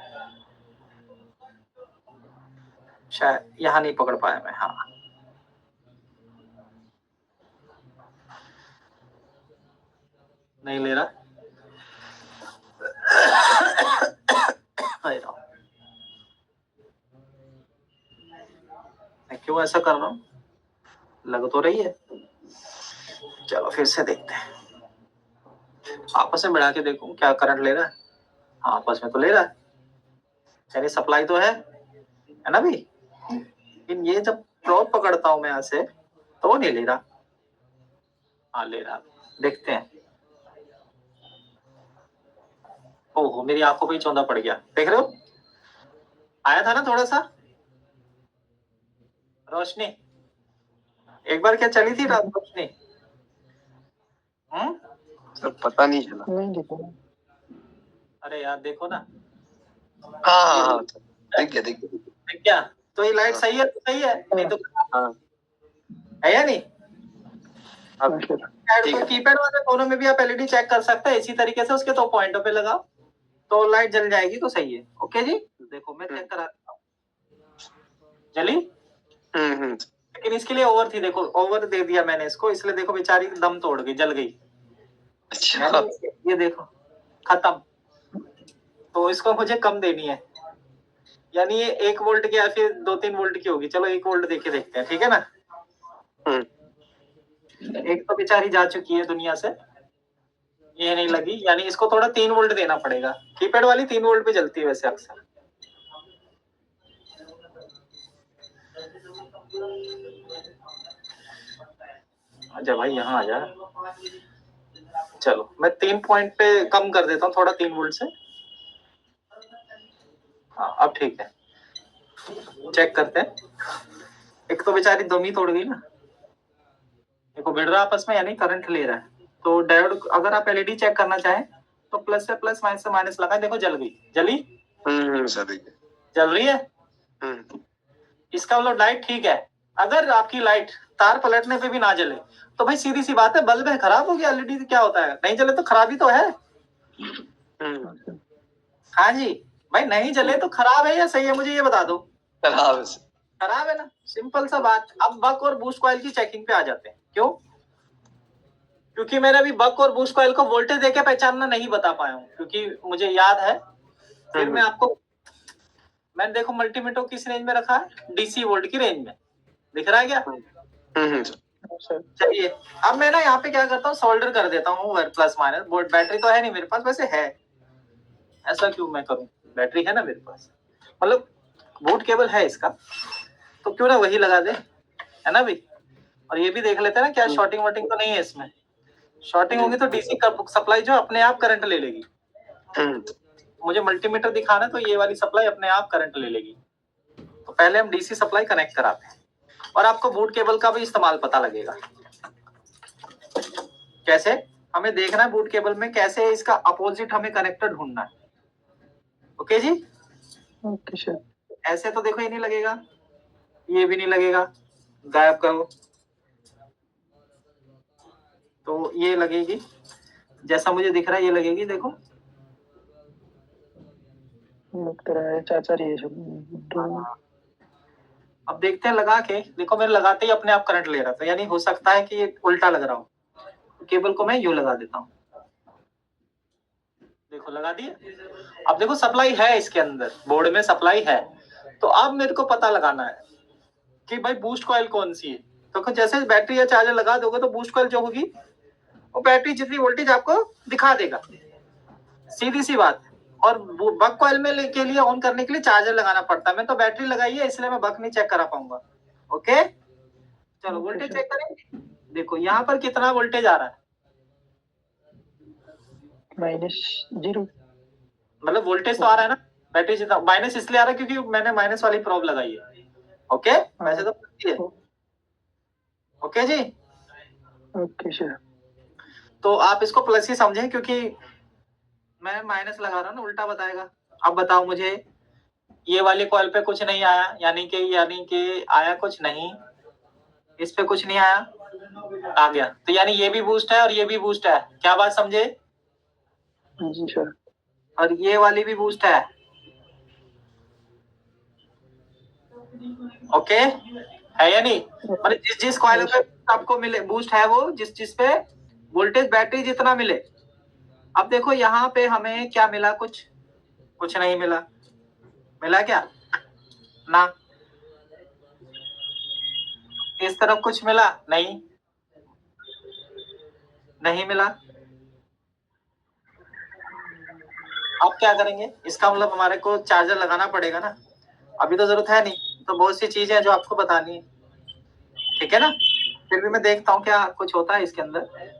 शायद यहाँ नहीं पकड़ पाया मैं। हाँ, नहीं ले रहा। मैं क्यों ऐसा कर रहा हूँ? लग तो रही है। चलो फिर से देखते हैं, आपस में बढ़ा के देखूं क्या करंट ले रहा है। हाँ, आपस में तो ले रहा है, यानी सप्लाई तो है ना भी। लेकिन ये जब प्रोब पकड़ता हूं मैं यहाँ से तो वो नहीं ले रहा। हाँ ले रहा, देखते हैं। ओहो, मेरी आंखों पे ही चौंधा पड़ गया, देख रहे हो? आया था ना थोड़ा सा रोशनी, एक बार क्या चली थी रात रोशनी? सर पता नहीं चला। नहीं दिखा। अरे यार देखो ना। हाँ देख क्या तो ये लाइट सही है तो सही है, नहीं तो है या नहीं? अब कीपैड वाले फोनों में भी आप एलईडी चेक कर सकते हैं इसी तरीके से, उसके 2 पॉइंटों पे लगाओ तो लाइट जल जाएगी, तो सही है। ओके जी, देखो मैं चेक करा देता हूँ। चली लेकिन इसके लिए ओवर थी, देखो ओवर दे दिया मैंने इसको, इसलिए देखो बेचारी दम तोड़ गई, जल गई। अच्छा, ये देखो खत्म। तो इसको मुझे कम देनी है, यानी ये 1 वोल्ट की या फिर 2-3 वोल्ट की होगी। चलो 1 वोल्ट देके देखते हैं, ठीक है ना। एक तो बेचारी जा चुकी है दुनिया से, ये नहीं लगी, यानी इसको थोड़ा 3 वोल्ट देना पड़ेगा। कीपैड वाली 3 वोल्ट पे जलती है वैसे अक्सर। आजा भाई यहाँ आजा। चलो मैं 3 पॉइंट पे कम कर देता हूँ थोड़ा, 3 वोल्ट से। हाँ अब ठीक है, चेक करते हैं। एक तो बेचारी दम ही तोड़ गई ना, देखो बिड़ रहा आपस में, यानी करंट ले रहा है। तो डायोड, अगर आप एलईडी चेक करना चाहें तो प्लस से प्लस, माइनस से माइनस लगाएं, देखो जल गई। जली? जल रही है। इसका मतलब लाइट ठीक है। अगर आपकी लाइट तार पलटने पे भी ना जले तो भाई सीधी सी बात है, बल्ब है खराब हो गया। एलईडी क्या होता है, नहीं जले तो खराब ही तो है। हाँ जी भाई, नहीं जले तो खराब है या सही है, मुझे ये बता दो। खराब है ना, सिंपल सा बात। अब बक और बूस्ट कॉइल की चेकिंग पे आ जाते हैं। क्यों? क्योंकि मैंने अभी बक और बूस्ट कॉइल को वोल्टेज देके पहचानना नहीं बता पाया हूँ, क्योंकि मुझे याद है। फिर मैं आपको, मैंने देखो मल्टीमीटर किस रेंज में रखा है, डीसी वोल्ट की रेंज में। दिख रहा है क्या? चलिए अब मैं ना यहाँ पे क्या करता हूँ, सोल्डर कर देता हूँ प्लस माइनस। बैटरी तो है नहीं मेरे पास, वैसे है। ऐसा क्यों मैं करूँ, बैटरी है ना मेरे पास, मतलब बूट केबल है इसका, तो क्यों ना वही लगा दे, है ना भाई। और ये भी देख लेते हैं ना क्या शॉर्टिंग वॉटिंग तो नहीं है इसमें। शॉर्टिंग होगी तो डीसी सप्लाई जो अपने आप करंट ले लेगी। मुझे मल्टीमीटर दिखाना है तो ये वाली सप्लाई अपने आप करंट ले लेगी। तो पहले हम डीसी सप्लाई कनेक्ट कराते हैं, और आपको बूट केबल का भी इस्तेमाल पता लगेगा। कैसे हमें देखना है बूट केबल में, कैसे इसका अपोजिट हमें कनेक्टर ढूंढना है। ओके जी, ओके सर। ऐसे तो देखो ये नहीं लगेगा, ये भी नहीं लगेगा, गायब करो तो ये लगेगी। जैसा मुझे दिख रहा है ये लगेगी, देखो लग रहा है चाचा ये सब। अब देखते हैं लगा के, देखो मेरे लगाते ही अपने आप करंट ले रहा था, यानी हो सकता है कि ये उल्टा लग रहा हो। केबल को मैं यूं लगा देता हूँ, देखो लगा दिए। अब देखो सप्लाई है इसके अंदर, बोर्ड में सप्लाई है। तो अब मेरे को पता लगाना है कि भाई बूस्ट कॉइल कौन सी है। तो जैसे बैटरी या चार्जर लगा दोगे तो बूस्ट कॉइल जो होगी वो बैटरी जितनी वोल्टेज आपको दिखा देगा, सीधी सी बात। और बक कॉइल में के लिए ऑन करने के लिए चार्जर लगाना पड़ता है। मैं तो बैटरी लगाई है इसलिए मैं बक नहीं चेक करा पाऊंगा। ओके चलो वोल्टेज चेक करें। देखो यहाँ पर कितना वोल्टेज आ रहा है, -0। मतलब वोल्टेज तो आ रहा है ना, बैटरी जितना। माइनस इसलिए आ रहा है क्योंकि मैंने माइनस वाली प्रोब लगाई है। ओके वैसे तो है। ओके जी, ओके सर। तो आप इसको प्लस ही समझें, क्योंकि मैं माइनस लगा रहा हूँ ना, उल्टा बताएगा। अब बताओ मुझे, ये वाले कॉइल पे कुछ नहीं आया, यानी कि आया कुछ नहीं, इस पे कुछ नहीं आया, आ गया। तो यानी ये भी बूस्ट है और ये भी बूस्ट है। क्या बात समझे? जी सर। और ये वाली भी बूस्ट है। ओके है या नहीं? मतलब जिस जिस कॉइल पे आपको मिले बूस्ट है, वो जिस जिस पे वोल्टेज बैटरी जितना मिले। अब देखो यहाँ पे हमें क्या मिला, कुछ नहीं मिला। मिला क्या? ना। इस तरफ कुछ मिला? नहीं मिला। अब क्या करेंगे, इसका मतलब हमारे को चार्जर लगाना पड़ेगा ना। अभी तो जरूरत है नहीं, तो बहुत सी चीजें हैं जो आपको बतानी है, ठीक है ना। फिर भी मैं देखता हूँ क्या कुछ होता है इसके अंदर।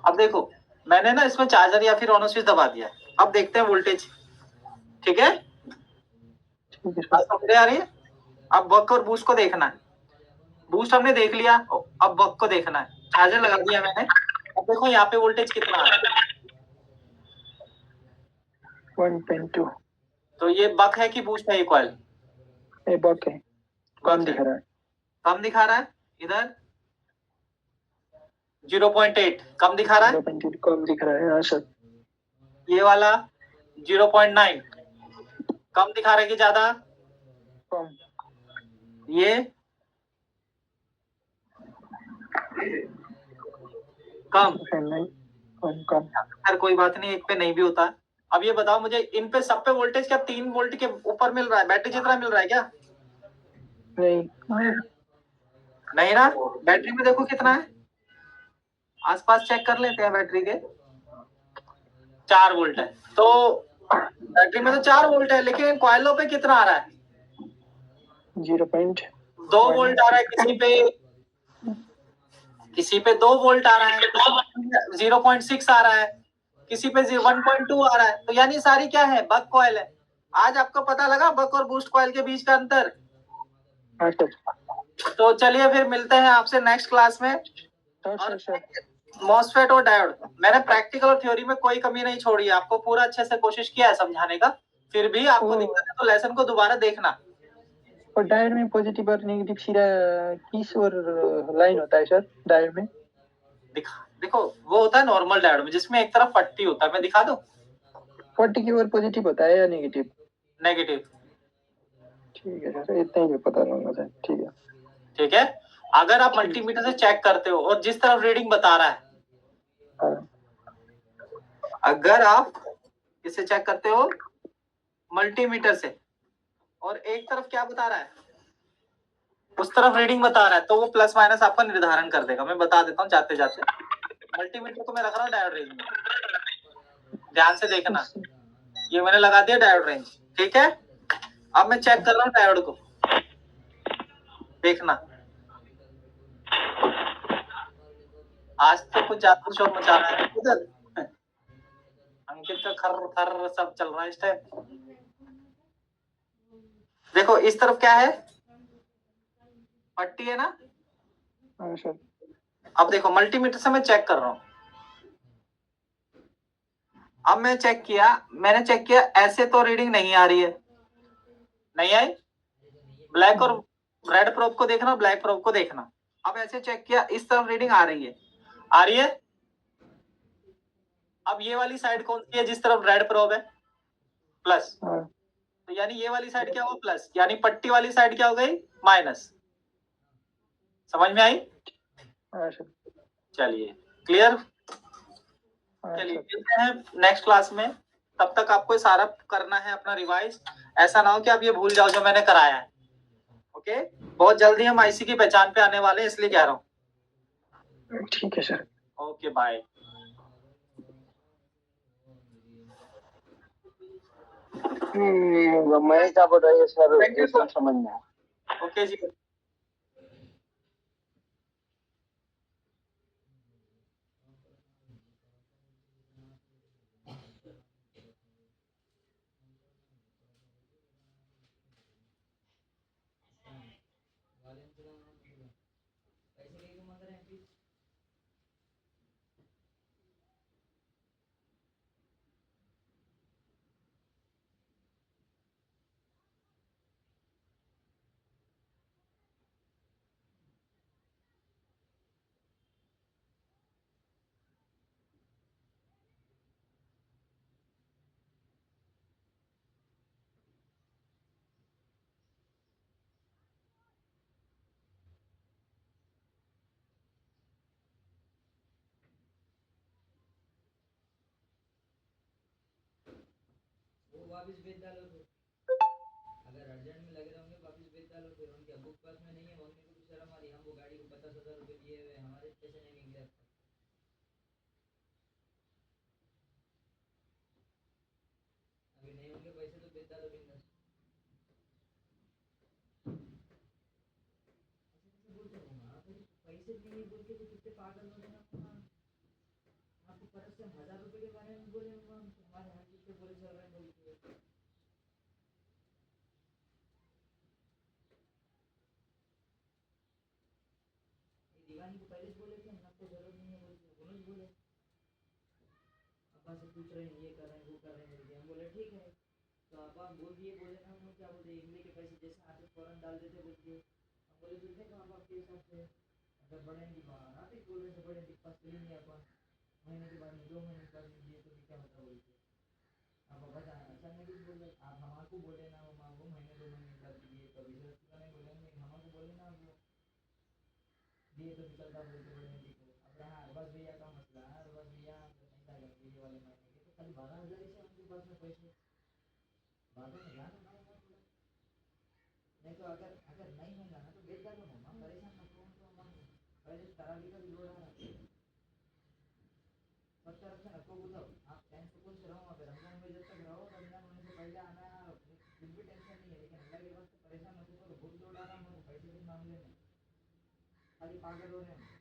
अब देखो मैंने ना इसमें चार्जर या फिर ऑन स्विच दबा दिया है। अब देखते हैं वोल्टेज, ठीक है। समझ आ रही है? अब बक और बूस्ट को देखना है। बूस्ट हमने देख लिया, अब बक को देखना है। चार्जर लगा दिया मैंने, अब देखो यहाँ पे वोल्टेज कितना आ रहा है। 1.2। तो ये बक है कि बूस्ट है ये कॉइल? ये बक है, कम दिख रहा है। कम दिखा रहा है, इधर 0.8 कम दिखा रहा है। 0.8 कम दिख रहा है। हाँ सर। ये वाला 0.9 कम दिखा रहा है कि ज्यादा? कम ये कम। नहीं, कम कम। खैर कोई बात नहीं, एक पे नहीं भी होता है। अब ये बताओ मुझे, इन पे सब पे वोल्टेज क्या 3 वोल्ट के ऊपर मिल रहा है, बैटरी जितना मिल रहा है क्या? नहीं, नहीं ना, बैटरी में देखो कितना है, आसपास चेक कर लेते हैं बैटरी के। 4 वोल्ट है, तो बैटरी में तो 4 वोल्ट है, लेकिन कॉइलों पे कितना आ रहा है? 2 वोल्ट आ रहा है, किसी पे 2 वोल्ट आ रहा है, 0.6 आ रहा है, किसी पे 1.2 आ रहा है। तो यानी सारी क्या है, बक कॉइल है। आज आपको पता लगा बक और बूस्ट कॉइल के बीच का अंतर। तो चलिए फिर मिलते हैं आपसे नेक्स्ट क्लास में। मॉसफेट और डायोड, मैंने प्रैक्टिकल और थ्योरी में कोई कमी नहीं छोड़ी है, आपको पूरा अच्छे से कोशिश किया है समझाने का। फिर भी आपको दिक्कत है तो लेसन को दोबारा देखना। और डायोड में पॉजिटिव और नेगेटिव सिरा किस और लाइन होता है सर डायोड में? देखो वो होता है नॉर्मल डायोड में, जिसमें एक तरफ पट्टी होता है। मैं दिखा दूं? पट्टी की ओर पॉजिटिव होता है या नेगेटिव? नेगेटिव। ठीक है सर, इतना ही मैं पता लूंगा सर। ठीक है, ठीक है। अगर आप मल्टीमीटर से चेक करते हो और जिस तरफ रीडिंग बता रहा है, हाँ, अगर आप इसे चेक करते हो मल्टीमीटर से और एक तरफ क्या बता रहा है, उस तरफ रीडिंग बता रहा है, तो वो प्लस माइनस आपका निर्धारण कर देगा। मैं बता देता हूँ जाते जाते। मल्टीमीटर को मैं रख रहा हूँ डायोड रेंज में, ध्यान से देखना। ये मैंने लगा दिया डायोड रेंज, ठीक है। अब मैं चेक कर रहा हूँ डायोड को, देखना। आज तो कुछ ज्यादा शोर मचा रहा है उधर, अंकित का खर खर सब चल रहा है इस टाइम। देखो इस तरफ क्या है, पट्टी है ना। हाँ सर। अब देखो मल्टीमीटर से मैं चेक कर रहा हूँ। अब मैंने चेक किया ऐसे तो रीडिंग नहीं आ रही है, नहीं आई। ब्लैक और रेड प्रोब को देखना, ब्लैक प्रोब को देखना। अब ऐसे चेक किया, इस तरफ रीडिंग आ रही है, आ रही है। अब ये वाली साइड कौन सी है, जिस तरफ रेड प्रोब है, प्लस। हाँ, तो यानी ये वाली साइड क्या हुआ, प्लस, यानी पट्टी वाली साइड क्या हो गई, माइनस। समझ में आई? हाँ सर। चलिए क्लियर। हाँ चलिए सर। मिलते हैं नेक्स्ट क्लास में। तब तक आपको ये सारा करना है अपना रिवाइज। ऐसा ना हो कि आप ये भूल जाओ जो मैंने कराया है। ओके, बहुत जल्दी हम आईसी की पहचान पे आने वाले हैं, इसलिए कह रहा हूँ। ठीक है सर। Okay bye. मैं क्या बताइए सर, थैंक यू ये सब सर। समझ में। ओके जी। वापिस भेज डालो फिर, अगर अर्जेंट में लगे रहोगे वापिस भेज डालो फिर। उनके बुक पास में नहीं है, मम्मी को भी शर्म आ रही है, हम वो गाड़ी को 50,000 रुपए दिए हुए, हमारे पैसे नहीं निकले अब तक। अभी नहीं होंगे पैसे तो भेज डालो बिंदास। बोलते हो ना पैसे नहीं है बोल के तो कितने पागल हो गए ना। आपको परत से 1,000 रुपए के बारे में बोले हमारे यहाँ कितने बोले चल रहे हैं बोल के। दीवानी को पहले बोले थे आपको जरूरत नहीं है बोल के, उन्होंने बोले अब्बा से पूछ रहे हैं ये कर रहे हैं वो कर रहे हैं बोल के। हम बोले ठीक है, तो अब्बा बोल दिए, बोले ना उन्होंने क्या बोलते इमली के पैसे जैसे आते फौरन डाल देते बोल के। हम बोले तो देखो अब आपके हिसाब से अगर बड़े आते बोल रहे थे बड़े के पास चले नहीं अपन महीने के बाद में 2 महीने के बाद में दिए तो क्या होता बोल के। अब अचानक बोल रहे आप हमारे बोले ना, वो महीने 2 महीने कर दिए, कभी से नहीं बोले, नहीं हमारे बोले ना वो दिए तो निकलता बोलते बड़े आंटी को। अब रहा अरबाज भैया का मसला है, अरबाज भैया नहीं था ये वाले महीने के, तो खाली 12,000 ही से उनके पास में पैसे, बातों में ध्यान रखना होगा थोड़ा। नहीं तो अगर अगर नहीं होगा ना तो बेच डालो ना, हम परेशान ना कौन तो हम पहले तरावी का भी लोड आ रहा है। सब तरफ से नको बुझाओ, आप टेंशन से कुछ रहो, अगर रमजान में जब तक रहो, रमजान होने से पहले आना है, कुछ भी टेंशन नहीं है, लेकिन अल्लाह के वास्ते परेशान मत करो, बहुत लोड आ रहा है, पैसे के मामले में खाली पागल हो रहे हैं।